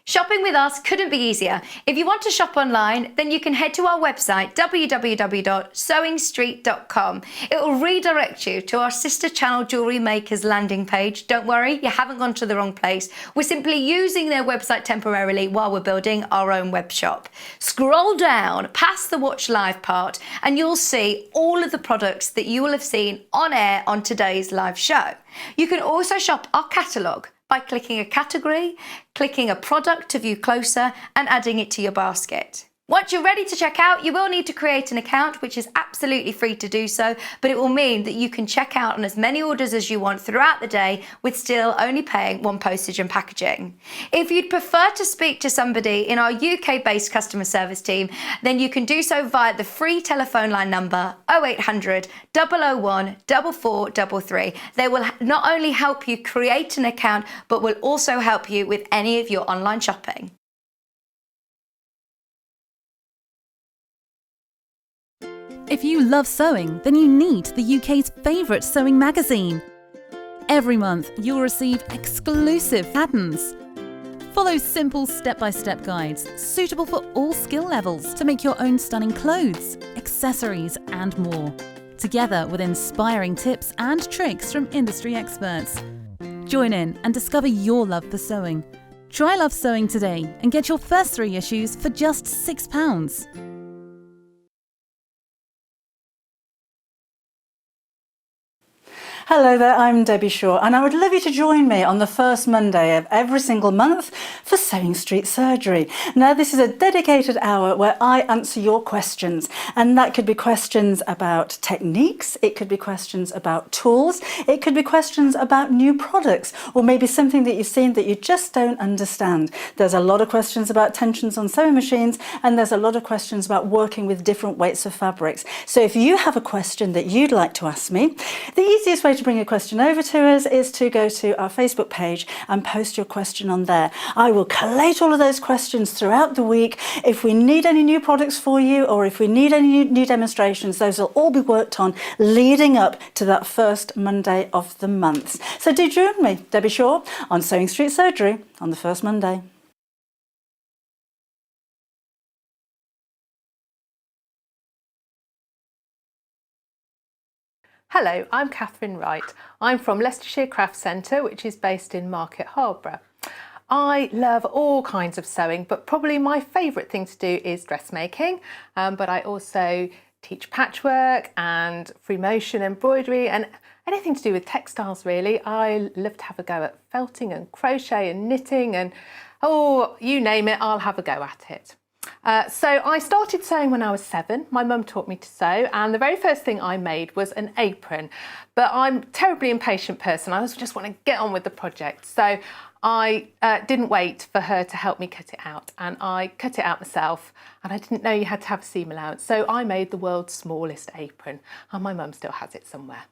Shopping with us couldn't be easier. If you want to shop online, then you can head to our website, www.sewingstreet.com. It will redirect you to our sister channel Jewellery Makers landing page. Don't worry, you haven't gone to the wrong place. We're simply using their website temporarily while we're building our own web shop. Scroll down past the Watch Live part and you'll see all of the products that you will have seen on air on today's live show. You can also shop our catalogue by clicking a category, clicking a product to view closer, and adding it to your basket. Once you're ready to check out, you will need to create an account, which is absolutely free to do so, but it will mean that you can check out on as many orders as you want throughout the day with still only paying one postage and packaging. If you'd prefer to speak to somebody in our UK-based customer service team, then you can do so via the free telephone line number 0800 001 4433. They will not only help you create an account, but will also help you with any of your online shopping. If you love sewing, then you need the UK's favourite sewing magazine. Every month, you'll receive exclusive patterns. Follow simple step-by-step guides suitable for all skill levels to make your own stunning clothes, accessories and more, together with inspiring tips and tricks from industry experts. Join in and discover your love for sewing. Try Love Sewing today and get your first 3 issues for just £6. Hello there, I'm Debbie Shaw, and I would love you to join me on the first Monday of every single month for Sewing Street Surgery. Now, this is a dedicated hour where I answer your questions, and that could be questions about techniques, it could be questions about tools, it could be questions about new products, or maybe something that you've seen that you just don't understand. There's a lot of questions about tensions on sewing machines, and there's a lot of questions about working with different weights of fabrics. So if you have a question that you'd like to ask me, the easiest way to bring a question over to us is to go to our Facebook page and post your question on there. I will collate all of those questions throughout the week. If we need any new products for you, or if we need any new demonstrations, those will all be worked on leading up to that first Monday of the month. So do join me, Debbie Shaw, on Sewing Street Surgery on the first Monday. Hello, I'm Catherine Wright. I'm from Leicestershire Craft Centre, which is based in Market Harborough. I love all kinds of sewing, but probably my favourite thing to do is dressmaking, but I also teach patchwork and free motion embroidery and anything to do with textiles really. I love to have a go at felting and crochet and knitting and you name it, I'll have a go at it. So I started sewing when I was 7. My mum taught me to sew, and the very first thing I made was an apron. But I'm a terribly impatient person. I just want to get on with the project. So I didn't wait for her to help me cut it out, and I cut it out myself, and I didn't know you had to have a seam allowance. So I made the world's smallest apron, and my mum still has it somewhere.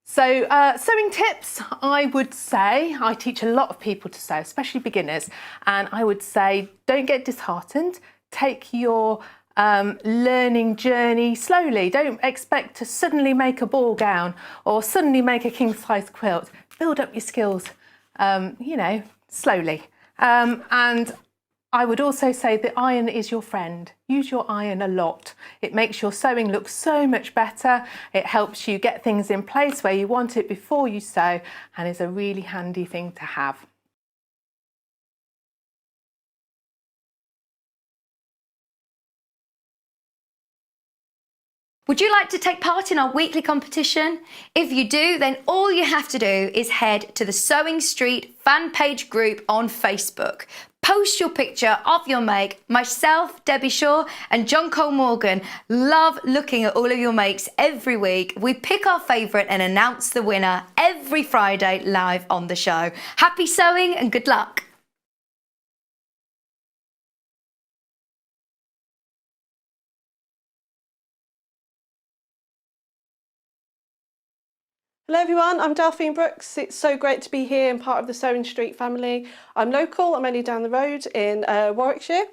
Sewing tips, I would say, I teach a lot of people to sew, especially beginners, and I would say don't get disheartened, take your learning journey slowly. Don't expect to suddenly make a ball gown or suddenly make a king size quilt. Build up your skills, slowly. And I would also say the iron is your friend. Use your iron a lot. It makes your sewing look so much better. It helps you get things in place where you want it before you sew, and is a really handy thing to have. Would you like to take part in our weekly competition? If you do, then all you have to do is head to the Sewing Street fan page group on Facebook. Post your picture of your make. Myself, Debbie Shaw and John Cole Morgan love looking at all of your makes every week. We pick our favourite and announce the winner every Friday live on the show. Happy sewing and good luck. Hello everyone, I'm Delphine Brooks. It's so great to be here and part of the Sewing Street family. I'm local, I'm only down the road in Warwickshire.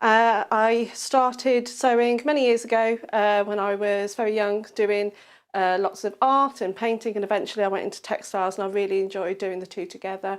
I started sewing many years ago when I was very young, doing lots of art and painting, and eventually I went into textiles, and I really enjoyed doing the two together.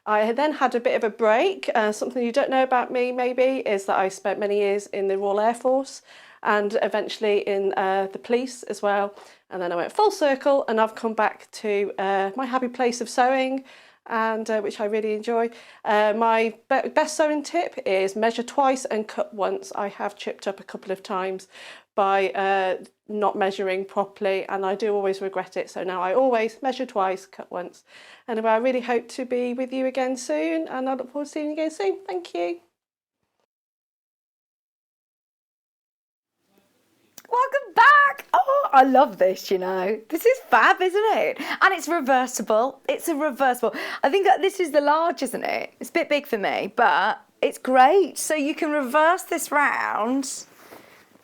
I then had a bit of a break. Something you don't know about me maybe is that I spent many years in the Royal Air Force and eventually in the police as well. And then I went full circle and I've come back to my happy place of sewing, and which I really enjoy. My best sewing tip is measure twice and cut once. I have chipped up a couple of times by not measuring properly, and I do always regret it. So now I always measure twice, cut once. Anyway, I really hope to be with you again soon, and I look forward to seeing you again soon. Thank you. Welcome back. Oh, I love this, you know. This is fab, isn't it? And it's reversible. It's a reversible. I think that this is the large, isn't it? It's a bit big for me, but it's great. So you can reverse this round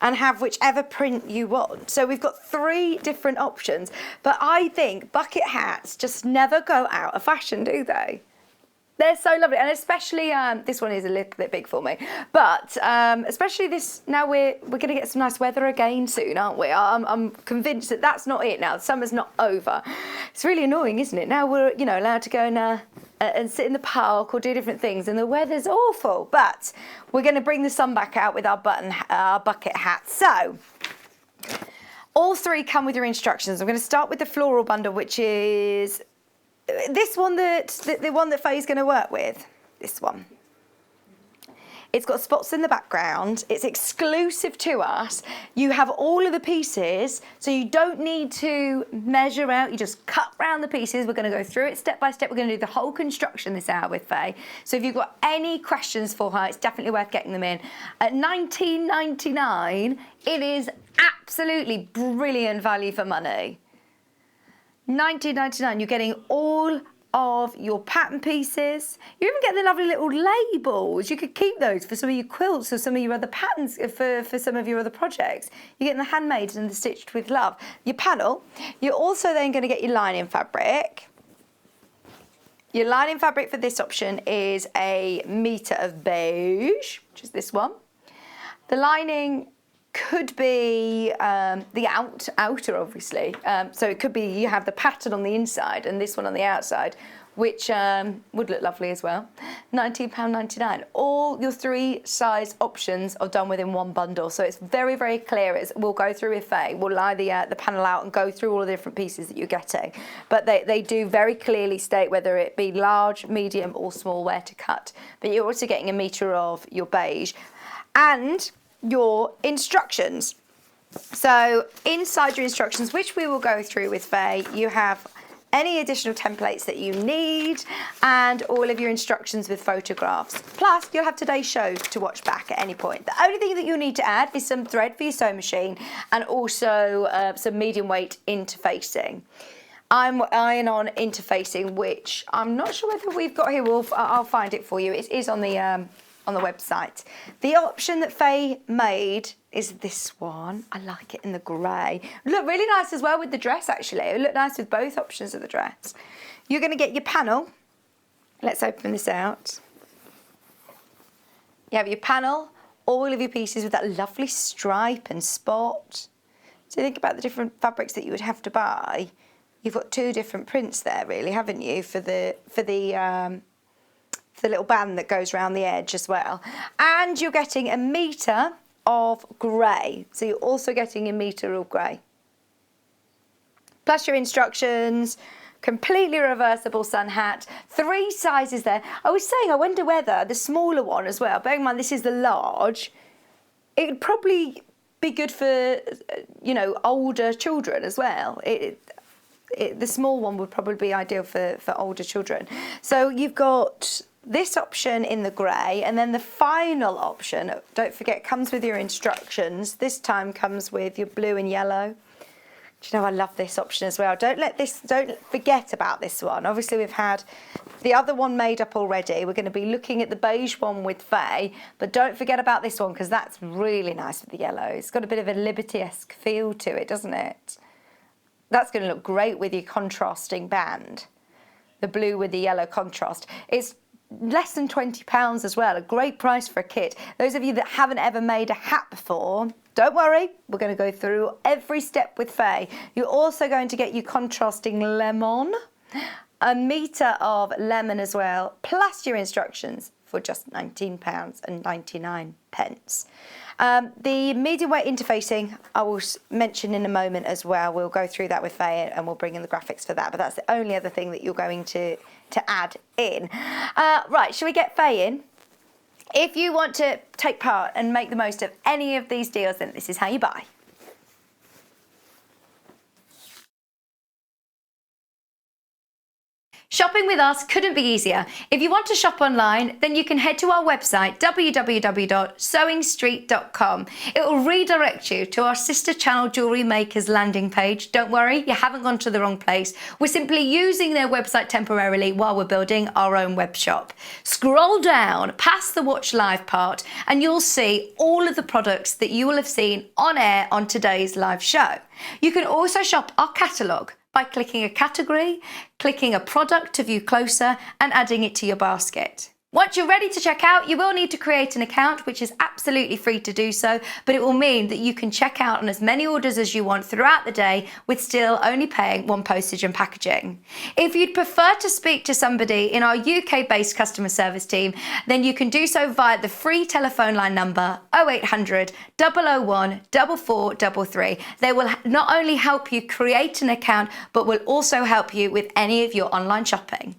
and have whichever print you want. So we've got 3 different options, but I think bucket hats just never go out of fashion, do they? They're so lovely, and especially this one is a little bit big for me, but especially this. Now we're going to get some nice weather again soon, aren't we? I'm convinced that that's not it now. The summer's not over. It's really annoying, isn't it? Now we're allowed to go and sit in the park or do different things, and the weather's awful. But we're going to bring the sun back out with our bucket hats. So all 3 come with your instructions. I'm going to start with the floral bundle, which is this one, the one that Faye's going to work with. This one. It's got spots in the background. It's exclusive to us. You have all of the pieces, so you don't need to measure out. You just cut round the pieces. We're going to go through it step by step. We're going to do the whole construction this hour with Faye. So if you've got any questions for her, it's definitely worth getting them in. At $19.99, it is absolutely brilliant value for money. $19.99, you're getting all of your pattern pieces. You even get the lovely little labels. You could keep those for some of your quilts or some of your other patterns for some of your other projects. You're getting the handmade and the stitched with love. Your panel, you're also then going to get your lining fabric. Your lining fabric for this option is a metre of beige, which is this one. The lining could be the outer, obviously. So it could be you have the pattern on the inside and this one on the outside, which would look lovely as well. £19.99. All your 3 size options are done within one bundle, so it's very, very clear. We'll go through with Faye. We'll lie the panel out and go through all the different pieces that you're getting. But they do very clearly state whether it be large, medium or small where to cut. But you're also getting a metre of your beige. And your instructions. So inside your instructions, which we will go through with Faye, you have any additional templates that you need and all of your instructions with photographs. Plus, you'll have today's show to watch back at any point. The only thing that you'll need to add is some thread for your sewing machine and also some medium weight interfacing. I'm eyeing on interfacing, which I'm not sure whether we've got here. I'll find it for you. It is on the website. The option that Faye made is this one. I like it in the grey. Look really nice as well with the dress, actually. It look nice with both options of the dress. You're going to get your panel. Let's open this out. You have your panel, all of your pieces with that lovely stripe and spot. So think about the different fabrics that you would have to buy. You've got two different prints there, really, haven't you, for the little band that goes around the edge as well. And you're getting a metre of grey. So you're also getting a metre of grey. Plus your instructions, completely reversible sun hat, 3 sizes there. I was saying, I wonder whether the smaller one as well, bearing in mind this is the large, it would probably be good for, you know, older children as well. The small one would probably be ideal for older children. So you've got this option in the grey, and then the final option, don't forget, comes with your instructions. This time comes with your blue and yellow. Do you know, I love this option as well. Don't forget about this one. Obviously, we've had the other one made up already. We're going to be looking at the beige one with Faye, but don't forget about this one because that's really nice with the yellow. It's got a bit of a Liberty-esque feel to it, doesn't it? That's going to look great with your contrasting band. The blue with the yellow contrast. It's less than £20 as well, a great price for a kit. Those of you that haven't ever made a hat before, don't worry, we're going to go through every step with Faye. You're also going to get your contrasting lemon, a metre of lemon as well, plus your instructions for just £19.99. The medium weight interfacing I will mention in a moment as well. We'll go through that with Faye and we'll bring in the graphics for that, but that's the only other thing that you're going to add in. Right, shall we get Faye in? If you want to take part and make the most of any of these deals, then this is how you buy. Shopping with us couldn't be easier. If you want to shop online, then you can head to our website, www.sewingstreet.com. It will redirect you to our sister channel Jewellery Makers landing page. Don't worry, you haven't gone to the wrong place. We're simply using their website temporarily while we're building our own web shop. Scroll down past the watch live part and you'll see all of the products that you will have seen on air on today's live show. You can also shop our catalogue by clicking a category, clicking a product to view closer and adding it to your basket. Once you're ready to check out, you will need to create an account, which is absolutely free to do so, but it will mean that you can check out on as many orders as you want throughout the day with still only paying one postage and packaging. If you'd prefer to speak to somebody in our UK-based customer service team, then you can do so via the free telephone line number 0800 001 4433. They will not only help you create an account, but will also help you with any of your online shopping.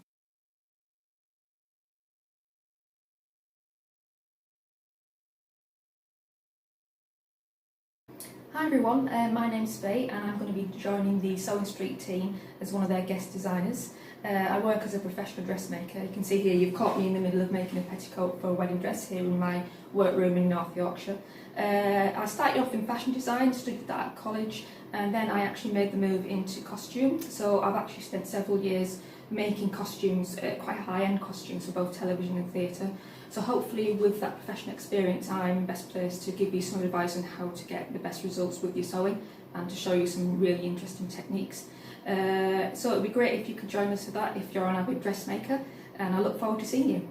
Hi everyone, my name's Faye and I'm going to be joining the Sewing Street team as one of their guest designers. I work as a professional dressmaker. You can see here you've caught me in the middle of making a petticoat for a wedding dress here in my workroom in North Yorkshire. I started off in fashion design, studied that at college, and then I actually made the move into costume. So I've actually spent several years making costumes, quite high-end costumes for both television and theatre. So hopefully with that professional experience I'm best placed to give you some advice on how to get the best results with your sewing and to show you some really interesting techniques. So it would be great if you could join us for that if you're an avid dressmaker, and I look forward to seeing you.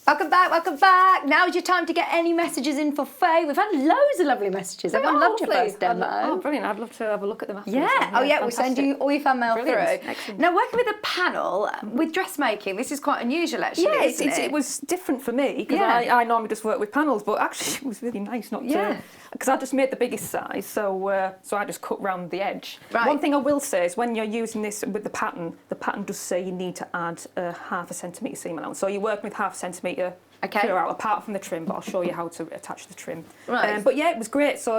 Welcome back, welcome back. Now's your time to get any messages in for Faye. We've had loads of lovely messages. Everyone loved your first demo. Oh, brilliant. I'd love to have a look at them afterwards. Yeah, oh yeah, we'll send you all your fan mail through. Excellent. Now, working with a panel, with dressmaking, this is quite unusual actually, yeah, isn't it? It was different for me, because I normally just work with panels, but actually it was really nice not to, because I just made the biggest size, so I just cut round the edge. Right. One thing I will say is when you're using this with the pattern does say you need to add a ½ centimetre seam allowance. So you're working with ½ centimetre centimetre throughout, apart from the trim, but I'll show you how to attach the trim. Right. But yeah, it was great. So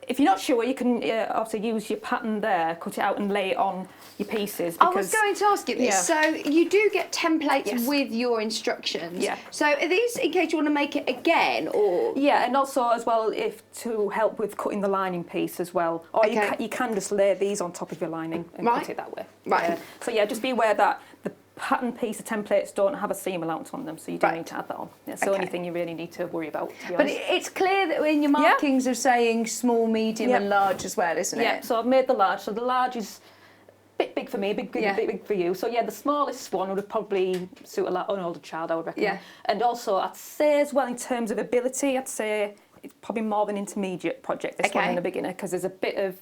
if you're not sure, you can obviously use your pattern there, cut it out and lay it on your pieces. I was going to ask you this. Yeah. So you do get templates with your instructions. Yeah. So are these in case you want to make it again, or? Yeah, and also as well, if to help with cutting the lining piece as well. Or you can just lay these on top of your lining and cut it that way. Right. So yeah, just be aware that the pattern piece, the templates don't have a seam allowance on them, so you do need to add that on. That's the only thing you really need to worry about, to be honest. But it's clear that in your markings of saying small, medium and large as well, isn't it? Yeah, so I've made the large. So the large is a bit big for me, big for you. So yeah, the smallest one would probably suit an older child, I would recommend. Yeah. And also, I'd say as well, in terms of ability, I'd say it's probably more of an intermediate project, this one, than a beginner, because there's a bit of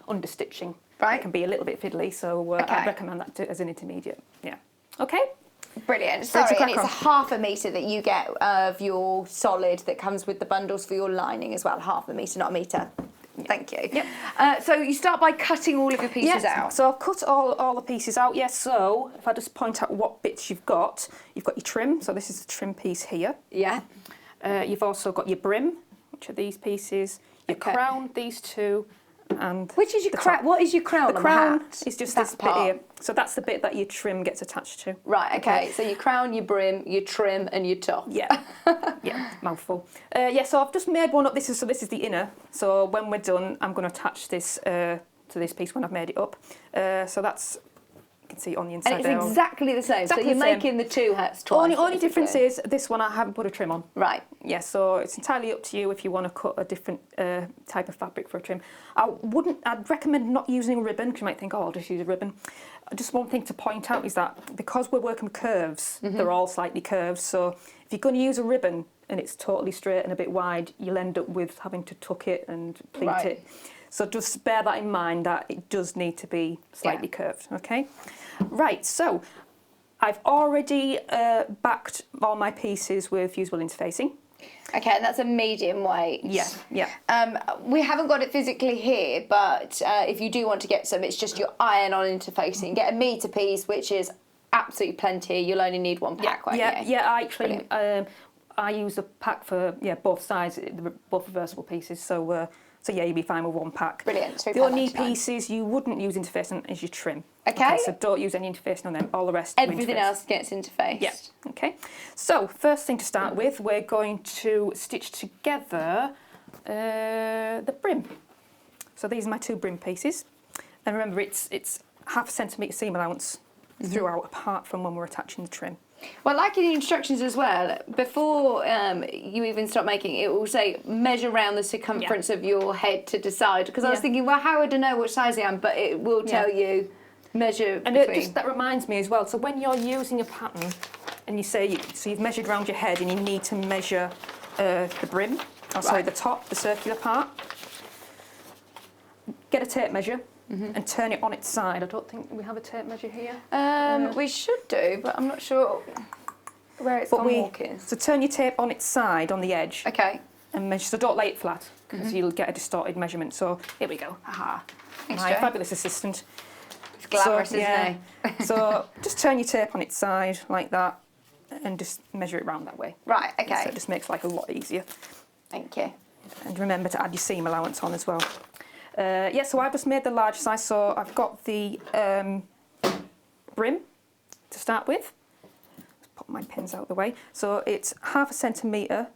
understitching. Right. It can be a little bit fiddly, so I'd recommend that as an intermediate. Yeah. Okay. Brilliant. Sorry, and it's a ½ metre that you get of your solid that comes with the bundles for your lining as well. ½ metre, not a metre. Thank you. Yep. So you start by cutting all of your pieces out. So I've cut all the pieces out. Yes. So if I just point out what bits you've got your trim. So this is the trim piece here. Yeah. You've also got your brim, which are these pieces. Your crown, these two. And which is your crown? What is your crown? The crown is just this bit here. So that's the bit that your trim gets attached to. Right. Okay. So your crown, your brim, your trim, and your top. Yeah. Yeah. Mouthful. So I've just made one up. This is the inner. So when we're done, I'm going to attach this to this piece when I've made it up. So that's. You can see it on the inside. And it's exactly the same. Exactly so you're making the two hats twice. Only difference is this one I haven't put a trim on. Right. Yeah, so it's entirely up to you if you want to cut a different type of fabric for a trim. I'd recommend not using a ribbon, because you might think, oh, I'll just use a ribbon. Just one thing to point out is that because we're working with curves, they're all slightly curved. So if you're going to use a ribbon and it's totally straight and a bit wide, you'll end up with having to tuck it and pleat it. So just bear that in mind, that it does need to be slightly curved, okay? Right, so I've already backed all my pieces with fusible interfacing. Okay, and that's a medium weight. Yeah. We haven't got it physically here, but if you do want to get some, it's just your iron-on interfacing. Get a metre piece, which is absolutely plenty. You'll only need one pack, won't you? Yeah, actually, I use a pack for both sides, both reversible pieces. So yeah, you'll be fine with one pack. Brilliant. The only pieces you wouldn't use interfacing is your trim. Okay. So don't use any interfacing on them. All the rest. Everything else gets interfaced. Yeah. Okay. So first thing to start with, we're going to stitch together the brim. So these are my two brim pieces, and remember it's ½ centimetre seam allowance throughout, apart from when we're attaching the trim. Well, like in the instructions as well, before you even start making it will say measure around the circumference of your head to decide. Because I was thinking, well, how would I know what size I am? But it will tell you measure and between. that reminds me as well, so when you're using a pattern and you say, so you've measured around your head and you need to measure the brim, sorry, the top, the circular part, get a tape measure and turn it on its side. I don't think we have a tape measure here. We should do, but I'm not sure where it's gone walking. So turn your tape on its side, on the edge. Okay. And measure, so don't lay it flat, because you'll get a distorted measurement. So here we go. Aha. Thanks, My Jo. fabulous assistant. It's glamorous, isn't it? So just turn your tape on its side like that and just measure it round that way. Right, okay. So it just makes life a lot easier. Thank you. And remember to add your seam allowance on as well. So I've just made the large size, so I've got the brim to start with. Let's pop my pins out of the way. So it's ½ centimetre.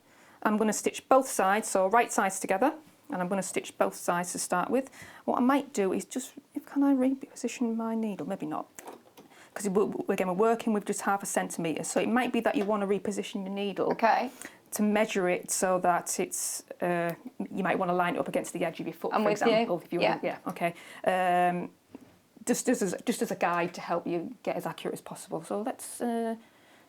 I'm going to stitch both sides, so right sides together, and I'm going to stitch both sides to start with. What I might do is just, can I reposition my needle? Maybe not, because again we're working with just ½ centimetre, so it might be that you want to reposition your needle. Okay. To measure it so that it's, you might want to line it up against the edge of your foot, for example. If you want, okay. Just as a guide to help you get as accurate as possible. So let's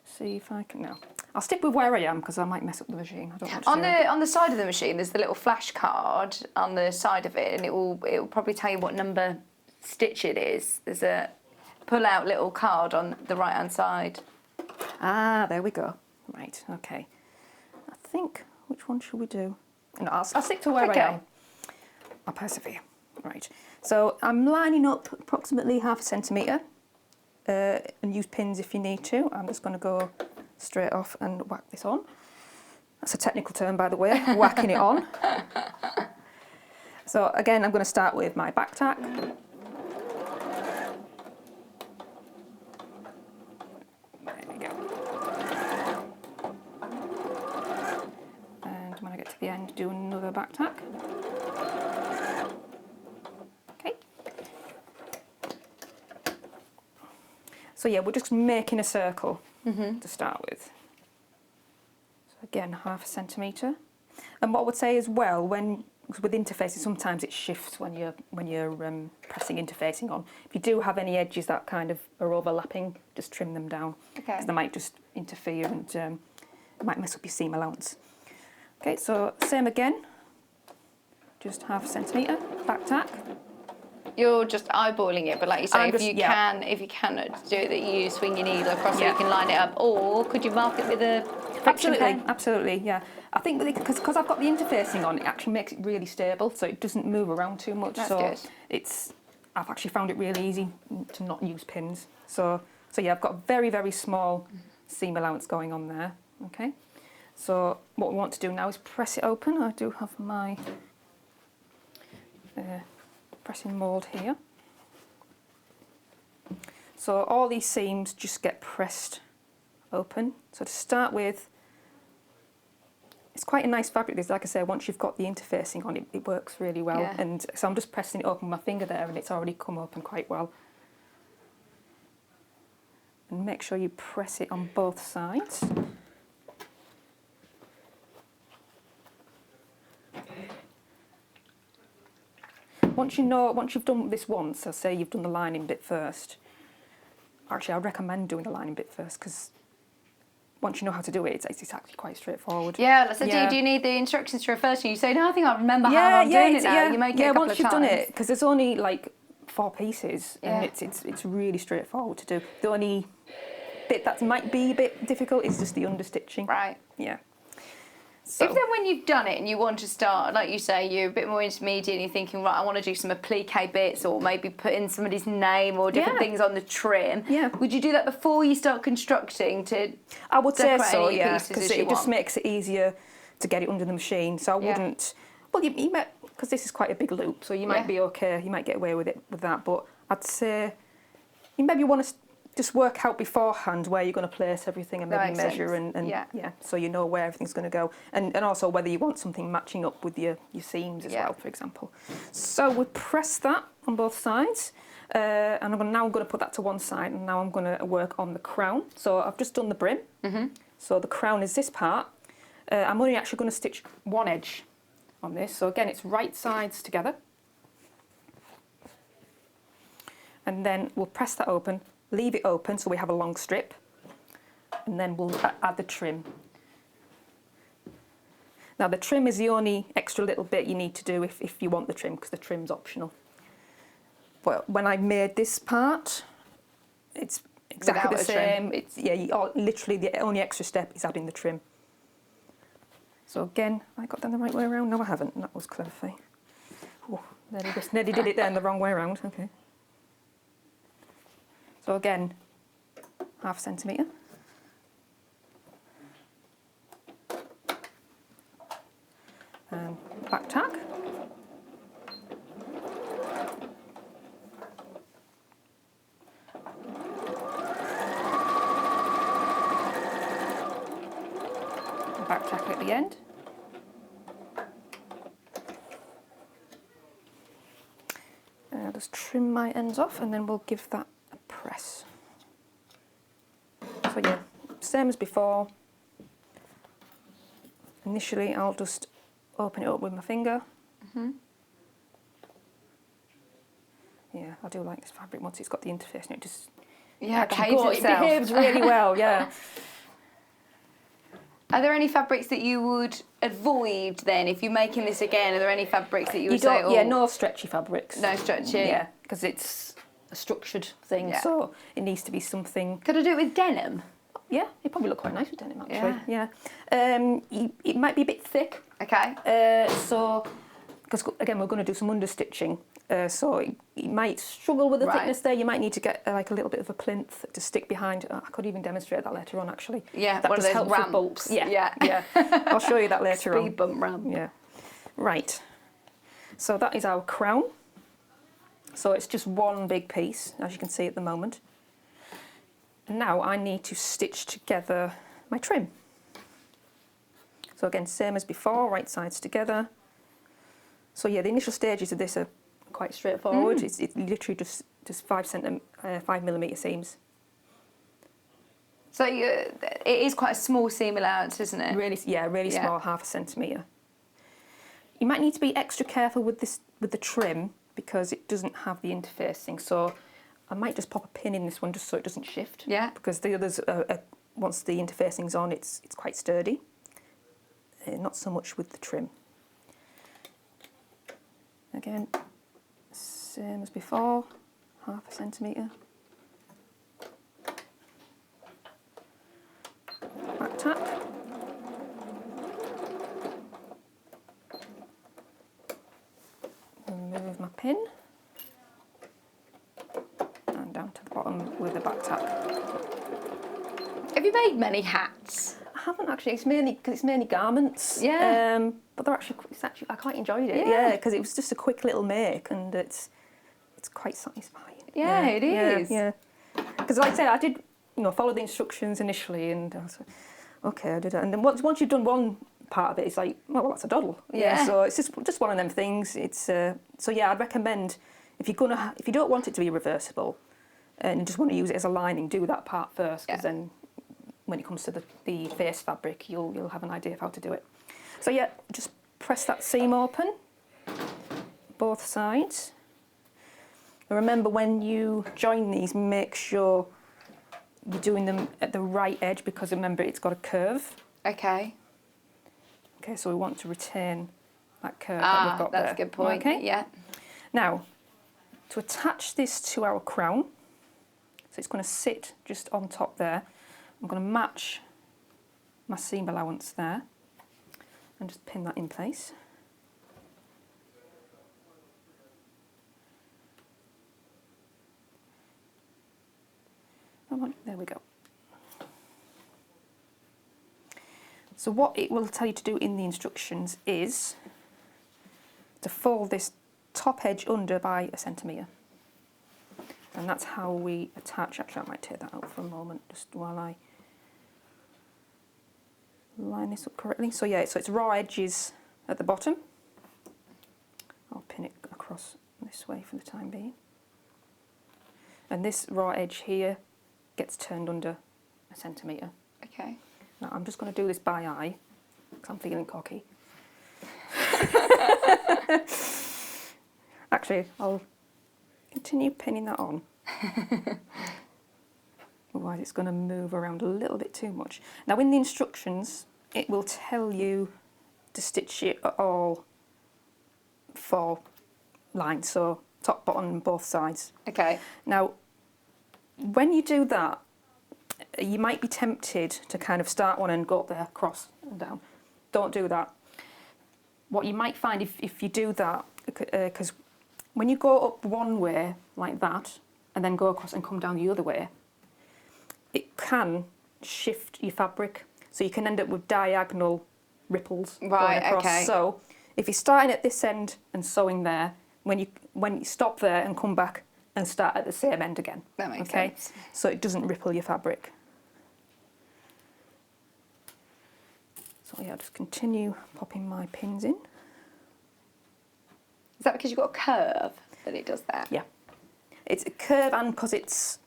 see if I can now. I'll stick with where I am because I might mess up the machine. I don't want to on the side of the machine, there's the little flash card on the side of it, and it will probably tell you what number stitch it is. There's a pull-out little card on the right-hand side. Ah, there we go. Right. Okay. I think, which one should we do? No, I'll stick to where I am. I'll persevere. Right. So I'm lining up approximately ½ centimetre, and use pins if you need to. I'm just going to go straight off and whack this on. That's a technical term, by the way, whacking it on. So again, I'm going to start with my back tack. There we go. And when I get to the end, do another back tack. Okay. So yeah, we're just making a circle to start with. So again, 0.5 centimetre. And what I would say as well, with interfacing, sometimes it shifts when you're pressing interfacing on. If you do have any edges that kind of are overlapping, just trim them down. Okay. Because they might just interfere and it might mess up your seam allowance. Okay, so same again. Just 0.5 centimetre, back tack. You're just eyeballing it, but like you say, if you can do it, that you swing your needle across so you can line it up, or could you mark it with a friction pen? Absolutely, yeah. I think because I've got the interfacing on, it actually makes it really stable, so it doesn't move around too much. That's good. I've actually found it really easy to not use pins. So yeah, I've got a very, very small seam allowance going on there. Okay. So what we want to do now is press it open. I do have my pressing mould here. So all these seams just get pressed open. So to start with, it's quite a nice fabric. This, like I say, once you've got the interfacing on, it works really well. Yeah. And so I'm just pressing it open with my finger there, and it's already come open quite well. And make sure you press it on both sides. Once you've done this once, so say you've done the lining bit first. Actually, I recommend doing the lining bit first, because once you know how to do it, it's actually quite straightforward. Yeah, so do you need the instructions to refer to? You say, no, I think I remember how I'm doing it now. Yeah, you make it a couple of times. Yeah, once you've done it, because there's only like 4 pieces, and it's really straightforward to do. The only bit that might be a bit difficult is just the understitching. Right. Yeah. So. If then when you've done it and you want to start, like you say, you're a bit more intermediate and you're thinking, right, I want to do some applique bits or maybe put in somebody's name or different things on the trim. Yeah. Would you do that before you start constructing to I would say so, yeah, because it just makes it easier to get it under the machine. So I wouldn't, well, you might, because this is quite a big loop, so you might be okay, you might get away with it with that, but I'd say you maybe want to just work out beforehand where you're going to place everything and maybe measure and so you know where everything's going to go, and also whether you want something matching up with your seams as well, for example. So we press that on both sides, and now I'm going to put that to one side, and now I'm going to work on the crown. So I've just done the brim, so the crown is this part. I'm only actually going to stitch one edge on this, so again it's right sides together, and then we'll press that open, leave it open so we have a long strip, and then we'll add the trim. Now the trim is the only extra little bit you need to do if you want the trim, because the trim's optional. But when I made this part, it's exactly the same. It's literally the only extra step is adding the trim. So again, I got them the right way around? No, I haven't. That was clever, Faye. Oh, nearly did it then the wrong way around. Okay. So again, 0.5 centimetre. And back tack. Back tack at the end. I'll just trim my ends off, and then we'll give that press. So yeah, same as before. Initially I'll just open it up with my finger. Yeah, I do like this fabric once it's got the interface, and it just it behaves really well, yeah. Are there any fabrics that you would avoid then if you're making this again? Are there any fabrics that you would say? Yeah, no stretchy fabrics. No stretchy. Yeah, because it's a structured thing, so it needs to be something. Could I do it with denim? Yeah, it'd probably look quite nice with denim actually. Yeah. It might be a bit thick. Okay. So, because again we're going to do some understitching, so you might struggle with the thickness there. You might need to get like a little bit of a plinth to stick behind. I could even demonstrate that later on, actually. Yeah, that one of those helps ramps. with bulks. Yeah. I'll show you that later on. Speed bump ramp. Yeah. Right. So that is our crown. So it's just one big piece, as you can see at the moment. And now I need to stitch together my trim. So again, same as before, right sides together. So yeah, the initial stages of this are quite straightforward. It's literally just 5mm seams. So it is quite a small seam allowance, isn't it? Really small, 0.5 centimetre. You might need to be extra careful with the trim because it doesn't have the interfacing. So I might just pop a pin in this one just so it doesn't shift. Yeah. Because the others, once the interfacing's on, it's quite sturdy. Not so much with the trim. Again, same as before, 0.5 centimetre. Back tack. Remove my pin. And down to the bottom with the back tack. Have you made many hats? I haven't actually. It's mainly garments. Yeah. But I quite enjoyed it. Yeah, because it was just a quick little make, and it's quite satisfying. Yeah, it is. Yeah. Because like I said, I did follow the instructions initially, and I was like, okay, I did it. And then once you've done one part of it, it's like, well, that's a doddle. Yeah. So it's just one of them things. It's so yeah, I'd recommend if you don't want it to be reversible, and you just want to use it as a lining, do that part first, because then when it comes to the face fabric, you'll have an idea of how to do it. So yeah, just press that seam open, both sides. And remember, when you join these, make sure you're doing them at the right edge, because remember, it's got a curve. Okay. Okay, so we want to retain that curve that we've got there. That's a good point. Okay. Yeah. Now, to attach this to our crown, so it's going to sit just on top there. I'm going to match my seam allowance there and just pin that in place. There we go. So what it will tell you to do in the instructions is to fold this top edge under by 1 centimetre. And that's how we attach. Actually, I might take that out for a moment just while I line this up correctly. So yeah, so it's raw edges at the bottom. I'll pin it across this way for the time being. And this raw edge here gets turned under 1 centimetre. Okay. Now I'm just going to do this by eye because I'm feeling cocky. Actually, I'll continue pinning that on. Otherwise it's going to move around a little bit too much. Now in the instructions it will tell you to stitch it at all 4 lines, so top, bottom, both sides. Okay. Now when you do that, you might be tempted to kind of start one and go up there, across and down. Don't do that. What you might find if you do that, because when you go up one way like that and then go across and come down the other way, it can shift your fabric, so you can end up with diagonal ripples going across. Okay. So if you're starting at this end and sewing there, when you stop there and come back and start at the same end again. That makes sense. So it doesn't ripple your fabric. So yeah, I'll just continue popping my pins in. Is that because you've got a curve that it does that? Yeah. It's a curve, and because it's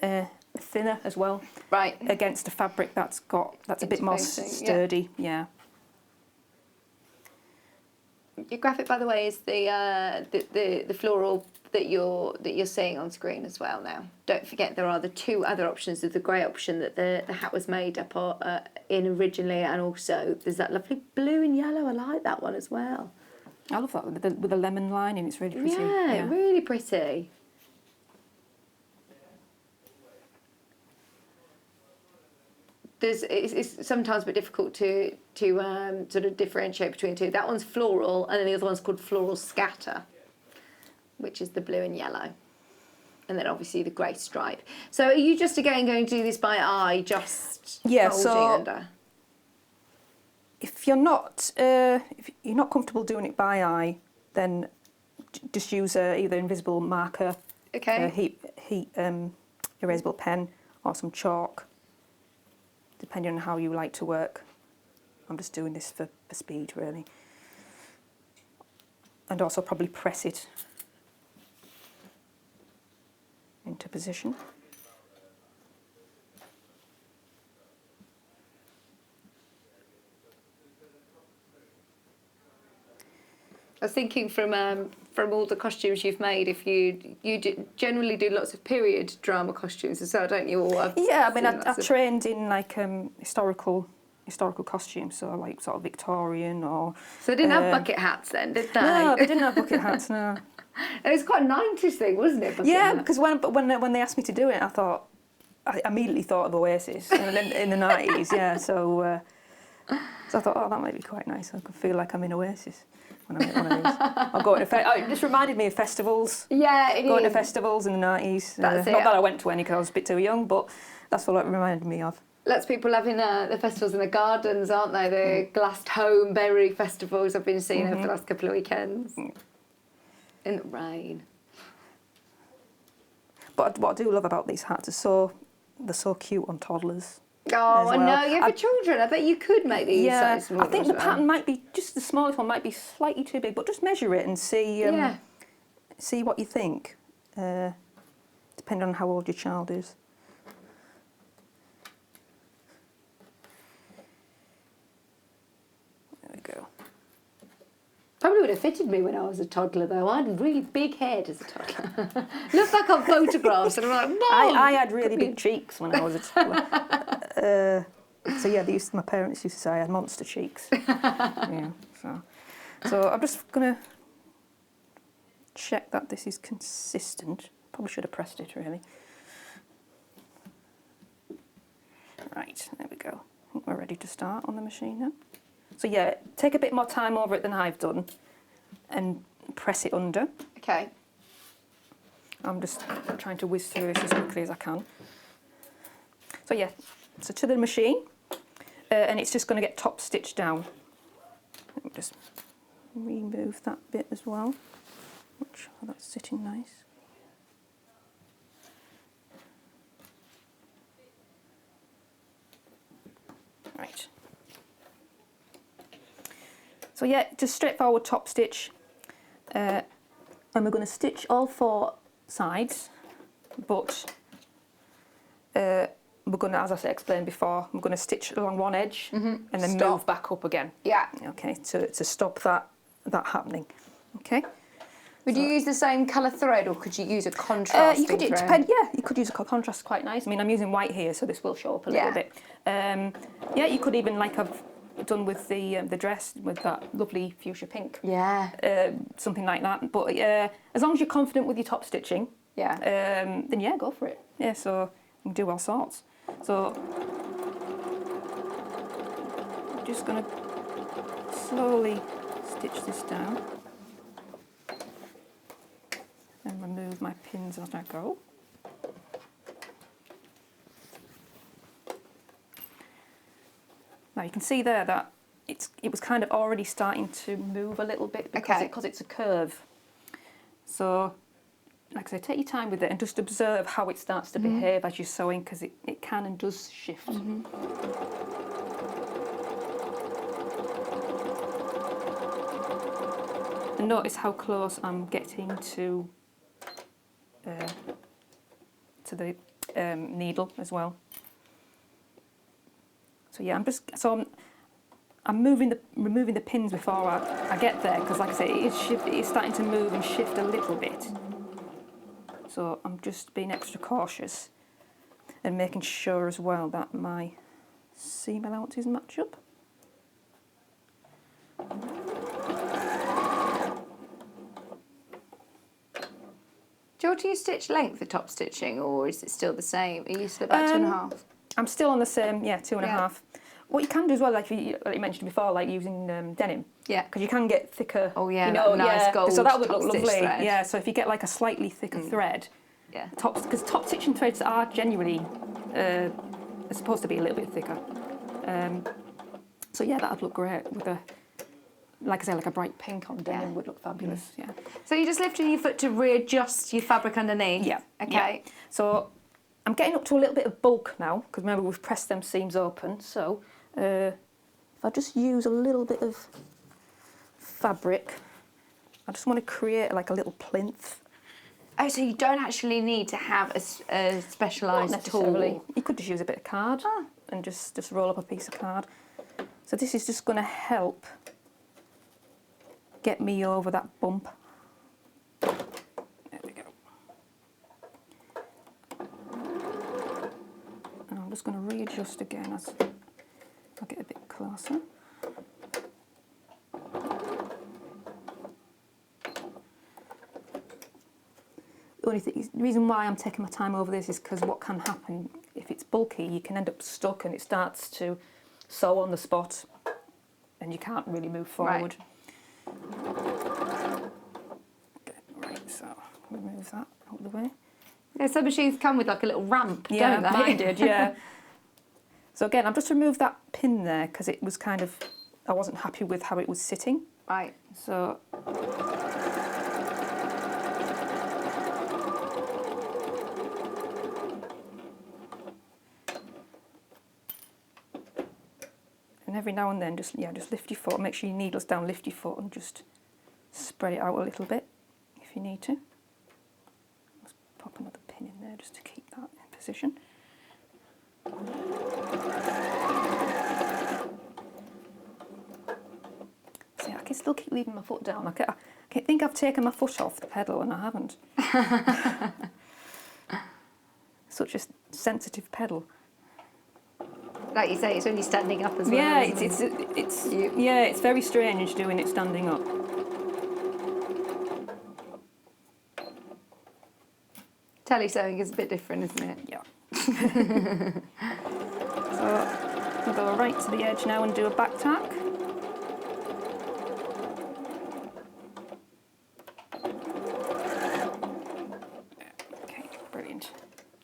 thinner as well. Right. Against a fabric that's a bit more sturdy. Yeah. Your graphic, by the way, is the floral that you're seeing on screen as well now. Don't forget there are the 2 other options. There's the grey option that the hat was made up in originally, and also there's that lovely blue and yellow. I like that one as well. I love that with the lemon lining. It's really pretty. Yeah, really pretty. It's sometimes a bit difficult to sort of differentiate between the 2. That one's floral, and then the other one's called floral scatter. which is the blue and yellow. And then obviously the grey stripe. So are you just again going to do this by eye, just folding under? If you're not comfortable doing it by eye, then just use either invisible marker, heat erasable pen, or some chalk, depending on how you like to work. I'm just doing this for speed, really. And also probably press it into position. I was thinking from all the costumes you've made, if you generally do lots of period drama costumes as well, don't you? Or yeah, I mean, I trained in like historical costumes, so like sort of Victorian or. So they didn't have bucket hats then, did they? No, they didn't have bucket hats. No. It was quite a 90s thing, wasn't it? Because when they asked me to do it, I immediately thought of Oasis in the 90s. Yeah, so I thought, oh, that might be quite nice. I could feel like I'm in Oasis when I'm at one of these. I'll go into it just reminded me of festivals. Yeah, it going to festivals in the 90s. That's it. Not that I went to any because I was a bit too young, but that's what it reminded me of. Lots of people having the festivals in the gardens, aren't they? The Glastonbury festivals I've been seeing over the last couple of weekends. In the rain. But what I do love about these hats is they're so cute on toddlers. Oh, I know. Yeah, for children, I bet you could make these. Yeah, I think the pattern might be just the smallest one might be slightly too big, but just measure it and see see what you think, depending on how old your child is. There we go. Probably would have fitted me when I was a toddler, though. I had a really big head as a toddler. Look back on photographs and I'm like, Mom! I had really big cheeks when I was a toddler. So yeah, my parents used to say I had monster cheeks. Yeah, so I'm just going to check that this is consistent. Probably should have pressed it, really. Right, there we go. I think we're ready to start on the machine now. So yeah, take a bit more time over it than I've done and press it under. Okay. I'm just trying to whiz through this as quickly as I can. So yeah, so to the machine, and it's just going to get top stitched down. Let me just remove that bit as well. That's sitting nice. Right. So yeah, just straightforward top stitch, and we're going to stitch all 4 sides, but we're going to, as I explained before, we're going to stitch along one edge and then move back up again. Yeah. Okay, to stop that happening. Okay. Would you use the same colour thread, or could you use a contrasting thread? It depends. Yeah, you could use a contrast quite nice. I mean, I'm using white here, so this will show up a little bit. Yeah, you could even like have done with the dress with that lovely fuchsia pink. Yeah. Something like that. But as long as you're confident with your top stitching, then yeah, go for it. Yeah, so you can do all sorts. So I'm just going to slowly stitch this down and remove my pins as I go. Now you can see there that it was kind of already starting to move a little bit because it's a curve. So, like I say, take your time with it and just observe how it starts to behave as you're sewing, because it can and does shift. And notice how close I'm getting to the needle as well. So yeah, I'm removing the pins before I get there, because like I say, it is starting to move and shift a little bit. So I'm just being extra cautious and making sure as well that my seam allowances match up. Do you stitch length for top stitching, or is it still the same? Are you still about 2.5? I'm still on the same, 2.5. What you can do as well, like you mentioned before, like using denim. Yeah. Because you can get thicker. Oh yeah, you know, nice gold. So that would look top-stitch lovely. thread. Yeah. So if you get like a slightly thicker thread. Yeah. Because top stitching threads are generally supposed to be a little bit thicker. So yeah, that would look great with a, like I say, like a bright pink on denim would look fabulous. Yeah. So you're just lifting your foot to readjust your fabric underneath. Yeah. Okay. Yeah. So I'm getting up to a little bit of bulk now because remember we've pressed them seams open. So if I just use a little bit of fabric, I just want to create like a little plinth. Oh, so you don't actually need to have a specialised tool. You could just use a bit of card and just roll up a piece of card. So this is just going to help get me over that bump. There we go. And I'm just going to readjust again as I get a bit closer. The reason why I'm taking my time over this is because what can happen if it's bulky, you can end up stuck and it starts to sew on the spot and you can't really move forward. Right, so remove that out of the way. Yeah, some machines come with like a little ramp, Yeah, don't they? mine did, yeah. So again, I've just removed that pin there because it was kind of, I wasn't happy with how it was sitting. Right. So and every now and then just lift your foot, make sure your needle's down, lift your foot and just spread it out a little bit if you need to. Let's pop another pin in there just to keep that in position. See, I can still keep leaving my foot down. I think I've taken my foot off the pedal and I haven't. Such a sensitive pedal. Like you say, it's only standing up as well. Yeah, it's very strange doing it standing up. Tele-sewing is a bit different, isn't it? Yeah. So we'll go right to the edge now and do a back tack. Okay, brilliant.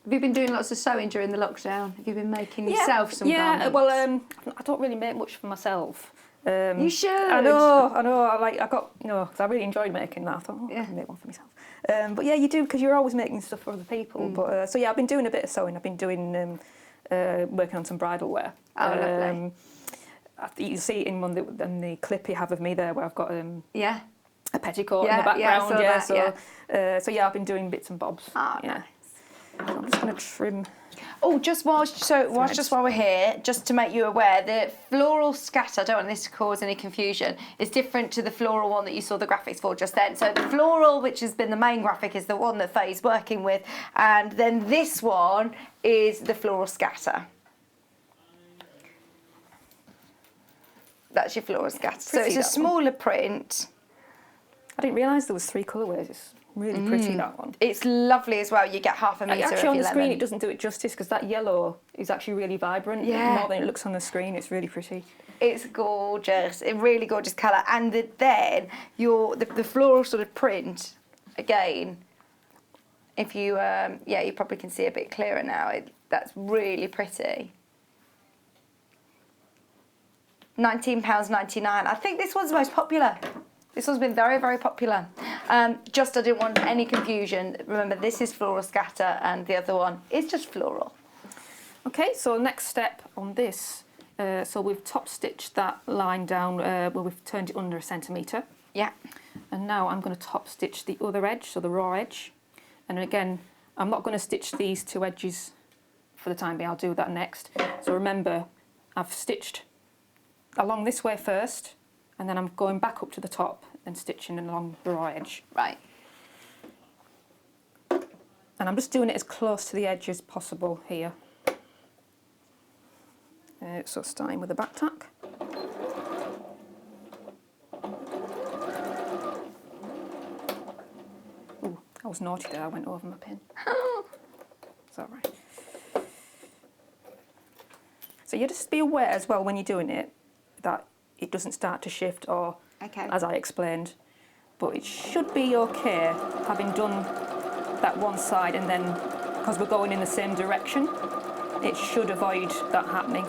Have you been doing lots of sewing during the lockdown? Have you been making yourself some garments? Yeah, well, I don't really make much for myself. You should. I know. I got, because I really enjoyed making that. I thought, I can make one for myself. But yeah, you do because you're always making stuff for other people. But so yeah, I've been doing a bit of sewing. I've been doing working on some bridal wear. Oh, lovely. You see it in the clip you have of me there, where I've got a petticoat in the background. So yeah, I've been doing bits and bobs. Oh, yeah. nice. So I'm just going to trim. Oh, just while we're here, just to make you aware, the floral scatter, I don't want this to cause any confusion, is different to the floral one that you saw the graphics for just then. So the floral, which has been the main graphic, is the one that Faye's working with, and then this one is the floral scatter. That's your floral scatter. So it's a smaller print. I didn't realise there was 3 colourways. It's really pretty, that one. It's lovely as well. You get half a metre actually on the lemon. screen it doesn't do it justice because that yellow is actually really vibrant. Yeah. More than it looks on the screen. It's really pretty. It's gorgeous. A really gorgeous colour. And then the floral sort of print, again, if you, you probably can see a bit clearer now. That's really pretty. £19.99. I think this one's the most popular. This one's been very, very popular. Just I didn't want any confusion. Remember, this is floral scatter and the other one is just floral. Okay, so next step on this. So we've top stitched that line down where we've turned it under 1 centimetre. Yeah. And now I'm going to top stitch the other edge, so the raw edge. And again, I'm not going to stitch these 2 edges for the time being. I'll do that next. So remember, I've stitched along this way first, and then I'm going back up to the top and stitching along the raw edge. Right. And I'm just doing it as close to the edge as possible here. So starting with the back tack. Ooh, I was naughty there, I went over my pin. It's all right. So you just be aware as well when you're doing it that it doesn't start to shift or, as I explained, but it should be okay having done that one side, and then because we're going in the same direction, it should avoid that happening.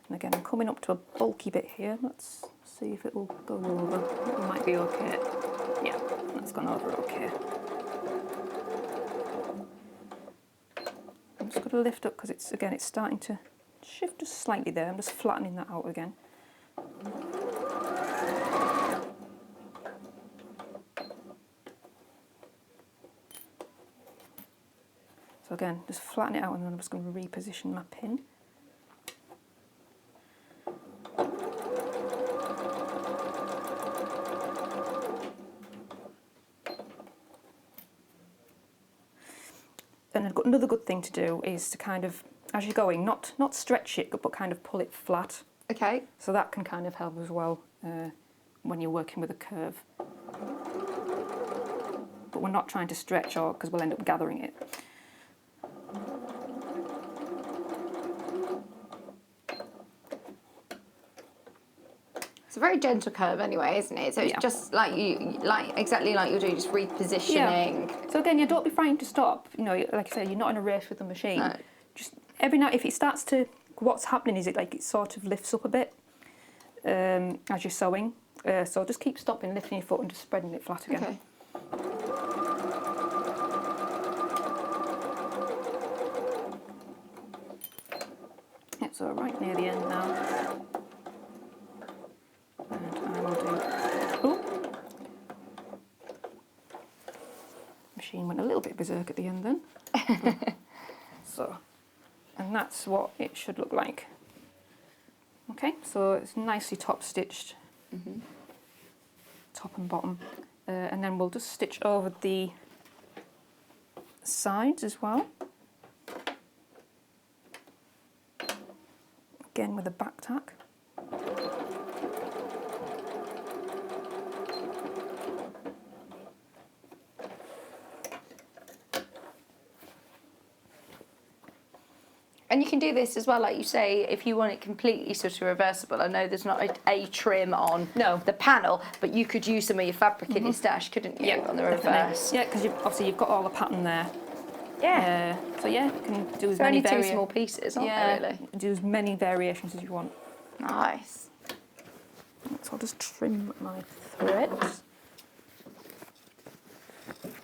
And again, I'm coming up to a bulky bit here. Let's see if it will go over. It might be okay. Yeah, that's gone over okay. I'm just going to lift up because it's starting to shift just slightly there. I'm just flattening that out again. So again, just flatten it out, and then I'm just going to reposition my pin. And another good thing to do is to kind of, as you're going, not stretch it, but kind of pull it flat. Okay. So that can kind of help as well when you're working with a curve. But we're not trying to stretch, or because we'll end up gathering it. It's a very gentle curve anyway, isn't it? So it's just like exactly like you're doing, just repositioning. Yeah. So again, you don't be frightened to stop. You know, like I said, you're not in a race with the machine. No. Just every now, if it starts to, what's happening is it sort of lifts up a bit as you're sewing. So just keep stopping, lifting your foot, and just spreading it flat again. Okay. Yeah, so right near the end now. And I will do. Ooh. Machine went a little bit berserk at the end then. So, and that's what it should look like. Okay, so it's nicely top stitched, top and bottom, and then we'll just stitch over the sides as well. Again with a back tack. And you can do this as well, like you say, if you want it completely sort of reversible. I know there's not a trim on the panel, but you could use some of your fabric in your stash, couldn't you, on the reverse? Yeah, because obviously you've got all the pattern there. Yeah. So yeah, you can do as They're many only two small pieces, aren't they, really? Do as many variations as you want. Nice. So I'll just trim my threads.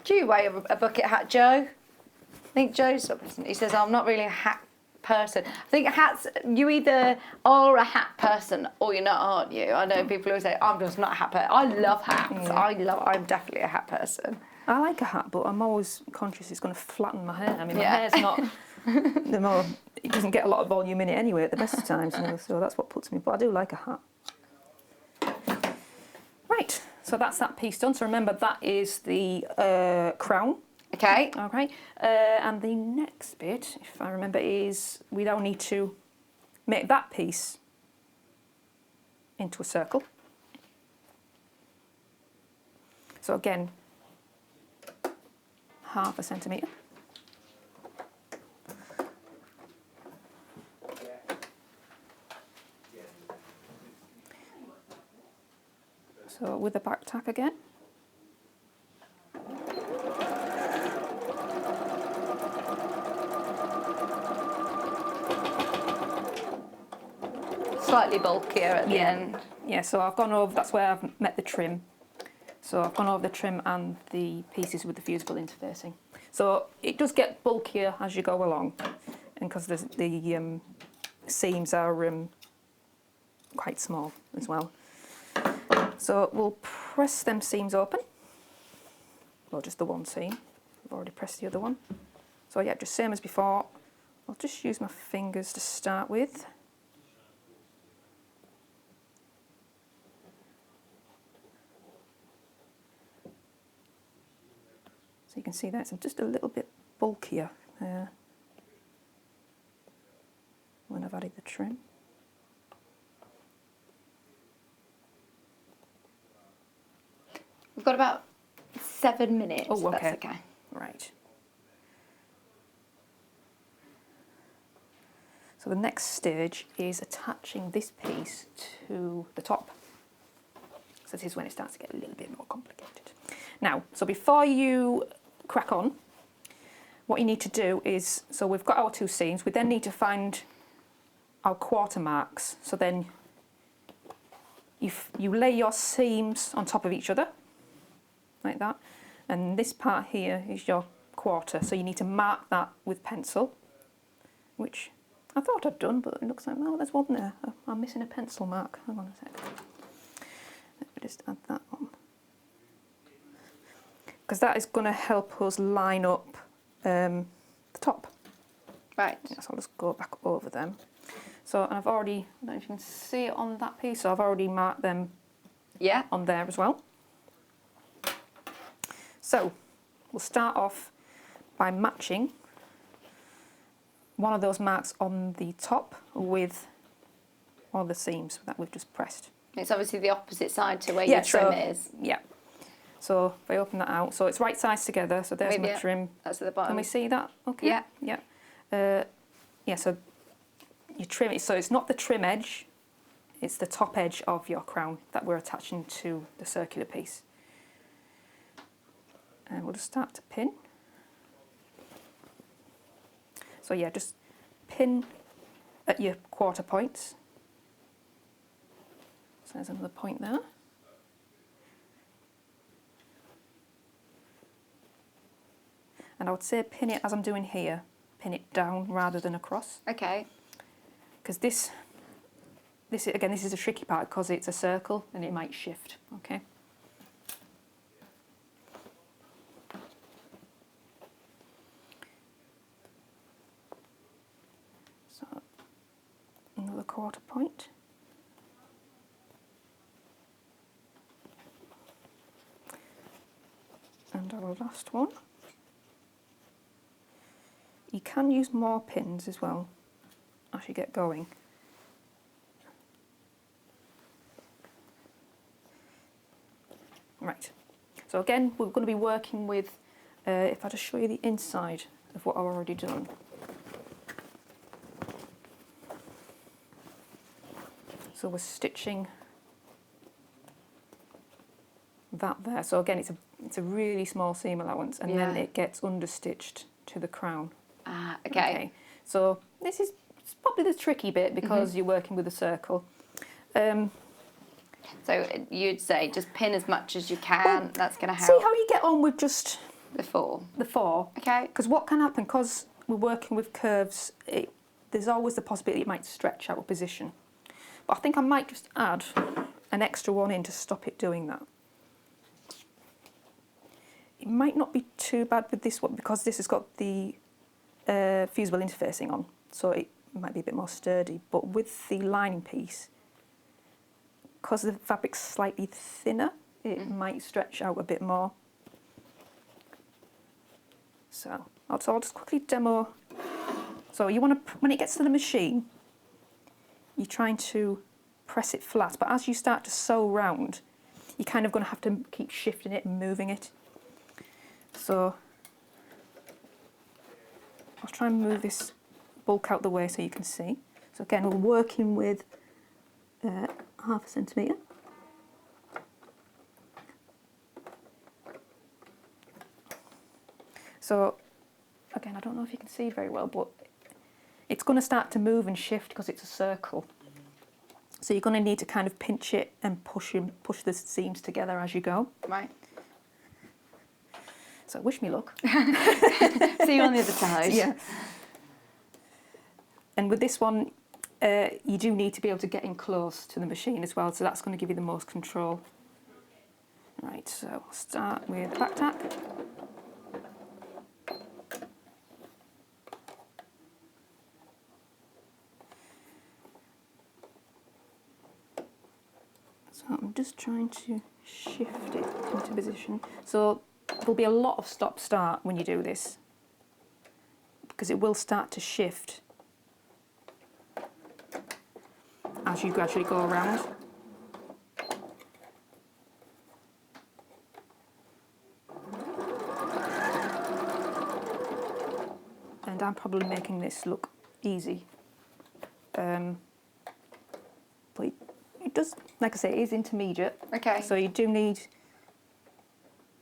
Do you wear a bucket hat, Joe? I think Joe's, he says, I'm not really a hat person. I think hats, you either are a hat person or you're not, aren't you? I know people always say, I'm just not a hat person. I love hats. Yeah. I'm definitely a hat person. I like a hat, but I'm always conscious it's going to flatten my hair. I mean, my hair's not, it doesn't get a lot of volume in it anyway at the best of times, so that's what puts me, but I do like a hat. Right, so that's that piece done. So remember, that is the crown. Okay. Okay, and the next bit, if I remember, is we now need to make that piece into a circle. So again, 1/2 centimetre. So with the back tack again. Slightly bulkier at the end. Yeah, so I've gone over, that's where I've met the trim. So I've gone over the trim and the pieces with the fusible interfacing. So it does get bulkier as you go along, and because the seams are quite small as well. So we'll press them seams open. Well, just the one seam. I've already pressed the other one. So yeah, just same as before. I'll just use my fingers to start with. So you can see that it's just a little bit bulkier there when I've added the trim. got about 7 minutes. Oh, okay. That's okay. Right. So the next stage is attaching this piece to the top. So this is when it starts to get a little bit more complicated. Now, so before you crack on, what you need to do is, so we've got our 2 seams, we then need to find our quarter marks. So then you lay your seams on top of each other, like that. And this part here is your quarter, so you need to mark that with pencil, which I thought I'd done, but it looks like, no, there's one there. I'm missing a pencil mark. Hang on a sec. Let me just add that on. Because that is going to help us line up the top. Right. So I'll just go back over them. So I've already, I don't know if you can see it on that piece, so I've already marked them on there as well. So we'll start off by matching one of those marks on the top with all the seams that we've just pressed. It's obviously the opposite side to where your trim is. Yeah. So if I open that out, so it's right sides together, so there's my trim. That's at the bottom. Can we see that? Okay. Yeah. Yeah. Yeah, so you trim it, so it's not the trim edge, it's the top edge of your crown that we're attaching to the circular piece. And we'll just start to pin. So yeah, just pin at your quarter points. So there's another point there. And I would say pin it as I'm doing here, pin it down rather than across. Okay. Because this is a tricky part because it's a circle and it might shift, okay? So another quarter point. And our last one. You can use more pins as well as you get going. Right, so again we're going to be working with, if I just show you the inside of what I've already done. So we're stitching that there. So again it's a really small seam allowance, and then it gets understitched to the crown. Ah, okay. So this is probably the tricky bit because you're working with a circle. So you'd say just pin as much as you can. Well, that's going to help. See how you get on with just the four. Okay. Because what can happen, because we're working with curves, there's always the possibility it might stretch out of position. But I think I might just add an extra one in to stop it doing that. It might not be too bad with this one because this has got the fusible interfacing on, so it might be a bit more sturdy. But with the lining piece, because the fabric's slightly thinner, it might stretch out a bit more. So I'll just quickly demo. So you want to, when it gets to the machine, you're trying to press it flat, but as you start to sew round, you're kind of going to have to keep shifting it and moving it. So I'll try and move this bulk out the way so you can see. So again, we're working with ½ centimetre. So again, I don't know if you can see very well, but it's going to start to move and shift because it's a circle. So you're going to need to kind of pinch it and push the seams together as you go. Right. So wish me luck. See you on the other side. Yeah. And with this one, you do need to be able to get in close to the machine as well, so that's going to give you the most control. Right, so I'll start with the back tack. So I'm just trying to shift it into position. So there'll be a lot of stop-start when you do this, because it will start to shift as you gradually go around. and I'm probably making this look easy. But it does, like I say, it is intermediate. Okay. So you do need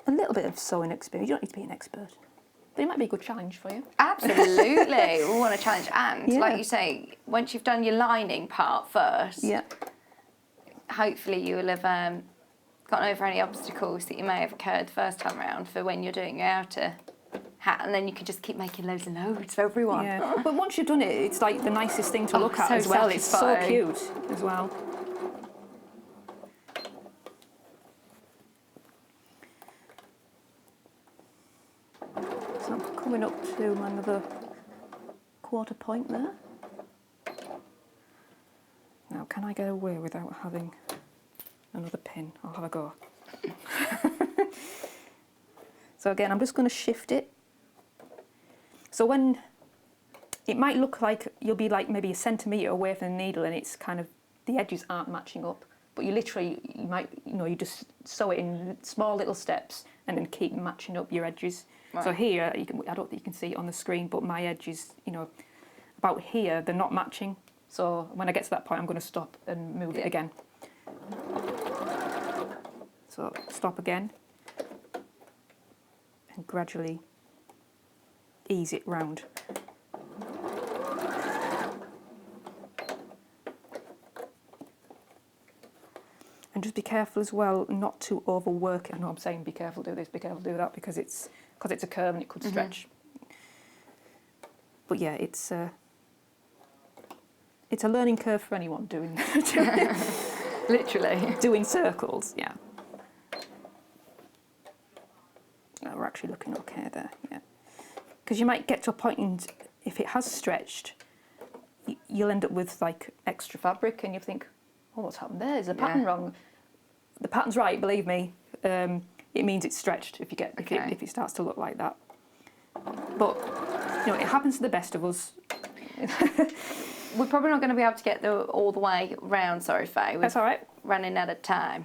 a little bit of sewing experience. You don't need to be an expert. But it might be a good challenge for you. Absolutely. We want a challenge. And like you say, once you've done your lining part first, hopefully you will have gotten over any obstacles that you may have occurred the first time around for when you're doing your outer hat, and then you can just keep making loads and loads for everyone. Yeah. But once you've done it, it's like the nicest thing to look at as well. It's so cute as well. So I'm coming up to another quarter point there. Now, can I get away without having another pin? I'll have a go. So again, I'm just going to shift it. So when it might look like you'll be like maybe a centimetre away from the needle and it's kind of, the edges aren't matching up, but you literally, you just sew it in small little steps and then keep matching up your edges. Right. So here, I don't think you can see it on the screen, but my edges, about here, they're not matching. So when I get to that point, I'm going to stop and move it again. So stop again and gradually ease it round. And just be careful as well not to overwork it. I know I'm saying be careful, do this, be careful, do that, because it's a curve and it could stretch. But yeah, it's a learning curve for anyone doing literally doing circles. Yeah. Oh, we're actually looking okay there. Yeah. Because you might get to a point, and if it has stretched, you'll end up with like extra fabric, and you think, "Oh, what's happened there? Is the pattern wrong?" The pattern's right, believe me. It means it's stretched if it starts to look like that. But it happens to the best of us. We're probably not going to be able to get all the way round. Sorry, Faye. That's all right. Running out of time.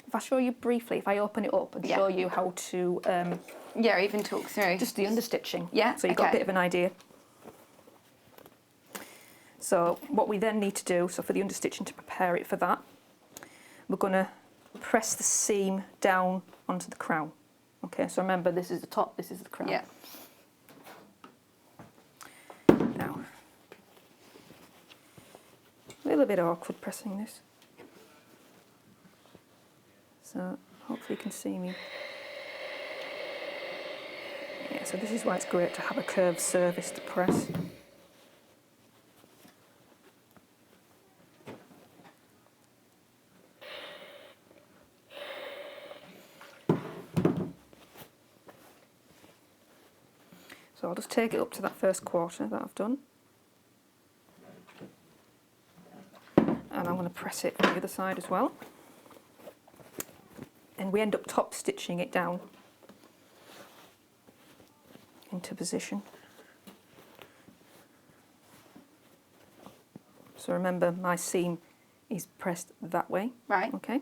If I show you briefly, if I open it up and show you how to... even talk through. Just the understitching. Yeah, so you've got a bit of an idea. So what we then need to do, so for the understitching, to prepare it for that, we're going to press the seam down onto the crown. Okay, so remember, this is the top, this is the crown. Yeah. Now, a little bit awkward pressing this. So hopefully you can see me. Yeah, so this is why it's great to have a curved surface to press. So I'll just take it up to that first quarter that I've done. And I'm going to press it on the other side as well. And we end up top stitching it down into position. So remember, my seam is pressed that way. Right. Okay.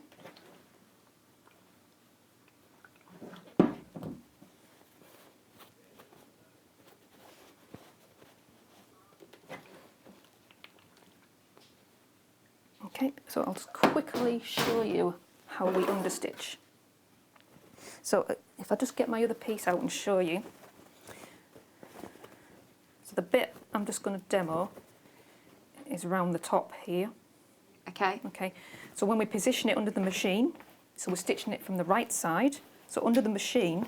Okay, so I'll just quickly show you how we understitch. So if I just get my other piece out and show you. So the bit I'm just going to demo is around the top here. Okay. Okay, so when we position it under the machine, so we're stitching it from the right side, so under the machine,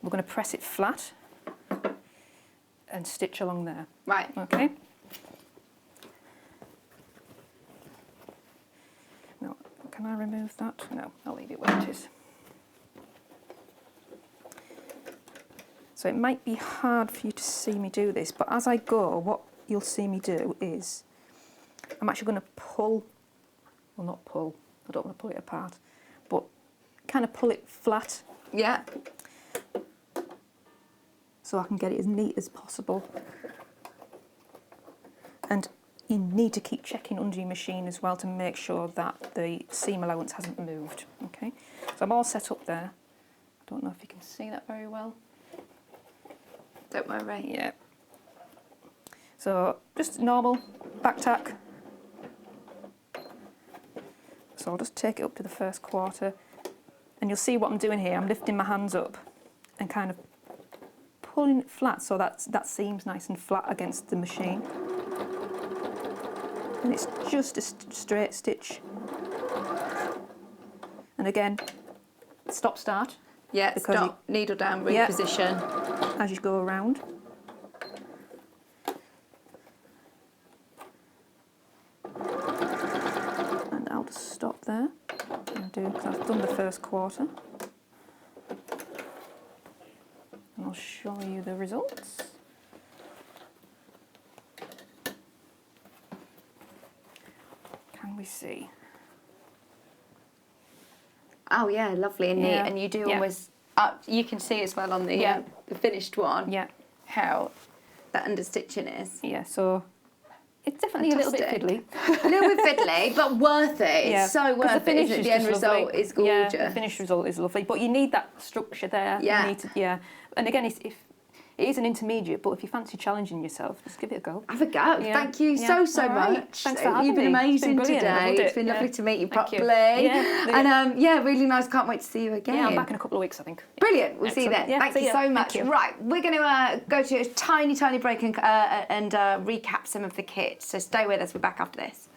we're going to press it flat and stitch along there. Right. Okay. Now, can I remove that? No, I'll leave it where it is. So it might be hard for you to see me do this, but as I go, what you'll see me do is I'm actually going to pull, well, not pull, I don't want to pull it apart, but kind of pull it flat. Yeah. So I can get it as neat as possible. And you need to keep checking under your machine as well to make sure that the seam allowance hasn't moved. Okay, so I'm all set up there. I don't know if you can see that very well. Don't worry. Yeah. So just normal back tack. So I'll just take it up to the first quarter, and you'll see what I'm doing here. I'm lifting my hands up and kind of pulling it flat so that seam's nice and flat against the machine. And it's just a straight stitch. And again, stop start. Yeah, stop, needle down, reposition. Yeah, as you go around. And I'll just stop there and do, because I've done the first quarter. And I'll show you the results. Can we see? Oh yeah, lovely and neat. And you do almost, you can see as well on the finished one, how that understitching is. Yeah, so it's definitely a little bit fiddly. A little bit fiddly, but worth it. It's so worth it, isn't it? The end result is gorgeous. Yeah, the finished result is lovely, but you need that structure there. Yeah. You need to, and again, if it is an intermediate, but if you fancy challenging yourself, just give it a go. Have a go. Yeah. Thank you so much. Thanks for having You've been me. amazing It's been today. brilliant. It's been lovely to meet you properly. Yeah. And really nice. Can't wait to see you again. Yeah, I'm back in a couple of weeks, I think. Brilliant. We'll see you then. Yeah, Thank see you ya. so much. Thank you. Right, we're going to go to a tiny break and recap some of the kit. So stay with us. We're back after this.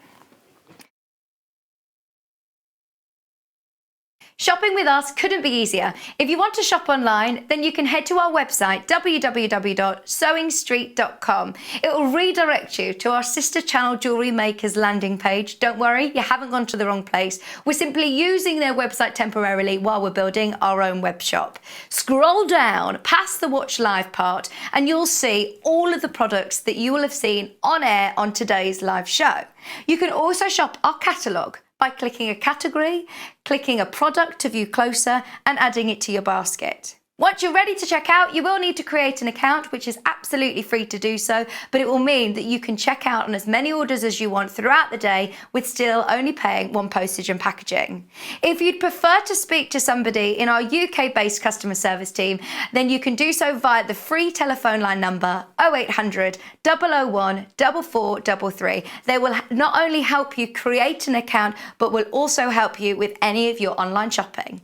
Shopping with us couldn't be easier. If you want to shop online, then you can head to our website, www.sewingstreet.com. It will redirect you to our sister channel Jewellery Makers landing page. Don't worry, you haven't gone to the wrong place. We're simply using their website temporarily while we're building our own web shop. Scroll down past the Watch Live part and you'll see all of the products that you will have seen on air on today's live show. You can also shop our catalogue by clicking a category, clicking a product to view closer, and adding it to your basket. Once you're ready to check out, you will need to create an account, which is absolutely free to do so, but it will mean that you can check out on as many orders as you want throughout the day with still only paying one postage and packaging. If you'd prefer to speak to somebody in our UK-based customer service team, then you can do so via the free telephone line number 0800 001 4433. They will not only help you create an account, but will also help you with any of your online shopping.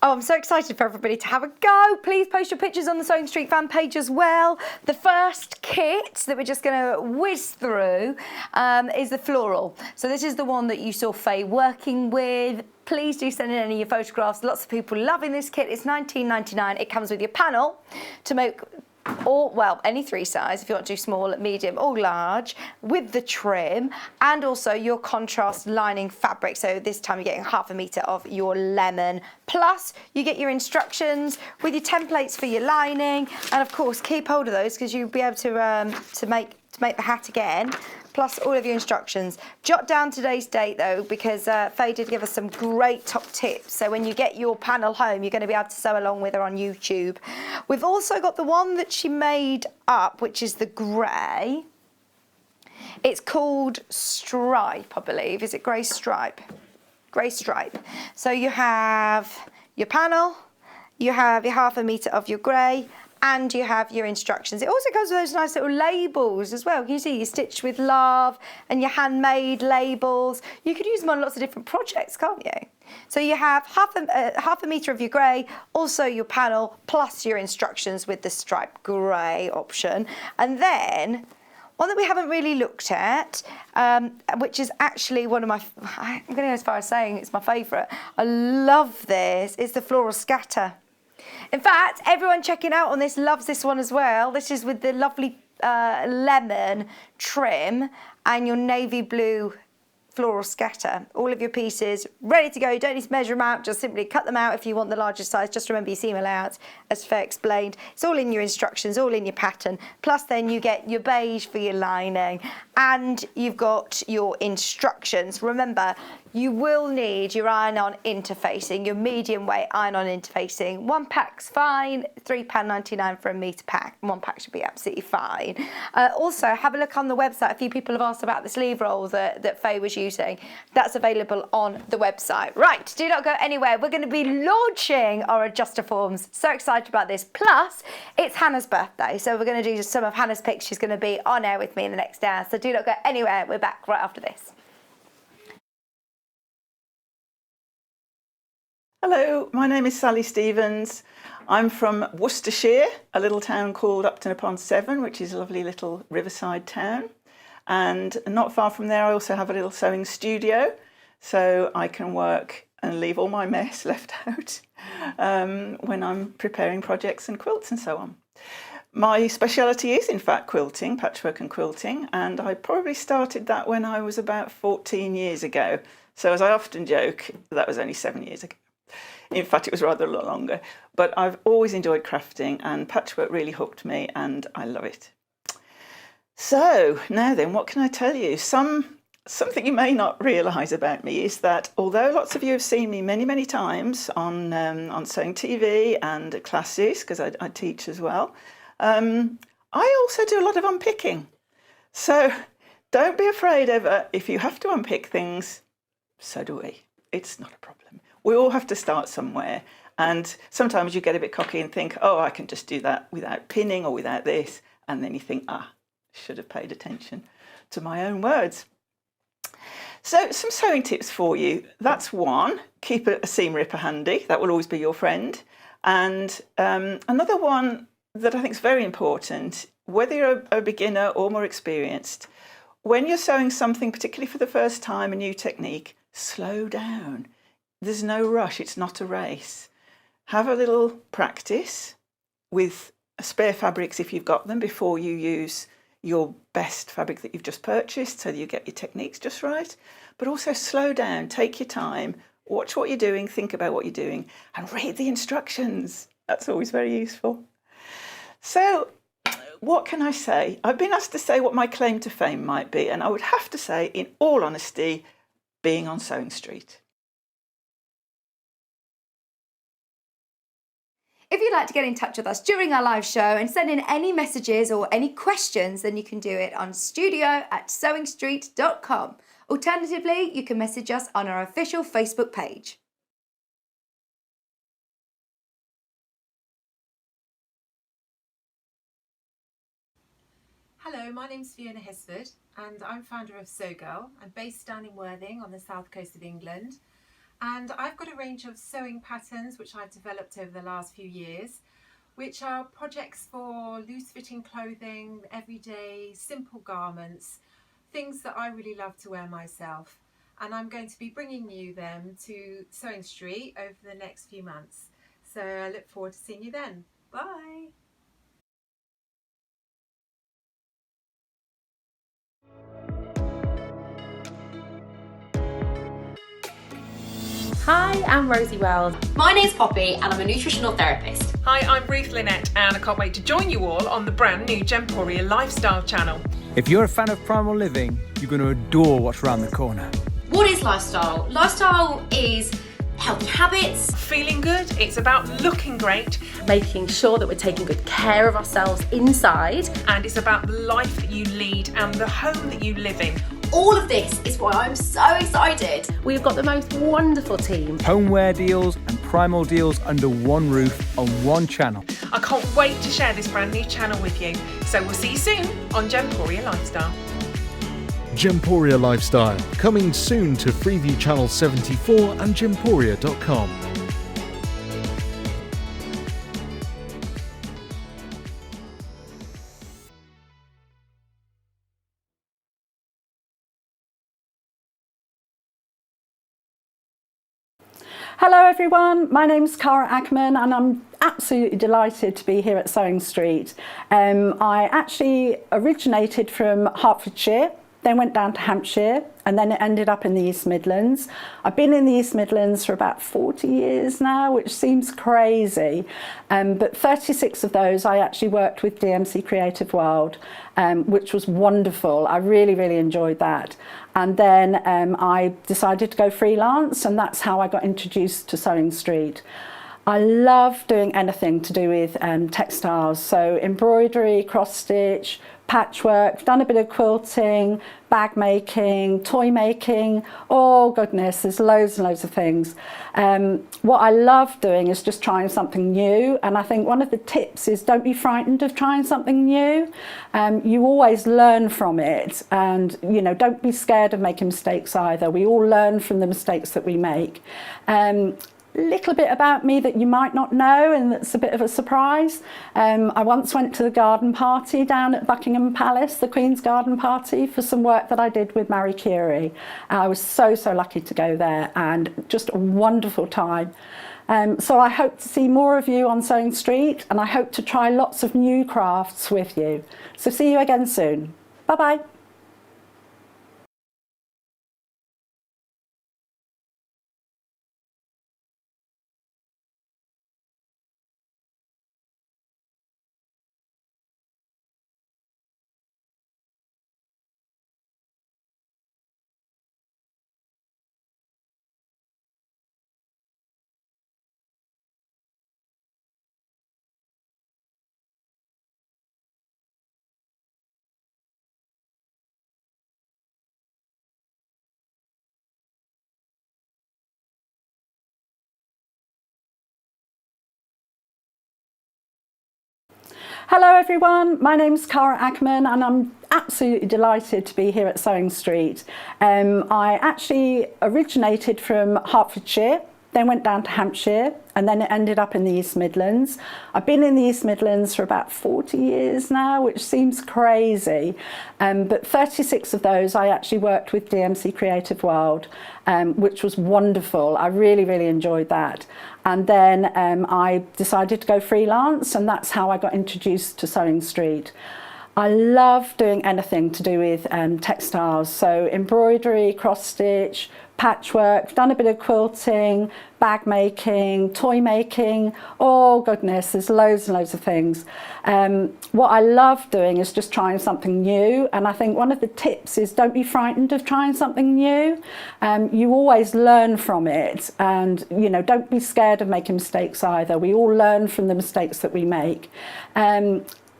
Oh, I'm so excited for everybody to have a go. Please post your pictures on the Sewing Street fan page as well. The first kit that we're just going to whiz through is the floral. So this is the one that you saw Faye working with. Please do send in any of your photographs. Lots of people loving this kit. It's $19.99. It comes with your panel to make any 3 size if you want to do small, medium or large, with the trim, and also your contrast lining fabric. So this time you're getting 1/2 metre of your lemon, plus you get your instructions with your templates for your lining, and of course keep hold of those because you'll be able to make the hat again, plus all of your instructions. Jot down today's date though, because Faye did give us some great top tips. So when you get your panel home, you're going to be able to sew along with her on YouTube. We've also got the one that she made up, which is the grey. It's called Stripe, I believe. Is it Grey Stripe? Grey Stripe. So you have your panel, you have your 1/2 metre of your grey, and you have your instructions. It also comes with those nice little labels as well. You see, you stitched with love and your handmade labels. You could use them on lots of different projects, can't you? So you have 1/2 metre of your grey, also your panel, plus your instructions with the striped grey option. And then one that we haven't really looked at, which is actually one of my, I'm going to go as far as saying it's my favourite. I love this. It's the floral scatter. In fact, everyone checking out on this loves this one as well. This is with the lovely lemon trim and your navy blue floral scatter. All of your pieces ready to go. You don't need to measure them out, just simply cut them out if you want the larger size. Just remember your seam allowance, as Faye explained. It's all in your instructions, all in your pattern. Plus then you get your beige for your lining and you've got your instructions. Remember, you will need your iron-on interfacing, your medium weight iron-on interfacing. 1 pack's fine, £3.99 for a metre pack. 1 pack should be absolutely fine. Also, have a look on the website. A few people have asked about the sleeve roll that Faye was using. That's available on the website. Right, do not go anywhere. We're going to be launching our Adjustoforms. So excited about this. Plus, it's Hannah's birthday, so we're going to do some of Hannah's picks. She's going to be on air with me in the next hour, so do not go anywhere. We're back right after this. Hello, my name is Sally Stevens. I'm from Worcestershire, a little town called Upton-upon-Severn, which is a lovely little riverside town. And not far from there, I also have a little sewing studio, so I can work and leave all my mess left out when I'm preparing projects and quilts and so on. My speciality is, in fact, quilting, patchwork and quilting, and I probably started that when I was about 14 years ago. So as I often joke, that was only 7 years ago. In fact, it was rather a lot longer. But I've always enjoyed crafting, and patchwork really hooked me, and I love it. So now then, what can I tell you? Something you may not realise about me is that although lots of you have seen me many, many times on Sewing TV and classes, because I teach as well, I also do a lot of unpicking. So don't be afraid ever. If you have to unpick things, so do we. It's not a problem. We all have to start somewhere. And sometimes you get a bit cocky and think, oh, I can just do that without pinning or without this. And then you think, should have paid attention to my own words. So some sewing tips for you. That's one, keep a seam ripper handy. That will always be your friend. And another one that I think is very important, whether you're a beginner or more experienced, when you're sewing something, particularly for the first time, a new technique, slow down. There's no rush, it's not a race. Have a little practice with spare fabrics if you've got them before you use your best fabric that you've just purchased so that you get your techniques just right. But also slow down, take your time, watch what you're doing, think about what you're doing, and read the instructions. That's always very useful. So what can I say? I've been asked to say what my claim to fame might be, and I would have to say, in all honesty, being on Sewing Street. If you'd like to get in touch with us during our live show and send in any messages or any questions, then you can do it on studio@sewingstreet.com. Alternatively, you can message us on our official Facebook page. Hello, my name's Fiona Hesford and I'm founder of Sew Girl. I'm based down in Worthing on the south coast of England. And I've got a range of sewing patterns which I've developed over the last few years, which are projects for loose-fitting clothing, everyday, simple garments, things that I really love to wear myself. And I'm going to be bringing you them to Sewing Street over the next few months. So I look forward to seeing you then. Bye! Hi, I'm Rosie Wells. My name's Poppy and I'm a nutritional therapist. Hi, I'm Ruth Lynette and I can't wait to join you all on the brand new Gemporia Lifestyle channel. If you're a fan of primal living, you're going to adore what's around the corner. What is lifestyle? Lifestyle is healthy habits. Feeling good, it's about looking great. Making sure that we're taking good care of ourselves inside. And it's about the life that you lead and the home that you live in. All of this is why I'm so excited. We've got the most wonderful team. Homeware deals and primal deals under one roof on one channel. I can't wait to share this brand new channel with you. So we'll see you soon on Gemporia Lifestyle. Gemporia Lifestyle, coming soon to Freeview Channel 74 and Gemporia.com. Hello everyone, my name's Cara Ackerman and I'm absolutely delighted to be here at Sewing Street. I actually originated from Hertfordshire. then went down to Hampshire, and then it ended up in the East Midlands. I've been in the East Midlands for about 40 years now, which seems crazy, but 36 of those I actually worked with DMC Creative World, which was wonderful. I really, really enjoyed that. And then I decided to go freelance, and that's how I got introduced to Sewing Street. I love doing anything to do with textiles, so embroidery, cross stitch, patchwork, done a bit of quilting, bag making, toy making, oh goodness, there's loads and loads of things. What I love doing is just trying something new, and I think one of the tips is don't be frightened of trying something new. You always learn from it, and you know, don't be scared of making mistakes either. We all learn from the mistakes that we make. Little bit about me that you might not know, and that's a bit of a surprise. I once went to the garden party down at Buckingham Palace, the Queen's garden party, for some work that I did with Marie Curie. I was so lucky to go there, and just a wonderful time. So I hope to see more of you on Sewing Street, and I hope to try lots of new crafts with you. So see you again soon. Bye bye. Hello everyone, my name's Cara Ackerman, and I'm absolutely delighted to be here at Sewing Street. I actually originated from Hertfordshire, then went down to Hampshire, and then it ended up in the East Midlands. I've been in the East Midlands for about 40 years now, which seems crazy, but 36 of those I actually worked with DMC Creative World, which was wonderful. I really, really enjoyed that. And then I decided to go freelance, and that's how I got introduced to Sewing Street. I love doing anything to do with textiles, so embroidery, cross stitch, patchwork, done a bit of quilting, bag making, toy making, oh goodness, there's loads and loads of things. What I love doing is just trying something new, and I think one of the tips is don't be frightened of trying something new. You always learn from it, and you know, don't be scared of making mistakes either. We all learn from the mistakes that we make.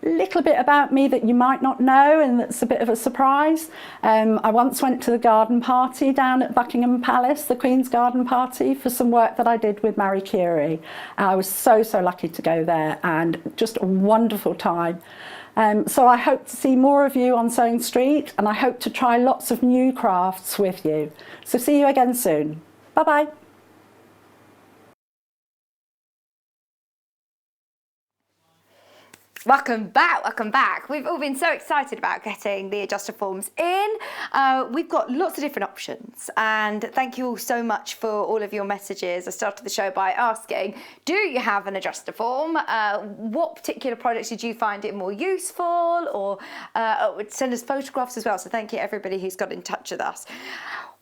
Little bit about me that you might not know, and that's a bit of a surprise. I once went to the garden party down at Buckingham Palace, the Queen's garden party, for some work that I did with Marie Curie. I was so lucky to go there, and just a wonderful time. So I hope to see more of you on Sewing Street, and I hope to try lots of new crafts with you. So see you again soon. Bye bye. Welcome back, welcome back. We've all been so excited about getting the Adjustoforms in. We've got lots of different options, and thank you all so much for all of your messages. I started the show by asking, do you have an Adjustoform? What particular products did you find it more useful? Or send us photographs as well, so thank you everybody who's got in touch with us.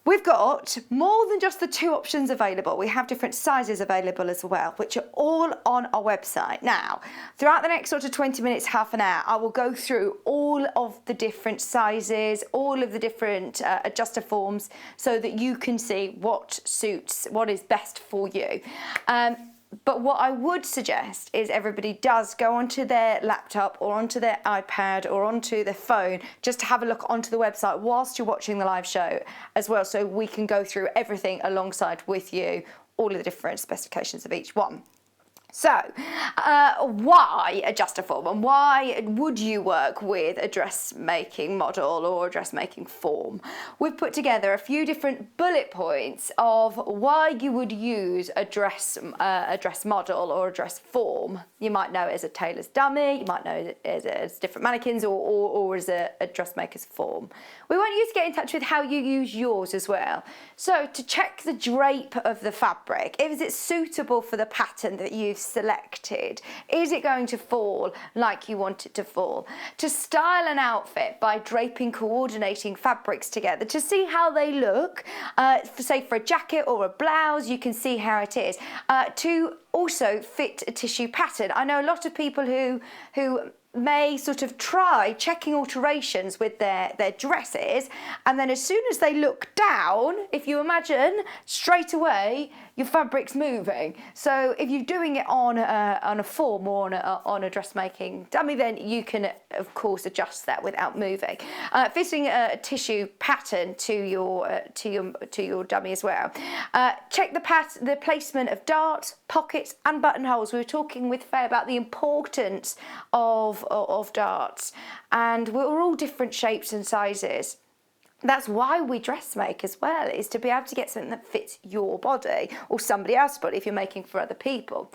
We've got more than just the two options available. We have different sizes available as well, which are all on our website. Now, throughout the next sort of 20 minutes, half an hour, I will go through all of the different sizes, all of the different Adjustoforms, so that you can see what suits, what is best for you. But what I would suggest is everybody does go onto their laptop or onto their iPad or onto their phone, just to have a look onto the website whilst you're watching the live show as well, so we can go through everything alongside with you, all of the different specifications of each one. So, why Adjustoform, and why would you work with a dressmaking model or a dressmaking form? We've put together a few different bullet points of why you would use a dress model or a dress form. You might know it as a tailor's dummy, you might know it as different mannequins, or as a dressmaker's form. We want you to get in touch with how you use yours as well. So, to check the drape of the fabric, is it suitable for the pattern that you've selected? Is it going to fall like you want it to fall? To style an outfit by draping, coordinating fabrics together to see how they look, say for a jacket or a blouse, you can see how it is. To also fit a tissue pattern. I know a lot of people who may sort of try checking alterations with their dresses, and then as soon as they look down, if you imagine, straight away your fabric's moving. So if you're doing it on a form or on a dressmaking dummy, then you can of course adjust that without moving. Fitting a tissue pattern to your dummy as well. Check the placement of darts, pockets and buttonholes. We were talking with Faye about the importance of darts, and we're all different shapes and sizes. That's why we dressmake as well, is to be able to get something that fits your body or somebody else's body if you're making for other people.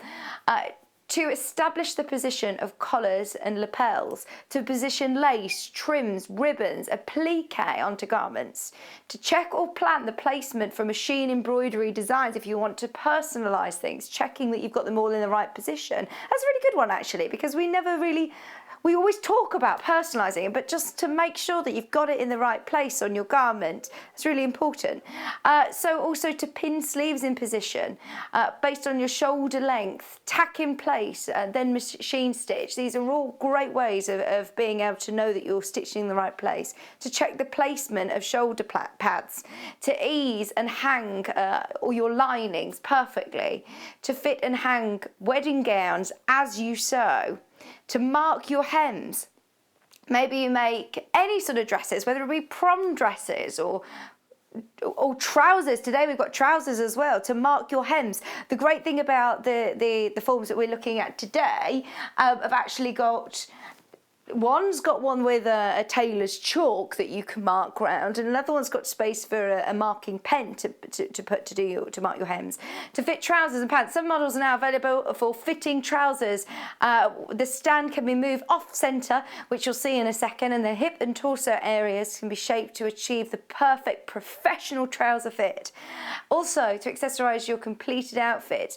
To establish the position of collars and lapels, to position lace, trims, ribbons, applique onto garments, to check or plan the placement for machine embroidery designs if you want to personalise things, checking that you've got them all in the right position. That's a really good one actually, because we always talk about personalising it, but just to make sure that you've got it in the right place on your garment, it's really important. So also to pin sleeves in position, based on your shoulder length, tack in place, then machine stitch. These are all great ways of being able to know that you're stitching in the right place. To check the placement of shoulder pads, to ease and hang all your linings perfectly, to fit and hang wedding gowns as you sew. To mark your hems. Maybe you make any sort of dresses, whether it be prom dresses or trousers. Today we've got trousers as well, to mark your hems. The great thing about the forms that we're looking at today have actually got, one's got one with a tailor's chalk that you can mark round, and another one's got space for a marking pen to mark your hems. To fit trousers and pants, some models are now available for fitting trousers. The stand can be moved off centre, which you'll see in a second, and the hip and torso areas can be shaped to achieve the perfect professional trouser fit. Also, to accessorise your completed outfit.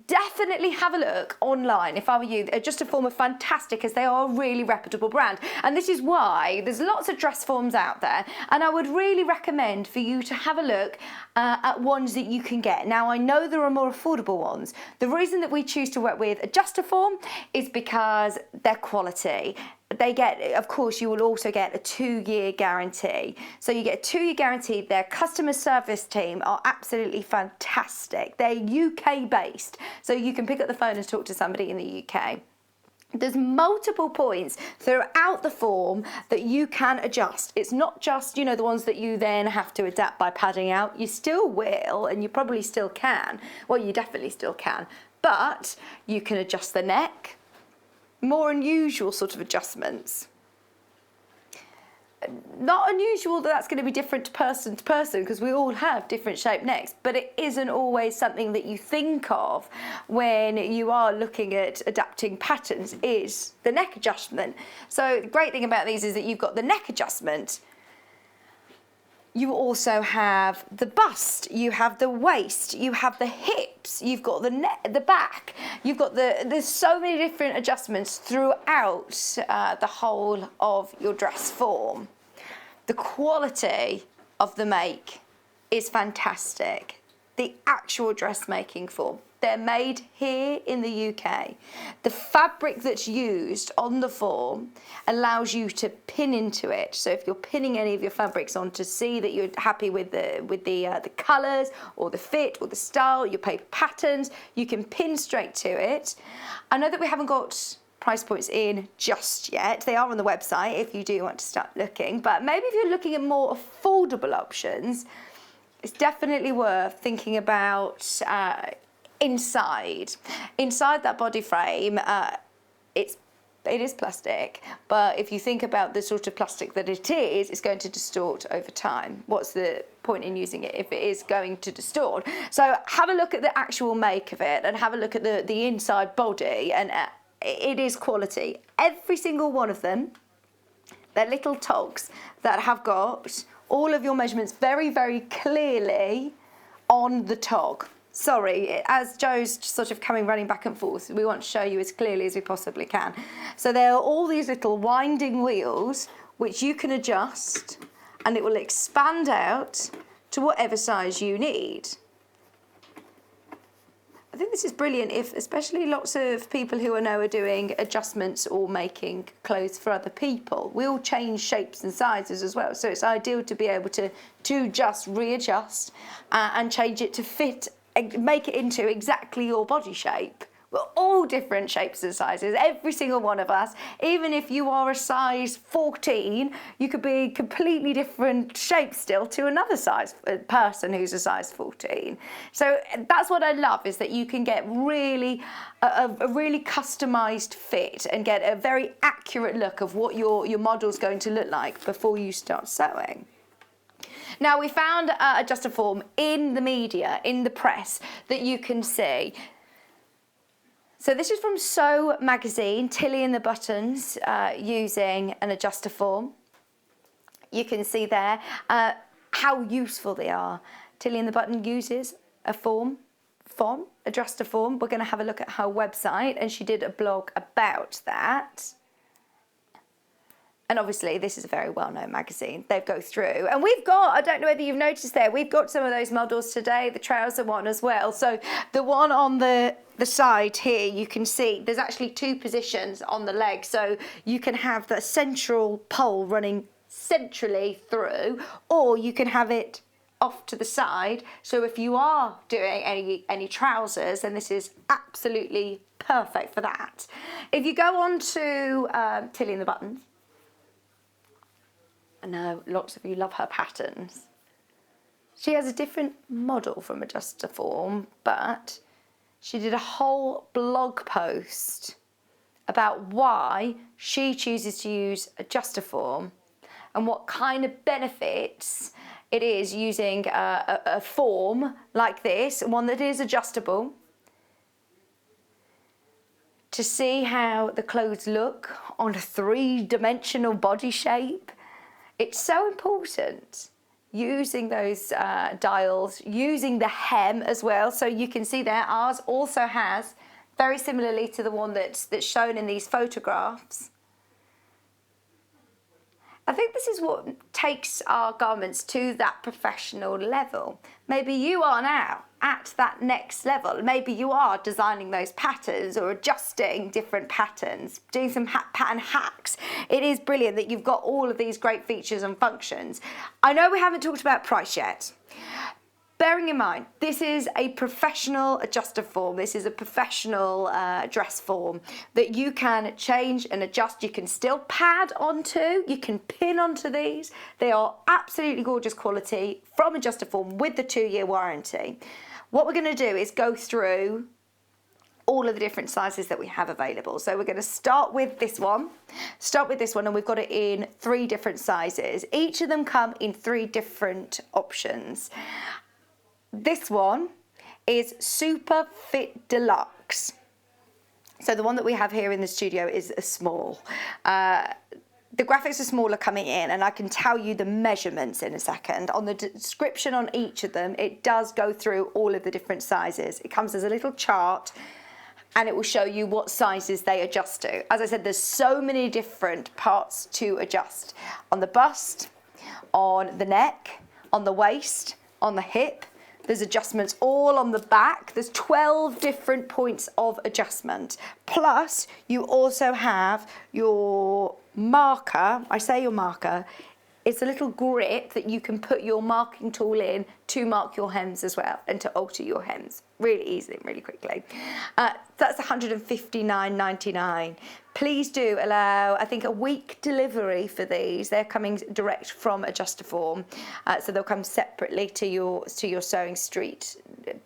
Definitely have a look online if I were you. Adjustoform are fantastic, as they are a really reputable brand, and this is why there's lots of dress forms out there, and I would really recommend for you to have a look at ones that you can get. Now I know there are more affordable ones. The reason that we choose to work with Adjustoform is because they're quality. They get, of course, you will also get a 2-year guarantee. So you get a 2-year guarantee. Their customer service team are absolutely fantastic. They're UK based, so you can pick up the phone and talk to somebody in the UK. There's multiple points throughout the form that you can adjust. It's not just, the ones that you then have to adapt by padding out. You still will, and you probably still can. Well, you definitely still can, but you can adjust the neck. More unusual sort of adjustments. Not unusual that that's going to be different to person, because we all have different shaped necks, but it isn't always something that you think of when you are looking at adapting patterns, is the neck adjustment. So the great thing about these is that you've got the neck adjustment. You also have the bust, you have the waist, you have the hips, you've got the back, you've got there's so many different adjustments throughout the whole of your dress form. The quality of the make is fantastic. The actual dressmaking form, they're made here in the UK. The fabric that's used on the form allows you to pin into it. So if you're pinning any of your fabrics on to see that you're happy with the colours or the fit or the style, your paper patterns, you can pin straight to it. I know that we haven't got price points in just yet. They are on the website if you do want to start looking, but maybe if you're looking at more affordable options, it's definitely worth thinking about inside that body frame. It is plastic, but if you think about the sort of plastic that it is, it's going to distort over time. What's the point in using it if it is going to distort? So have a look at the actual make of it, and have a look at the inside body, and it is quality. Every single one of them, they're little togs that have got all of your measurements very, very clearly on the tog. Sorry, as Joe's sort of running back and forth, we want to show you as clearly as we possibly can. So there are all these little winding wheels which you can adjust, and it will expand out to whatever size you need. I think this is brilliant if, especially lots of people who I know are doing adjustments or making clothes for other people. We all change shapes and sizes as well, so it's ideal to be able to just readjust and change it to fit, make it into exactly your body shape. We're all different shapes and sizes, every single one of us. Even if you are a size 14, you could be a completely different shape still to another size person who's a size 14. So that's what I love, is that you can get really a really customized fit and get a very accurate look of what your model's going to look like before you start sewing. Now, we found Adjustoform in the media, in the press, that you can see. So this is from Sew magazine, Tilly and the Buttons, using an Adjustoform. You can see there how useful they are. Tilly and the Button uses a Adjustoform. We're going to have a look at her website, and she did a blog about that. And obviously, this is a very well-known magazine. They go through. And we've got, I don't know whether you've noticed there, we've got some of those models today, the trouser one as well. So the one on the side here, you can see there's actually 2 positions on the leg. So you can have the central pole running centrally through, or you can have it off to the side. So if you are doing any trousers, then this is absolutely perfect for that. If you go on to Tilly and the Buttons, I know lots of you love her patterns. She has a different model from Adjustoform, but she did a whole blog post about why she chooses to use Adjustoform and what kind of benefits it is using a form like this, one that is adjustable, to see how the clothes look on a 3-dimensional body shape. It's so important using those dials, using the hem as well. So you can see there, ours also has, very similarly to the one that's shown in these photographs. I think this is what takes our garments to that professional level. Maybe you are now at that next level. Maybe you are designing those patterns or adjusting different patterns, doing some pattern hacks. It is brilliant that you've got all of these great features and functions. I know we haven't talked about price yet. Bearing in mind, this is a professional Adjustoform. This is a professional dress form that you can change and adjust. You can still pad onto, you can pin onto these. They are absolutely gorgeous quality from Adjustoform with the 2-year warranty. What we're going to do is go through all of the different sizes that we have available. So we're going to start with this one, and we've got it in 3 different sizes. Each of them come in 3 different options. This one is Super Fit Deluxe. So the one that we have here in the studio is a small. The graphics are smaller coming in, and I can tell you the measurements in a second. On the description on each of them, it does go through all of the different sizes. It comes as a little chart, and it will show you what sizes they adjust to. As I said, there's so many different parts to adjust. On the bust, on the neck, on the waist, on the hip. There's adjustments all on the back. There's 12 different points of adjustment. Plus, you also have your marker. I say your marker. It's a little grip that you can put your marking tool in to mark your hems as well and to alter your hems really easily and really quickly. That's $159.99. Please do allow, I think, a week delivery for these. They're coming direct from Adjustoform, so they'll come separately to your Sewing Street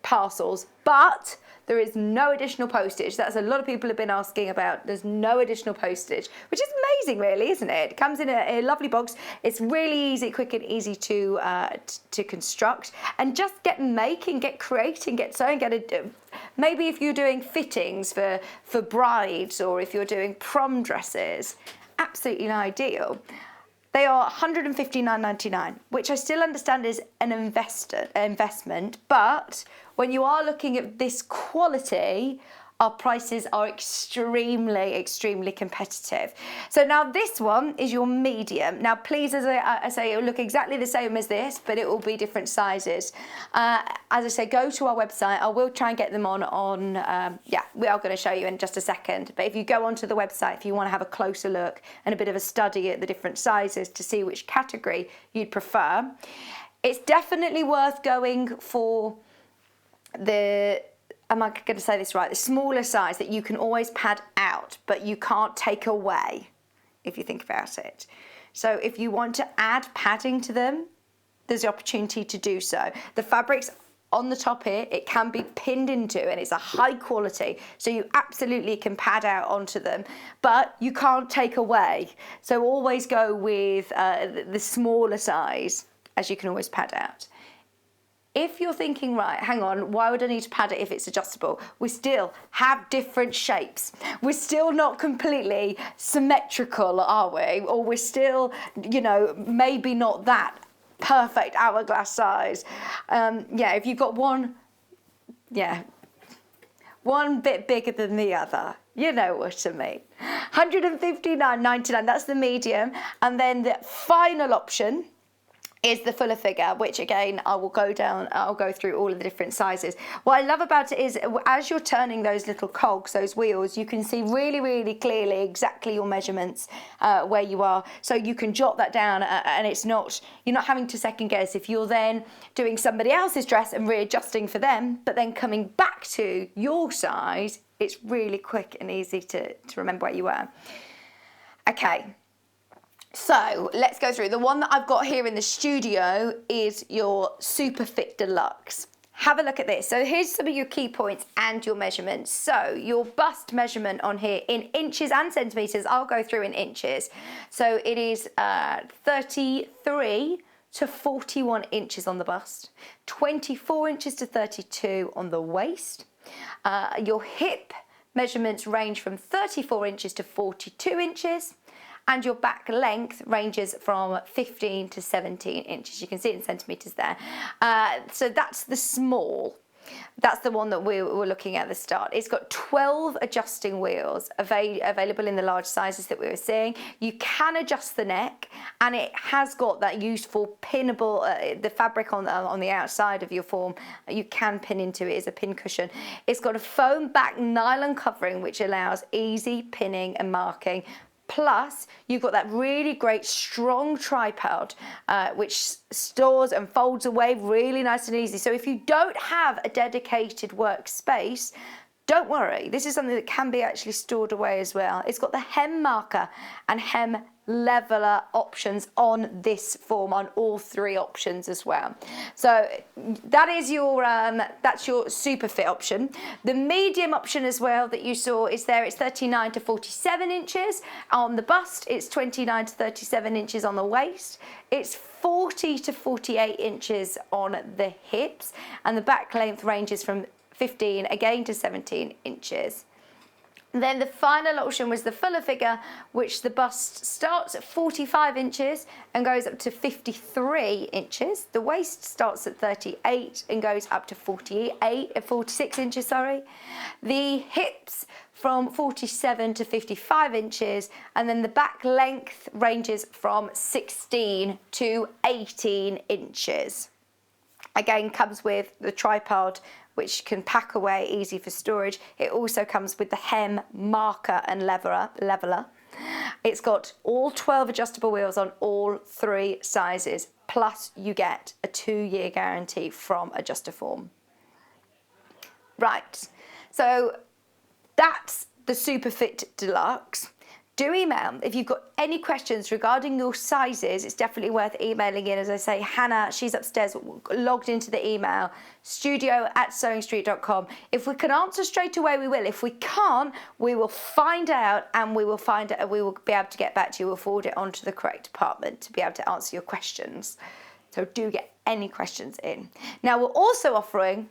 parcels. But there is no additional postage. That's a lot of people have been asking about. There's no additional postage, which is amazing, really, isn't it? It comes in a lovely box. It's really easy, quick and easy to construct. And just get making, get creating, get sewing, maybe if you're doing fittings for brides, or if you're doing prom dresses, absolutely ideal. They are $159.99, which I still understand is an investment, but when you are looking at this quality, our prices are extremely competitive. So now this one is your medium. Now please, as I say, it will look exactly the same as this, but it will be different sizes. As I say, go to our website. I will try and get them on yeah, we are going to show you in just a second. But if you go onto the website, if you want to have a closer look and a bit of a study at the different sizes to see which category you'd prefer, it's definitely worth going for the, am I going to say this right? The smaller size that you can always pad out, but you can't take away, if you think about it. So if you want to add padding to them, there's the opportunity to do so. The fabrics on the top here, it can be pinned into, and it's a high quality, so you absolutely can pad out onto them, but you can't take away. So always go with the smaller size, as you can always pad out. If you're thinking, right, hang on, why would I need to pad it if it's adjustable? We still have different shapes. We're still not completely symmetrical, are we? Or we're still, you know, maybe not that perfect hourglass size. Yeah, if you've got one bit bigger than the other, you know what I mean. $159.99, that's the medium. And then the final option is the fuller figure, which again, I'll go through all of the different sizes. What I love about it is, as you're turning those little cogs, those wheels, you can see really clearly exactly your measurements where you are. So you can jot that down, and you're not having to second guess if you're then doing somebody else's dress and readjusting for them, but then coming back to your size, it's really quick and easy to remember where you were. Okay. So let's go through. The one that I've got here in the studio is your Super Fit Deluxe. Have a look at this. So here's some of your key points and your measurements. So your bust measurement on here in inches and centimetres, I'll go through in inches. So it is 33 to 41 inches on the bust, 24 inches to 32 on the waist. Your hip measurements range from 34 inches to 42 inches. And your back length ranges from 15 to 17 inches. You can see it in centimetres there. So that's the small. That's the one that we were looking at the start. It's got 12 adjusting wheels available in the large sizes that we were seeing. You can adjust the neck, and it has got that useful pinnable, the fabric on the outside of your form, you can pin into it as a pin cushion. It's got a foam back nylon covering, which allows easy pinning and marking. Plus, you've got that really great strong tripod, which stores and folds away really nice and easy. So if you don't have a dedicated workspace, don't worry. This is something that can be actually stored away as well. It's got the hem marker and hem leveler options on this form, on all three options as well. So that is your that's your Super Fit option. The medium option as well that you saw is there. It's 39 to 47 inches on the bust. It's 29 to 37 inches on the waist. It's 40 to 48 inches on the hips, and the back length ranges from 15 again to 17 inches. Then the final option was the fuller figure, which the bust starts at 45 inches and goes up to 53 inches. The waist starts at 38 and goes up to 46 inches, sorry. The hips from 47 to 55 inches, and then the back length ranges from 16 to 18 inches. Again, comes with the tripod, which can pack away easy for storage. It also comes with the hem marker and leveler. It's got all 12 adjustable wheels on all three sizes, plus you get a 2-year guarantee from Adjustoform. Right, so that's the Super Fit Deluxe. Do email. If you've got any questions regarding your sizes, it's definitely worth emailing in. As I say, Hannah, she's upstairs, logged into the email, studio@sewingstreet.com. If we can answer straight away, we will. If we can't, we will find out, and we will be able to get back to you. We'll forward it on to the correct department to be able to answer your questions. So do get any questions in. Now, we're also offering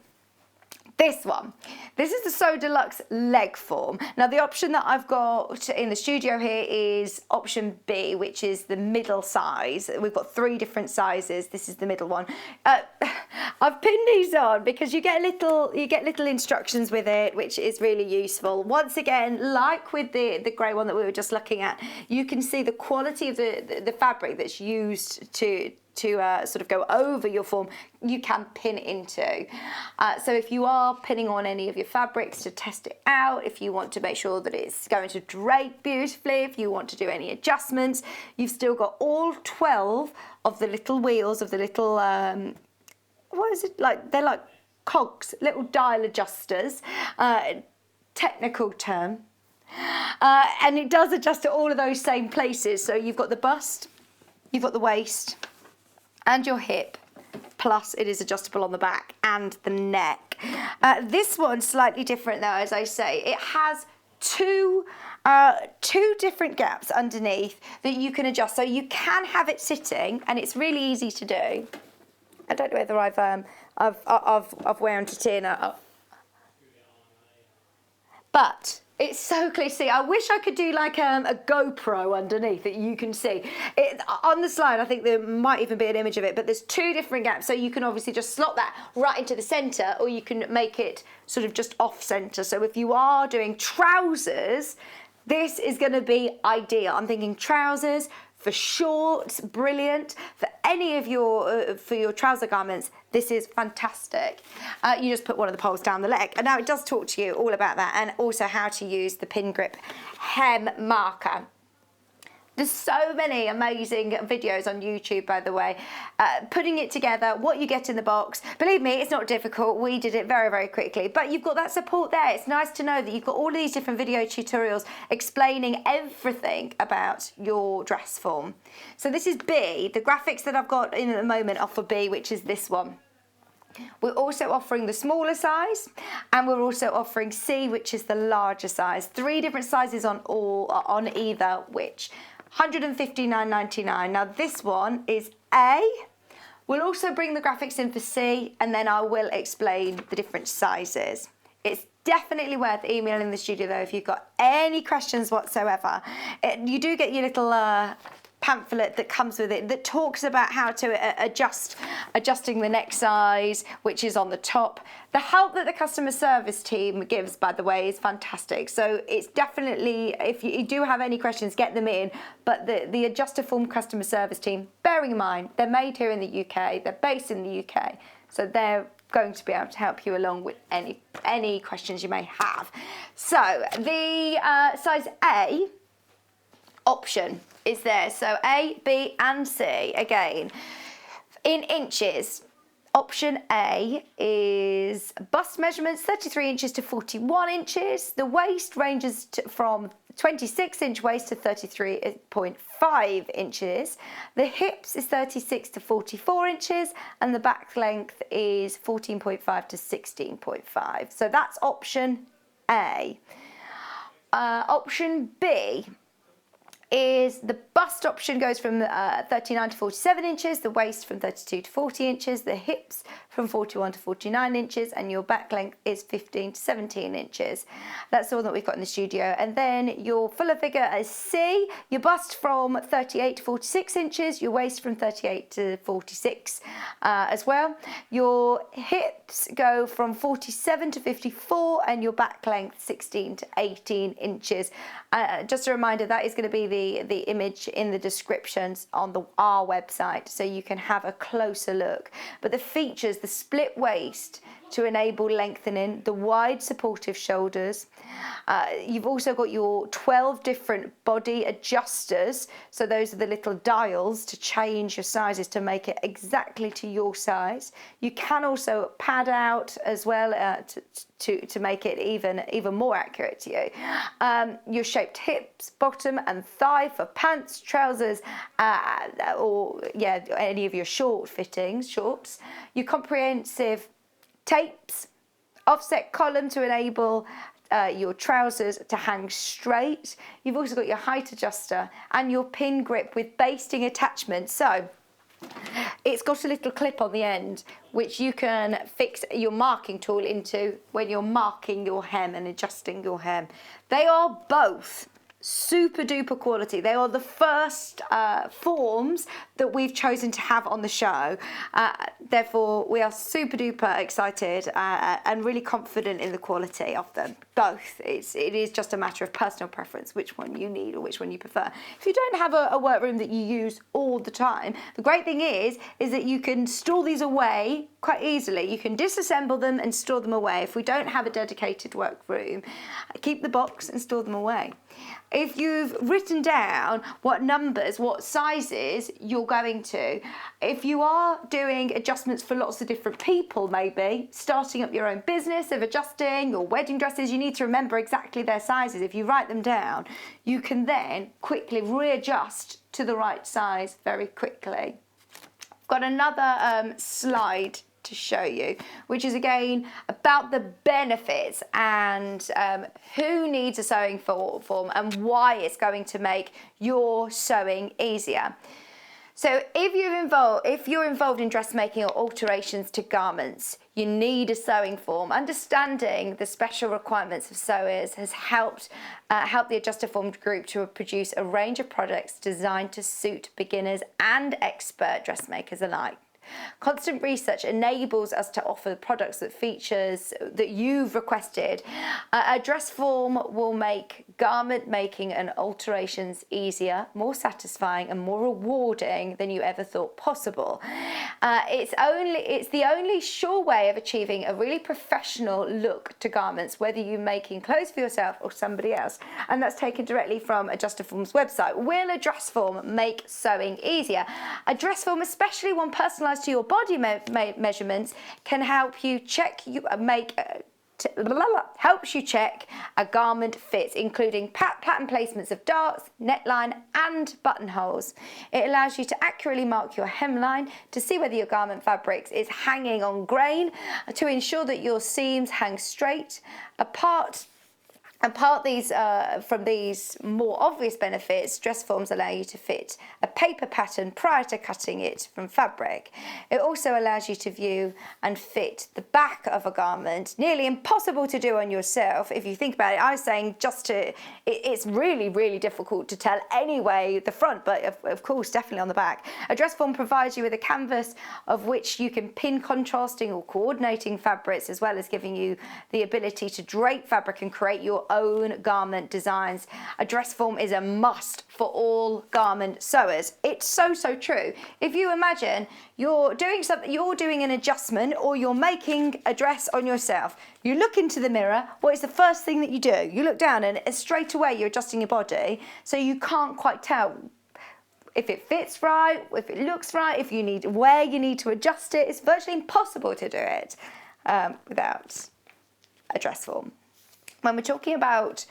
This one. This is the So Deluxe leg form. Now the option that I've got in the studio here is option B, which is the middle size. We've got 3 different sizes. This is the middle one. I've pinned these on because you get little instructions with it, which is really useful. Once again, like with the grey one that we were just looking at, you can see the quality of the fabric that's used to sort of go over your form, you can pin into. So if you are pinning on any of your fabrics to test it out, if you want to make sure that it's going to drape beautifully, if you want to do any adjustments, you've still got all 12 of the little wheels of the little, what is it like? They're like cogs, little dial adjusters, technical term. And it does adjust to all of those same places. So you've got the bust, you've got the waist, and your hip, plus it is adjustable on the back and the neck. This one's slightly different though, as I say. It has two different gaps underneath that you can adjust. So you can have it sitting, and it's really easy to do. I don't know whether I've wound it in, but it's so clear to see. I wish I could do like a GoPro underneath that you can see. On the slide, I think there might even be an image of it, but there's 2 different gaps. So you can obviously just slot that right into the centre, or you can make it sort of just off centre. So if you are doing trousers, this is going to be ideal. I'm thinking trousers, for shorts, brilliant. For any of your trouser garments, this is fantastic. You just put one of the poles down the leg. And now it does talk to you all about that, and also how to use the pin grip hem marker. There's so many amazing videos on YouTube, by the way, putting it together, what you get in the box. Believe me, it's not difficult. We did it very, very quickly, but you've got that support there. It's nice to know that you've got all of these different video tutorials explaining everything about your dress form. So this is B. The graphics that I've got in at the moment are for B, which is this one. We're also offering the smaller size, and we're also offering C, which is the larger size. 3 different sizes on either which. $159.99. Now this one is A. We'll also bring the graphics in for C, and then I will explain the different sizes. It's definitely worth emailing the studio though if you've got any questions whatsoever. You do get your little pamphlet that comes with it that talks about how to adjusting the neck size, which is on the top. The help that the customer service team gives, by the way, is fantastic. So it's definitely, if you do have any questions, get them in. But the Adjustoform customer service team, bearing in mind, they're made here in the UK, they're based in the UK, so they're going to be able to help you along with any questions you may have. So the size A option is there. So A, B and C, again, in inches. Option A is bust measurements 33 inches to 41 inches. The waist ranges from 26-inch waist to 33.5 inches. The hips is 36 to 44 inches, and the back length is 14.5 to 16.5. So that's option A. Option B is the bust option goes from 39 to 47 inches, the waist from 32 to 40 inches, the hips from 41 to 49 inches, and your back length is 15 to 17 inches. That's all that we've got in the studio. And then your fuller figure is C, your bust from 38 to 46 inches, your waist from 38 to 46 as well. Your hips go from 47 to 54, and your back length 16 to 18 inches. Just a reminder, that is going to be the image in the descriptions on our website, so you can have a closer look. But the features, the split waist to enable lengthening, the wide supportive shoulders. You've also got your 12 different body adjusters. So those are the little dials to change your sizes to make it exactly to your size. You can also pad out as well to make it even more accurate to you. Your shaped hips, bottom and thigh for pants, trousers, or any of your short fittings, shorts. Your comprehensive tapes, offset column to enable your trousers to hang straight. You've also got your height adjuster and your pin grip with basting attachment. So it's got a little clip on the end which you can fix your marking tool into when you're marking your hem and adjusting your hem. They are both super duper quality. They are the first forms that we've chosen to have on the show. Therefore, we are super duper excited and really confident in the quality of them. Both. It is just a matter of personal preference, which one you need or which one you prefer. If you don't have a workroom that you use all the time, the great thing is that you can store these away quite easily. You can disassemble them and store them away. If we don't have a dedicated workroom, keep the box and store them away. If you've written down what numbers, what sizes you're going to, if you are doing adjustments for lots of different people, maybe starting up your own business of adjusting or wedding dresses, you need to remember exactly their sizes. If you write them down, you can then quickly readjust to the right size very quickly. I've got another slide to show you, which is again about the benefits and who needs a sewing form and why it's going to make your sewing easier. So if you're involved in dressmaking or alterations to garments, you need a sewing form. Understanding the special requirements of sewers has helped the Adjustoform group to produce a range of products designed to suit beginners and expert dressmakers alike. Constant research enables us to offer products that features that you've requested. A dress form will make garment making and alterations easier, more satisfying and more rewarding than you ever thought possible. It's the only sure way of achieving a really professional look to garments, whether you're making clothes for yourself or somebody else. And that's taken directly from Adjustoform's website. Will a dress form make sewing easier? A dress form, especially one personalised to your body measurements, can help you check helps you check a garment fits, including pattern placements of darts, neckline and buttonholes. It allows you to accurately mark your hemline to see whether your garment fabric is hanging on grain, to ensure that your seams hang straight. Apart from these more obvious benefits, dress forms allow you to fit a paper pattern prior to cutting it from fabric. It also allows you to view and fit the back of a garment, nearly impossible to do on yourself. If you think about it, I was saying it's really, really difficult to tell anyway the front, but of course definitely on the back. A dress form provides you with a canvas of which you can pin contrasting or coordinating fabrics, as well as giving you the ability to drape fabric and create your own garment designs. A dress form is a must for all garment sewers. It's so true. If you imagine you're doing an adjustment or you're making a dress on yourself, you look into the mirror, what is the first thing that you do? You look down and straight away you're adjusting your body, so you can't quite tell if it fits right, if it looks right, where you need to adjust it. It's virtually impossible to do it without a dress form. When we're talking about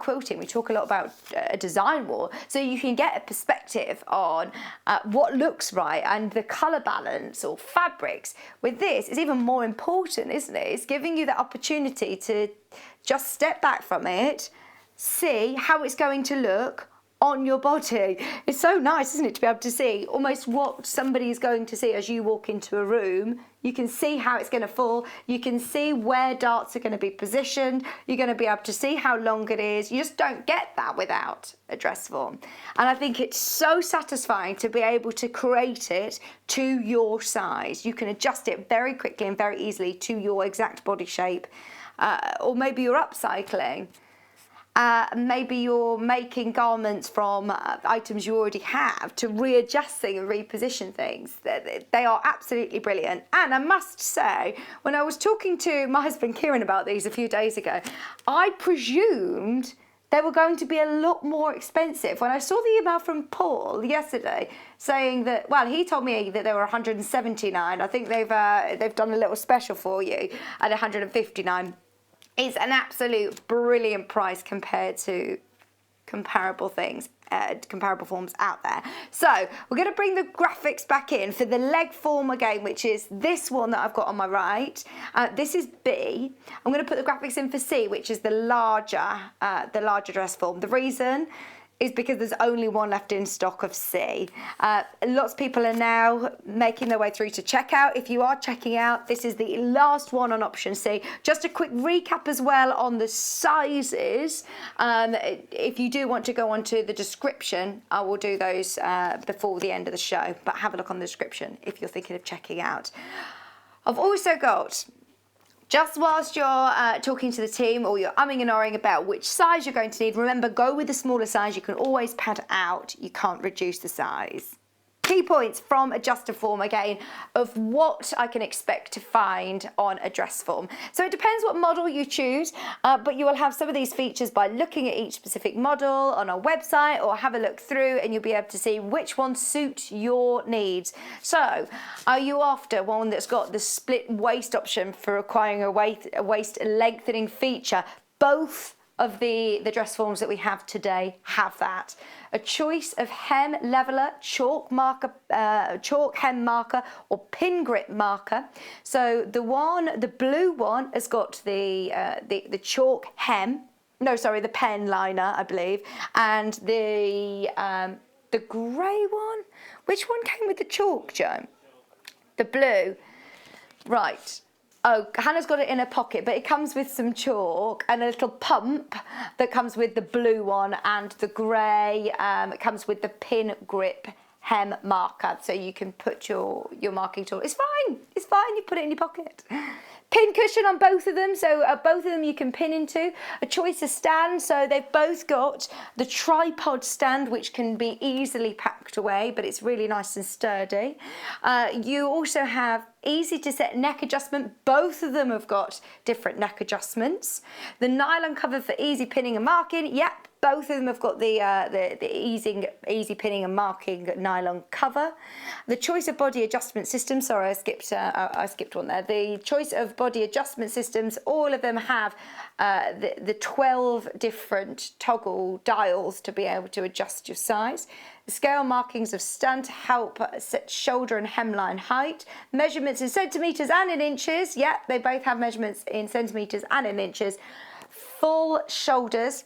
quilting, we talk a lot about a design wall, so you can get a perspective on what looks right and the colour balance or fabrics. With this, it's even more important, isn't it? It's giving you the opportunity to just step back from it, see how it's going to look on your body. It's so nice, isn't it, to be able to see almost what somebody is going to see as you walk into a room. You can see how it's going to fall. You can see where darts are going to be positioned. You're going to be able to see how long it is. You just don't get that without a dress form. And I think it's so satisfying to be able to create it to your size. You can adjust it very quickly and very easily to your exact body shape. Or maybe you're upcycling. Maybe you're making garments from items you already have to readjusting and reposition things. They are absolutely brilliant. And I must say, when I was talking to my husband Kieran about these a few days ago, I presumed they were going to be a lot more expensive. When I saw the email from Paul yesterday saying that, well, he told me that they were $179. I think they've done a little special for you at $159. It's an absolute brilliant price compared to comparable forms out there. So we're going to bring the graphics back in for the leg form again, which is this one that I've got on my right. This is B. I'm going to put the graphics in for C, which is the larger dress form. The reason is because there's only one left in stock of C. Lots of people are now making their way through to checkout. If you are checking out, this is the last one on option C. Just a quick recap as well on the sizes. If you do want to go onto the description, I will do those before the end of the show, but have a look on the description if you're thinking of checking out. I've also got, just whilst you're talking to the team or you're umming and ahhing about which size you're going to need, remember, go with the smaller size. You can always pad out. You can't reduce the size. Key points from Adjustoform again of what I can expect to find on a dress form. So it depends what model you choose, but you will have some of these features by looking at each specific model on our website, or have a look through and you'll be able to see which ones suit your needs. So are you after one that's got the split waist option for requiring a waist lengthening feature? Both of the dress forms that we have today have that. A choice of hem leveler, chalk hem marker, or pin grip marker. So the blue one has got the chalk hem. No, sorry, the pen liner, I believe, and the grey one. Which one came with the chalk, Joe? The blue, right. Oh, Hannah's got it in her pocket, but it comes with some chalk and a little pump that comes with the blue one, and the grey it comes with the pin grip hem marker, so you can put your marking tool. It's fine, you put it in your pocket. Pin cushion on both of them, so both of them you can pin into. A choice of stand, so they've both got the tripod stand, which can be easily packed away, but it's really nice and sturdy. You also have easy to set neck adjustment. Both of them have got different neck adjustments. The nylon cover for easy pinning and marking. Yep, both of them have got the easy pinning and marking nylon cover. The choice of body adjustment system. Sorry, I skipped one there. The choice of body adjustment systems. All of them have the 12 different toggle dials to be able to adjust your size. The scale markings of stand to help set shoulder and hemline height. Measurements in centimetres and in inches. Yeah, they both have measurements in centimetres and in inches. Full shoulders,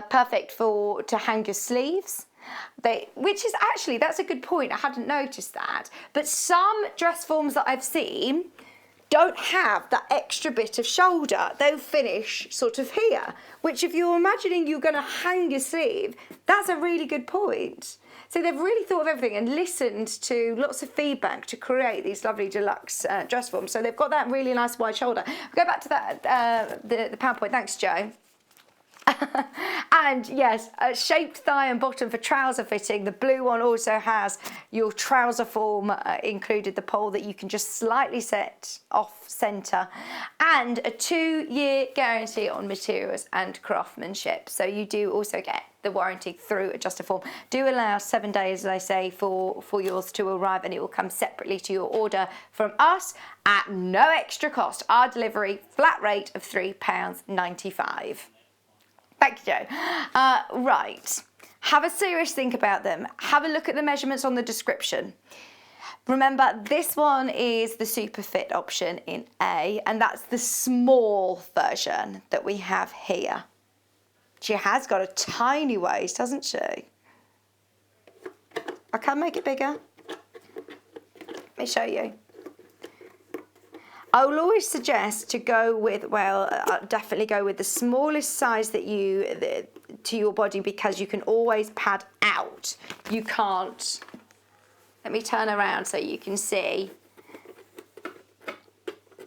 perfect to hang your sleeves. Which is actually, that's a good point. I hadn't noticed that. But some dress forms that I've seen don't have that extra bit of shoulder. They'll finish sort of here, which if you're imagining you're going to hang your sleeve, that's a really good point. So they've really thought of everything and listened to lots of feedback to create these lovely deluxe dress forms. So they've got that really nice wide shoulder. Go back to that the PowerPoint. Thanks, Joe. And yes, a shaped thigh and bottom for trouser fitting. The blue one also has your trouser form included, the pole that you can just slightly set off centre, and a 2-year guarantee on materials and craftsmanship. So you do also get the warranty through Adjustoform. Do allow 7 days, as I say, for yours to arrive, and it will come separately to your order from us at no extra cost. Our delivery flat rate of £3.95. Thank you, Joe. Right, have a serious think about them. Have a look at the measurements on the description. Remember, this one is the super fit option in A, and that's the small version that we have here. She has got a tiny waist, hasn't she? I can make it bigger. Let me show you. I will always suggest to go with, definitely go with the smallest size that to your body, because you can always pad out. You can't. Let me turn around so you can see.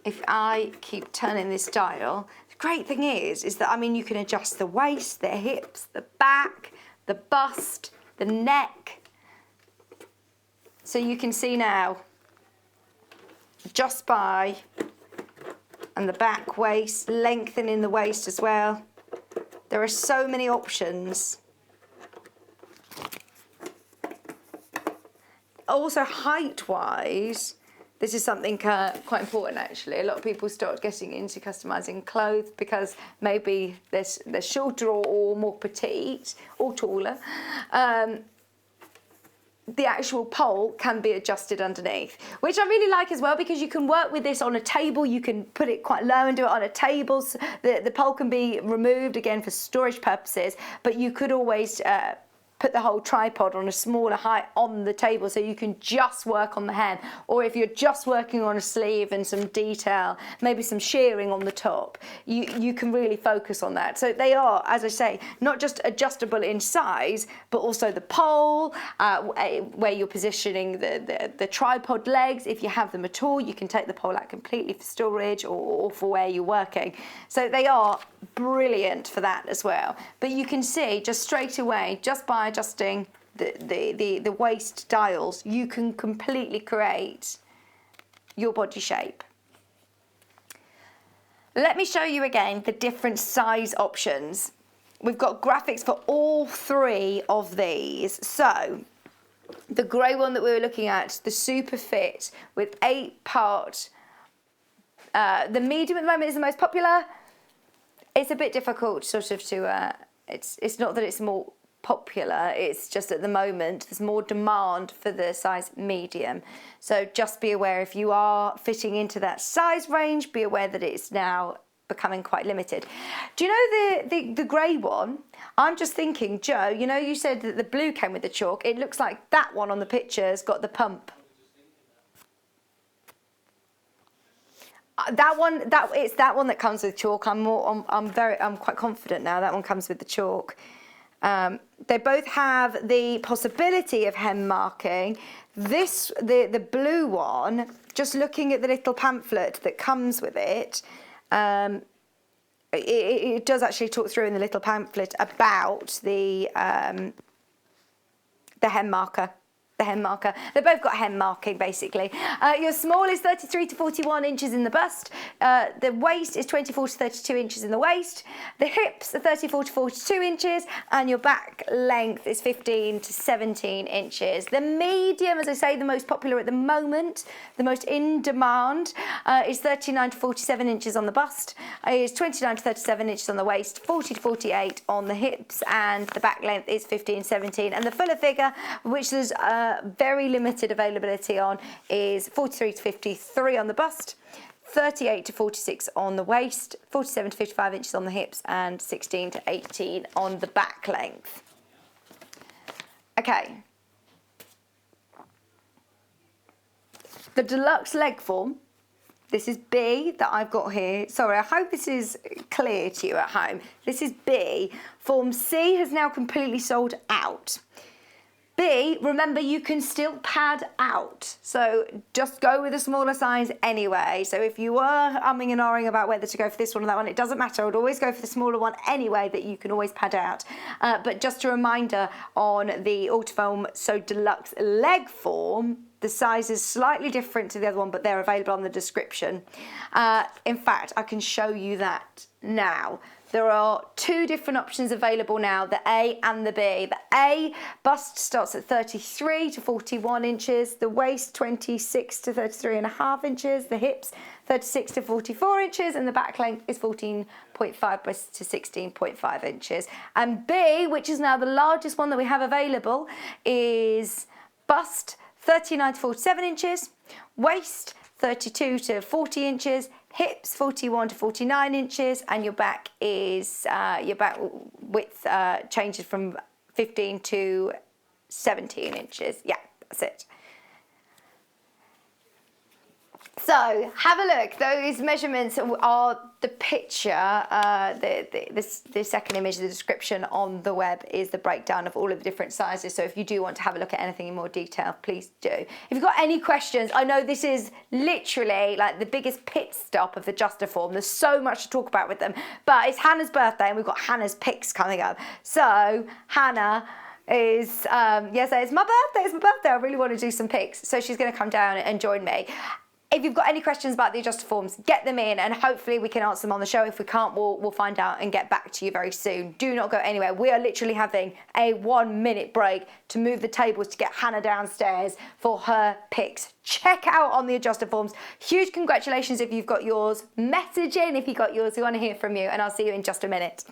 If I keep turning this dial, the great thing is that, I mean, you can adjust the waist, the hips, the back, the bust, the neck. So you can see now, just by, and the back waist, lengthening the waist as well. There are so many options. Also, height-wise, this is something quite important actually. A lot of people start getting into customising clothes because maybe they're shorter or more petite or taller. the actual pole can be adjusted underneath, which I really like as well, because you can work with this on a table. You can put it quite low and do it on a table. So the pole can be removed again for storage purposes, but you could always put the whole tripod on a smaller height on the table, so you can just work on the hem, or if you're just working on a sleeve and some detail, maybe some shearing on the top, you can really focus on that. So they are, as I say, not just adjustable in size, but also the pole, where you're positioning the tripod legs. If you have them at all, you can take the pole out completely for storage or for where you're working. So they are brilliant for that as well. But you can see just straight away, just by adjusting the waist dials, you can completely create your body shape. Let me show you again the different size options. We've got graphics for all three of these. So the grey one that we were looking at, the super fit with 8-part, the medium at the moment is the most popular. It's a bit difficult sort of to, it's not that it's more popular, it's just at the moment there's more demand for the size medium. So just be aware, if you are fitting into that size range, be aware that it's now becoming quite limited. Do you know the grey one? I'm just thinking, Joe, you know, you said that the blue came with the chalk. It looks like that one on the picture's got the pump. It's that one that comes with chalk. I'm quite confident now that one comes with the chalk. They both have the possibility of hem marking. The blue one, just looking at the little pamphlet that comes with it, it does actually talk through in the little pamphlet about the hem marker. The hem marker. They've both got hem marking basically. Your small is 33 to 41 inches in the bust. The waist is 24 to 32 inches in the waist. The hips are 34 to 42 inches, and your back length is 15 to 17 inches. The medium, as I say, the most popular at the moment, the most in demand, is 39 to 47 inches on the bust. Is 29 to 37 inches on the waist, 40 to 48 on the hips, and the back length is 15 to 17. And the fuller figure, which there's very limited availability on, is 43 to 53 on the bust, 38 to 46 on the waist, 47 to 55 inches on the hips, and 16 to 18 on the back length. Okay. The deluxe leg form, this is B that I've got here. Sorry, I hope this is clear to you at home. This is B. Form C has now completely sold out. B, remember, you can still pad out, so just go with a smaller size anyway. So if you were umming and ahhing about whether to go for this one or that one, it doesn't matter. I would always go for the smaller one anyway, that you can always pad out. But just a reminder on the Autofoam So Deluxe leg form, the size is slightly different to the other one, but they're available on the description. In fact, I can show you that now. There are two different options available now, the A and the B. The A bust starts at 33 to 41 inches, the waist 26 to 33.5 inches, the hips 36 to 44 inches, and the back length is 14.5 to 16.5 inches. And B, which is now the largest one that we have available, is bust 39 to 47 inches, waist 32 to 40 inches, hips 41 to 49 inches, and your back is your back width changes from 15 to 17 inches. Yeah, that's it. So have a look. Those measurements are the picture. The second image, the description on the web, is the breakdown of all of the different sizes. So if you do want to have a look at anything in more detail, please do. If you've got any questions, I know this is literally like the biggest pit stop of the Adjustoform. There's so much to talk about with them. But it's Hannah's birthday and we've got Hannah's picks coming up. So Hannah is, yes, it's my birthday. I really want to do some picks. So she's going to come down and join me. If you've got any questions about the Adjustoforms, get them in and hopefully we can answer them on the show. If we can't, we'll find out and get back to you very soon. Do not go anywhere. We are literally having a 1-minute break to move the tables to get Hannah downstairs for her picks. Check out on the Adjustoforms. Huge congratulations if you've got yours. Message in if you got yours. We want to hear from you, and I'll see you in just a minute.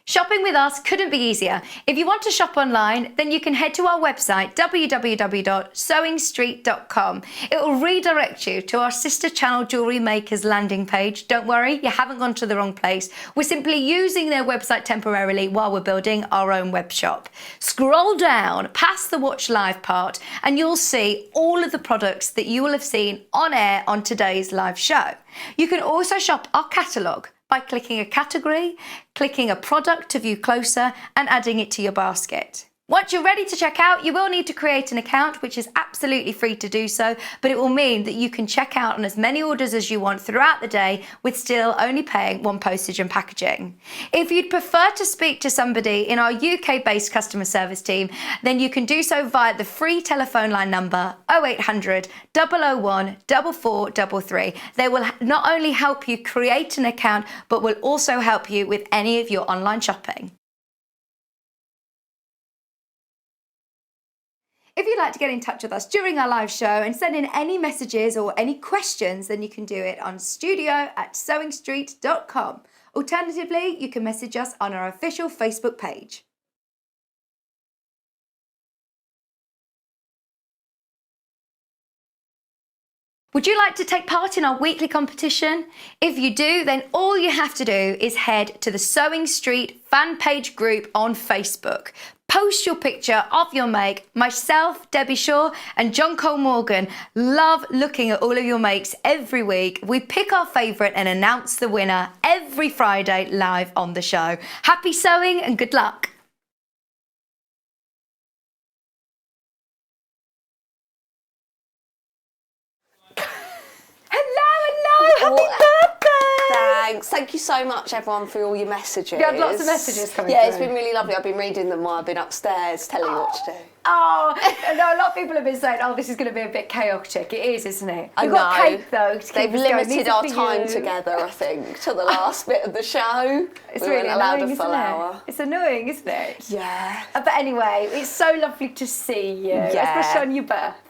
Shopping with us couldn't be easier. If you want to shop online, then you can head to our website, www.sewingstreet.com. It will redirect you to our sister channel Jewellery Makers landing page. Don't worry, you haven't gone to the wrong place. We're simply using their website temporarily while we're building our own web shop. Scroll down past the Watch Live part and you'll see all of the products that you will have seen on air on today's live show. You can also shop our catalogue by clicking a category, clicking a product to view closer and adding it to your basket. Once you're ready to check out, you will need to create an account, which is absolutely free to do so, but it will mean that you can check out on as many orders as you want throughout the day with still only paying one postage and packaging. If you'd prefer to speak to somebody in our UK-based customer service team, then you can do so via the free telephone line number 0800 001 4433. They will not only help you create an account, but will also help you with any of your online shopping. If you'd like to get in touch with us during our live show and send in any messages or any questions, then you can do it on studio@sewingstreet.com. Alternatively, you can message us on our official Facebook page. Would you like to take part in our weekly competition? If you do, then all you have to do is head to the Sewing Street fan page group on Facebook. Post your picture of your make. Myself, Debbie Shaw and John Cole Morgan love looking at all of your makes every week. We pick our favourite and announce the winner every Friday live on the show. Happy sewing and good luck. Hello, happy birthday! Thanks. Thank you so much, everyone, for all your messages. You had lots of messages coming through. through. It's been really lovely. I've been reading them while I've been upstairs, telling you what to do. Oh, no, a lot of people have been saying, oh, this is going to be a bit chaotic. It is, isn't it? I We've got know. cake, though. To They've keep us going. limited These our are for time you. together, I think, to the last bit of the show. It's we really weren't allowed annoying, a full isn't hour. it? It's annoying, isn't it? Yeah. But anyway, it's so lovely to see you, especially on your birthday.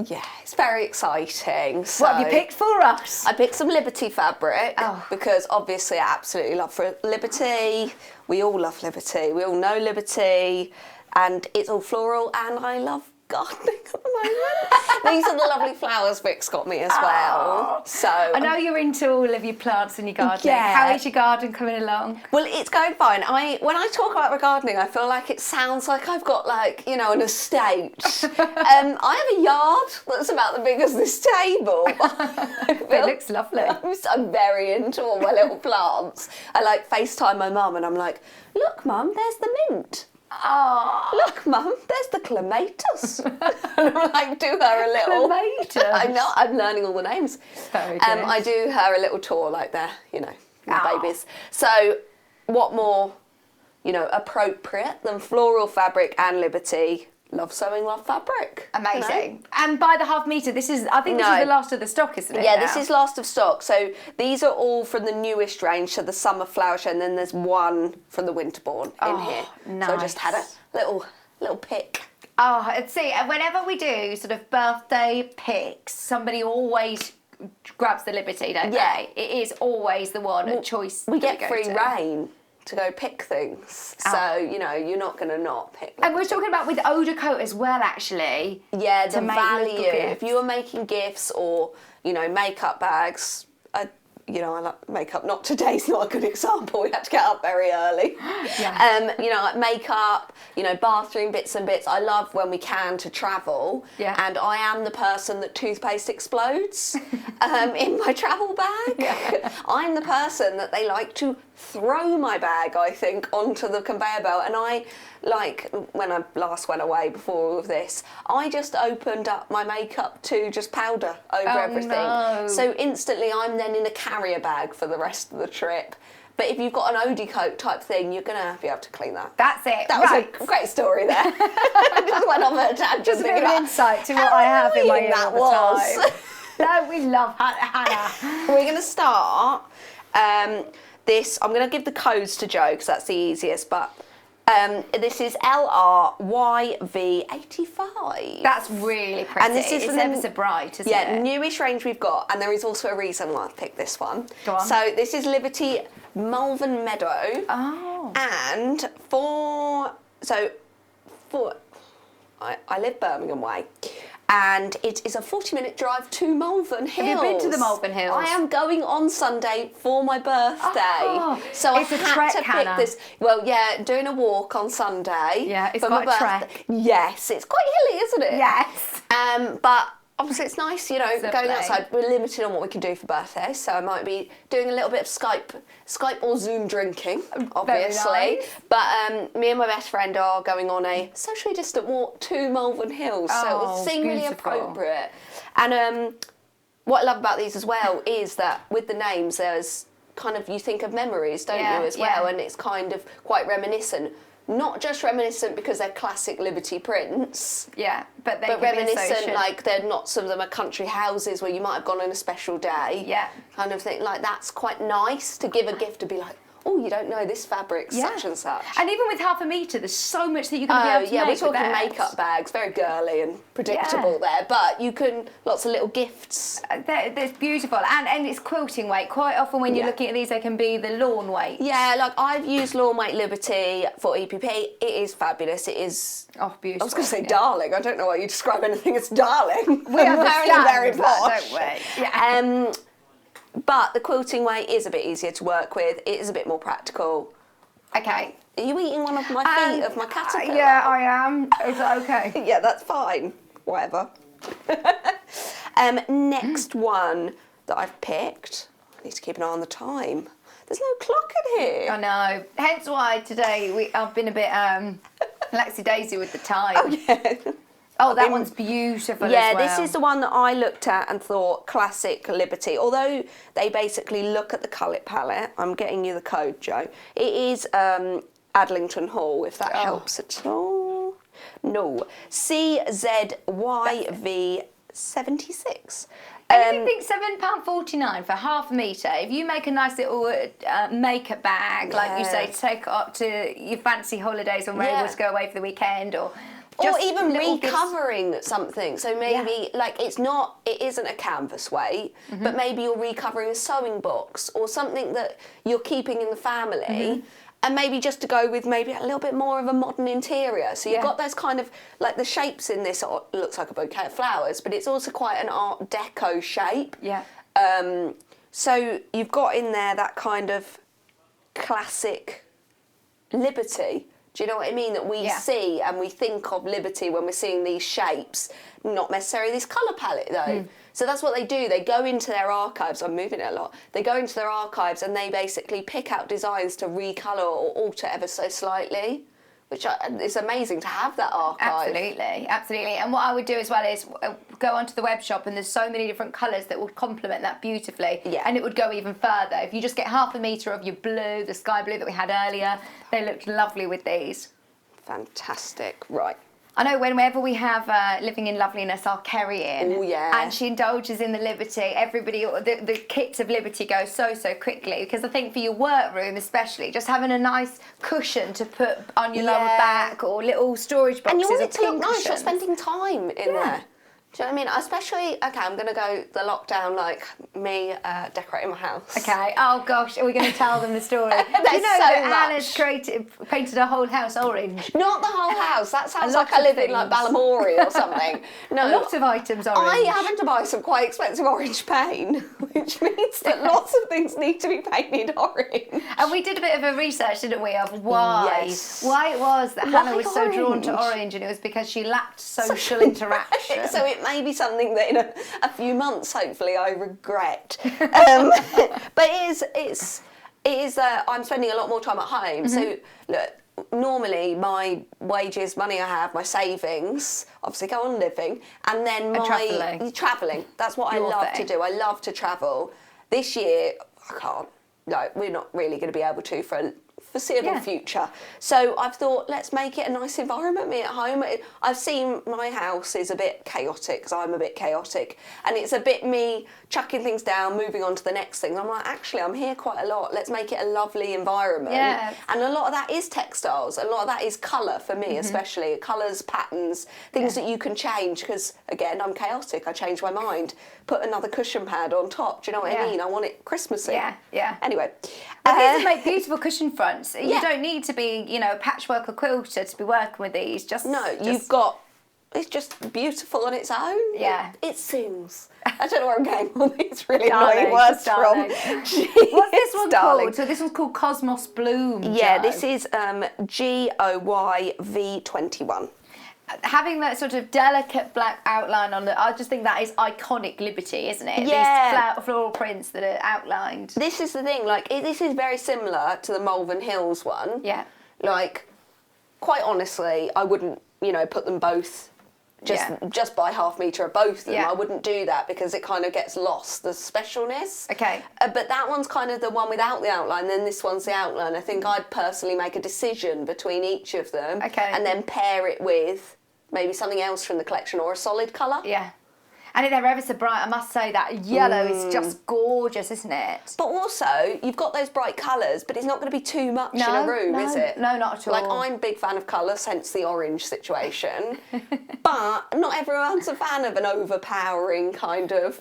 Yeah, it's very exciting. So What have you picked for us? I picked some Liberty fabric because obviously I absolutely love Liberty. We all love Liberty. We all know Liberty, and it's all floral, and I love gardening at the moment. These are the lovely flowers Vic's got me as well. So I know you're into all of your plants and your gardening. Yeah. How is your garden coming along? Well, it's going fine. When I talk about gardening, I feel like it sounds like I've got an estate. I have a yard that's about the big as this table. It looks lovely. I'm very into all my little plants. I FaceTime my mum and I'm like, look, Mum, there's the mint. Oh, look, Mum, there's the clematis. And I'm do her a little. Clematis. I know, I'm learning all the names. Very good. I do her a little tour like they're, babies. So, what more, appropriate than floral fabric and Liberty? Love sewing, love fabric. Amazing. And by the half metre, I think this is the last of the stock, isn't it? Yeah, this is last of stock. So these are all from the newest range, so the summer flower show, and then there's one from the Winterbourne in here. Nice. So I just had a little pick. Oh, see, and whenever we do sort of birthday picks, somebody always grabs the Liberty, don't they? It is always the one at choice. We get free reign to go pick things. So, you're not going to not pick them. And we're talking about with Odicoat as well, actually. Yeah, the value. If you are making gifts or, makeup bags, I like makeup. Today's not a good example. We had to get up very early. Yeah. Makeup, bathroom bits and bits. I love when we can to travel. Yeah. And I am the person that toothpaste explodes in my travel bag. Yeah. I'm the person that they like to throw my bag, I think, onto the conveyor belt. And when I last went away before all of this, I just opened up my makeup to just powder over everything. No. So instantly I'm then in a carrier bag for the rest of the trip. But if you've got an Odicoat type thing, you're going to be able to clean that. That's it. That was a great story there. I just went off on a tangent. Just a bit of an insight to what I have in my ear that all the was. time. No, we love Hannah. We're going to start this. I'm going to give the codes to Jo because that's the easiest, but this is LRYV85. That's really pretty. And this is it's ever so bright, isn't it? Yeah, newish range we've got, and there is also a reason why I've picked this one. Go on. So this is Liberty Malvern Meadow. Oh. And I live Birmingham way, and it is a 40-minute drive to Malvern Hills. Have you been to the Malvern Hills? I am going on Sunday for my birthday. So it's I had to pick this. Well, yeah, doing a walk on Sunday. Yeah, it's for quite my a trek. Yes, it's quite hilly, isn't it? Yes. But obviously it's nice, you know, going outside. We're limited on what we can do for birthdays, so I might be doing a little bit of Skype or Zoom drinking, obviously. Very nice. But me and my best friend are going on a socially distant walk to Malvern Hills, so it would seem really appropriate. And what I love about these as well is that with the names, there's kind of, you think of memories, don't you, as well, and it's kind of quite reminiscent. Not just reminiscent because they're classic Liberty prints. Yeah, but reminiscent, like they're not, some of them are country houses where you might have gone on a special day. Yeah. Kind of thing. Like that's quite nice to give a gift to be like, oh, you don't know this fabric's such and such. And even with half a metre, there's so much that you can be able to make. We're talking makeup bags, very girly and predictable there, but you can, lots of little gifts. They're beautiful, and it's quilting weight. Quite often when you're looking at these, they can be the lawn weight. Yeah, like I've used Lawn Weight Liberty for EPP. It is fabulous. It is... Oh, beautiful. I was going to say darling. I don't know why you describe anything as darling. We understand very that, posh. don't we? Yeah. But the quilting weight is a bit easier to work with. It is a bit more practical. Okay. Are you eating one of my feet of my caterpillar? Yeah, I am. Is that okay? Yeah, that's fine. Whatever. Next one that I've picked. I need to keep an eye on the time. There's no clock in here. I know. Hence why today I've been a bit laxy-daisy with the time. Oh, yeah. Oh, that one's beautiful as well. Yeah, this is the one that I looked at and thought classic Liberty. Although they basically look at the colour palette. I'm getting you the code, Jo. It is Adlington Hall, if that helps at all. No. CZYV76. And if you think £7.49 for half a metre, if you make a nice little makeup bag, like you say, to take it up to your fancy holidays when we're able to go away for the weekend, or even recovering something. So maybe like it isn't a canvas weight, but maybe you're recovering a sewing box or something that you're keeping in the family. And maybe just to go with maybe a little bit more of a modern interior. So you've got those kind of, like the shapes in this, it looks like a bouquet of flowers, but it's also quite an Art Deco shape. Yeah. So you've got in there that kind of classic Liberty. Do you know what I mean? That we see and we think of Liberty when we're seeing these shapes, not necessarily this colour palette though. So that's what they do. They go into their archives. I'm moving it a lot. They go into their archives and they basically pick out designs to recolour or alter ever so slightly, which is amazing to have that archive. Absolutely, absolutely. And what I would do as well is go onto the web shop, and there's so many different colours that would complement that beautifully. Yeah. And it would go even further. If you just get half a metre of your blue, the sky blue that we had earlier, they looked lovely with these. Fantastic. Right. I know whenever we have Living in Loveliness, our Kerry in, and she indulges in the Liberty, everybody, the kits of Liberty go so quickly, because I think for your workroom especially, just having a nice cushion to put on your lower back, or little storage boxes. And you want it to look nice, cushions. you're spending time in there. Do you know what I mean? Especially, okay, I'm going to go the lockdown, like me decorating my house. Okay, oh gosh, are we going to tell them the story? There's you know so that much. Anna's painted her whole house orange? Not the whole house, that sounds like I live in like Balamory or something. No, a lot of items orange. I happen to buy some quite expensive orange paint, which means that lots of things need to be painted orange. And we did a bit of a research, didn't we, of why it was that Hannah was so drawn to orange, and it was because she lacked social interaction. So it may be something that in a few months, hopefully, I regret. But it is. I'm spending a lot more time at home. So look, normally my wages, money I have, my savings, obviously go on living, and then my travelling. That's what I love to do. I love to travel. This year, I can't. No, we're not really going to be able to for a foreseeable future. So I've thought, let's make it a nice environment, me at home. I've seen my house is a bit chaotic, because I'm a bit chaotic, and it's a bit me chucking things down, moving on to the next thing. I'm like, actually, I'm here quite a lot. Let's make it a lovely environment. Yeah. And a lot of that is textiles. A lot of that is colour for me, especially. Colours, patterns, things that you can change, because, again, I'm chaotic. I change my mind. Put another cushion pad on top. Do you know what I mean? I want it Christmassy. Yeah. Anyway. These make beautiful cushion fronts. fronts. You don't need to be, you know, a patchwork or quilter to be working with these. It's just beautiful on its own. Yeah. It sings. I don't know where I'm going with these really annoying words from. What's this one called? So this one's called Cosmos Bloom. Yeah, Jo. this is GOYV21. Having that sort of delicate black outline on it, I just think that is iconic Liberty, isn't it? Yeah. These floral prints that are outlined. This is the thing, like, this is very similar to the Malvern Hills one. Yeah. Like, quite honestly, I wouldn't, you know, put them both just by half metre of both of them. I wouldn't do that because it kind of gets lost, the specialness. Okay. But that one's kind of the one without the outline, then this one's the outline. I think I'd personally make a decision between each of them. Okay. And then pair it with maybe something else from the collection or a solid colour. Yeah. And they're ever so bright, I must say that yellow is just gorgeous, isn't it? But also, you've got those bright colours, but it's not going to be too much in a room, is it? No, not at all. Like, I'm a big fan of colours, hence the orange situation. But not everyone's a fan of an overpowering kind of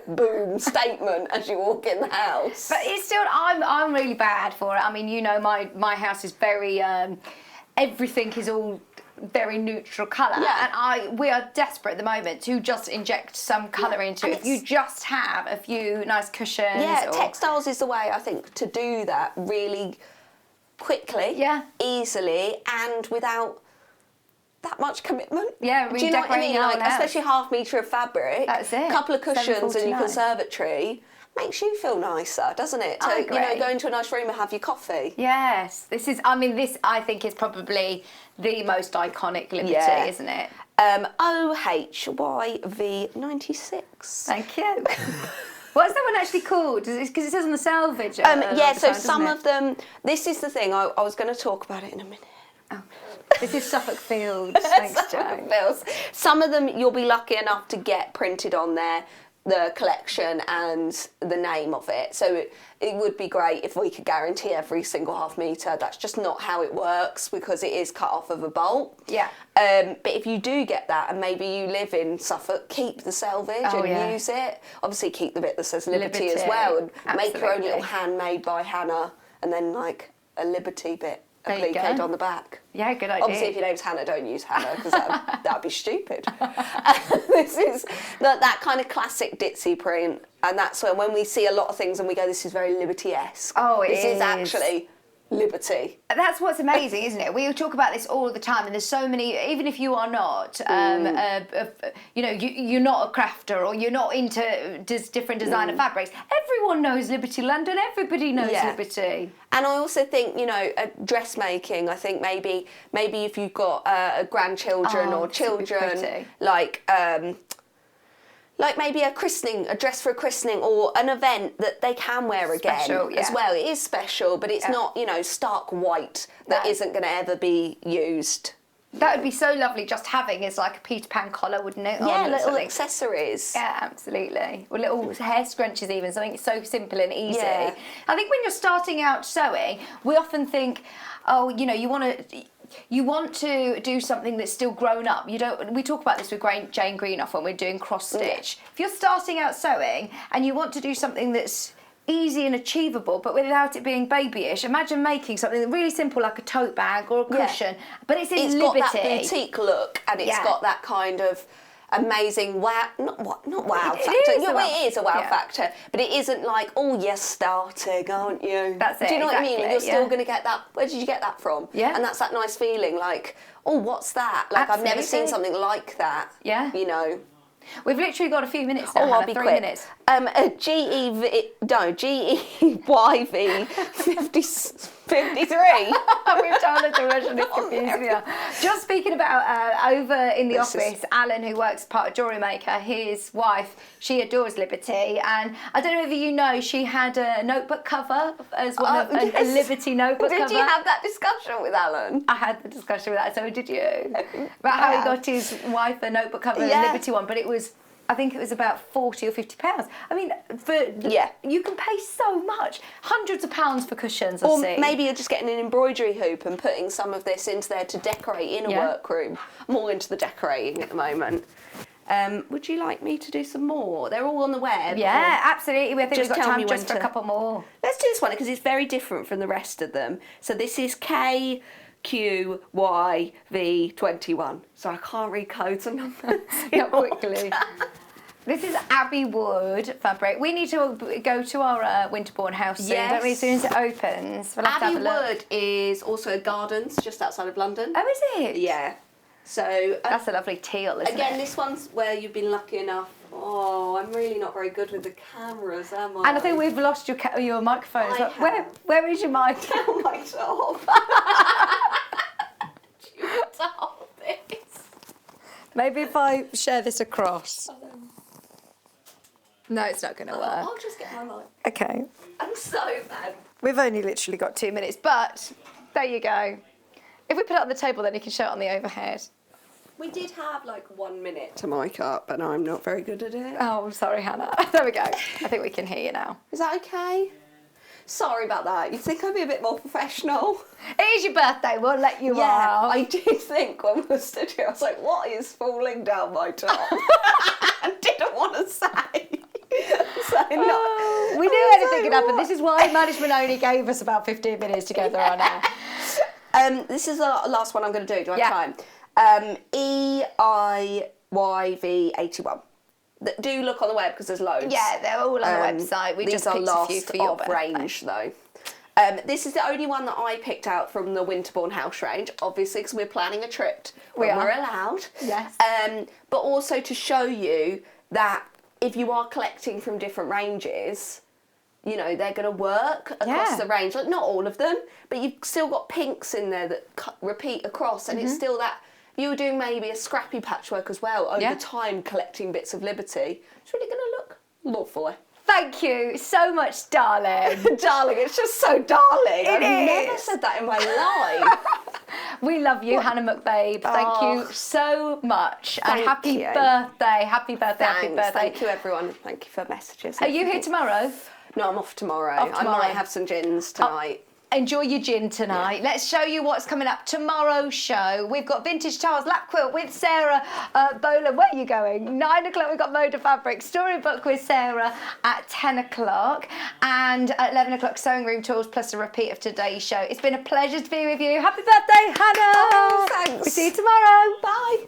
boom statement as you walk in the house. But it's still, I'm really bad for it. I mean, you know, my house is very, everything is all very neutral colour, and we are desperate at the moment to just inject some colour into it. If you just have a few nice cushions. Textiles is the way, I think, to do that really quickly, easily, and without that much commitment. Yeah, do you know what I mean? Like, especially half metre of fabric, that's it. A couple of cushions in your $7.49. conservatory makes you feel nicer, doesn't it? To, you know, go into a nice room and have your coffee. Yes, this is, I mean, this I think is probably the most iconic Liberty, isn't it? OHYV96. Thank you. What's that one actually called? Because it says on the salvage. So some of them, this is the thing, I was going to talk about it in a minute. Oh. This is Suffolk Fields. Thanks, Jo. Some of them you'll be lucky enough to get printed on there, the collection and the name of it. So it would be great if we could guarantee every single half metre. That's just not how it works because it is cut off of a bolt. Yeah. But if you do get that and maybe you live in Suffolk, keep the selvage and use it. Obviously keep the bit that says Liberty as well, and make your own little handmade by Hannah and then like a Liberty bit appliqued on the back. Yeah, good idea. Obviously, if your name's Hannah, don't use Hannah because that'd be stupid. This is that kind of classic ditzy print, and that's when we see a lot of things and we go, this is very Liberty-esque. Oh, this is actually Liberty. That's what's amazing, isn't it? We talk about this all the time, and there's so many. Even if you are not, you know, you're not a crafter or you're not into different designer fabrics. Everyone knows Liberty London. Everybody knows Liberty. And I also think, you know, dressmaking. I think maybe if you've got grandchildren or children, like maybe a christening, a dress for a christening or an event that they can wear again as well. It is special, but it's not, you know, stark white that isn't going to ever be used. That would be so lovely just having as like a Peter Pan collar, wouldn't it? Yeah, little accessories. Yeah, absolutely. Or little hair scrunchies even, something so simple and easy. Yeah. I think when you're starting out sewing, we often think, oh, you know, you want to do something that's still grown up. We talk about this with Jane Greenough when we're doing cross stitch. If you're starting out sewing and you want to do something that's easy and achievable, but without it being babyish, imagine making something really simple like a tote bag or a cushion, but it's in Liberty. Got that boutique look and it's got that kind of amazing wow, not wow factor. It is a wow factor, but it isn't like, oh, you're starting, aren't you? That's it. Do you know what I mean? You're still going to get that. Where did you get that from? Yeah. And that's that nice feeling, like, oh, what's that? Like, I've never seen something like that. Yeah. You know. We've literally got a few minutes now. I'll be 3 quick. minutes. GEYV 53. We've told her to originally confuse me. Just speaking about over in the office, Alan, who works part of Jewellery Maker, his wife, she adores Liberty, and I don't know if you know, she had a notebook cover as one of a Liberty notebook cover. Did you have that discussion with Alan? I had the discussion with that, so did you? About how he got his wife a notebook cover, a Liberty one, but it was, I think it was about £40 or £50. I mean, you can pay so much, hundreds of pounds for cushions. Or maybe you're just getting an embroidery hoop and putting some of this into there to decorate in a workroom. I'm all into the decorating at the moment. Would you like me to do some more? They're all on the web. Yeah, absolutely. I think we've got tell me time just when for a couple more. Let's do this one because it's very different from the rest of them. So this is KQYV21. So I can't read codes and numbers. Not quickly. This is Abbey Wood fabric. We need to go to our Winterbourne house soon, don't we? As soon as it opens. We'll have Abbey to have a look. Wood is also a gardens just outside of London. Oh, is it? Yeah. So that's a lovely teal, isn't it? Again, this one's where you've been lucky enough. Oh, I'm really not very good with the cameras, am I? And I think we've lost your microphone as well. Where is your mic? Oh my top. Maybe if I share this across. No, it's not going to work. I'll just get my mic. Okay. I'm so bad. We've only literally got 2 minutes, but there you go. If we put it on the table, then you can show it on the overhead. We did have like 1 minute to mic up, but I'm not very good at it. Oh, I'm sorry, Hannah. There we go. I think we can hear you now. Is that okay? Sorry about that. You'd think I'd be a bit more professional. It is your birthday, we'll let you out. I do think when we were stood here, I was like, what is falling down my top? I didn't want to say. We knew anything could happen. This is why management only gave us about 15 minutes to go on air. This is the last one I'm going to do. Do I have time? EIYV81. Do look on the web because there's loads. Yeah, they're all on the website. We just picked a few for your range though. This is the only one that I picked out from the Winterbourne house range, obviously because we're planning a trip when we're allowed. Yes. But also to show you that if you are collecting from different ranges, you know, they're going to work across the range. Like, not all of them, but you've still got pinks in there that repeat across, and it's still that. You were doing maybe a scrappy patchwork as well over time, collecting bits of Liberty. It's really going to look lovely. Thank you so much, darling. Darling, it's just so darling. I've never said that in my life. We love you, Hannah McBabe. Thank you so much. And happy birthday. Happy birthday. Happy birthday. Thank you, everyone. Thank you for messages. Are you here tomorrow? No, I'm off tomorrow. I might have some gins tonight. Enjoy your gin tonight. Let's show you what's coming up tomorrow's show. We've got Vintage Tiles Lap Quilt with Sarah Boland. Where are you going? 9 o'clock we've got Moda Fabric Storybook with Sarah at 10 o'clock. And at 11 o'clock Sewing Room Tools plus a repeat of today's show. It's been a pleasure to be with you. Happy birthday, Hannah. Oh, thanks. We'll see you tomorrow. Bye.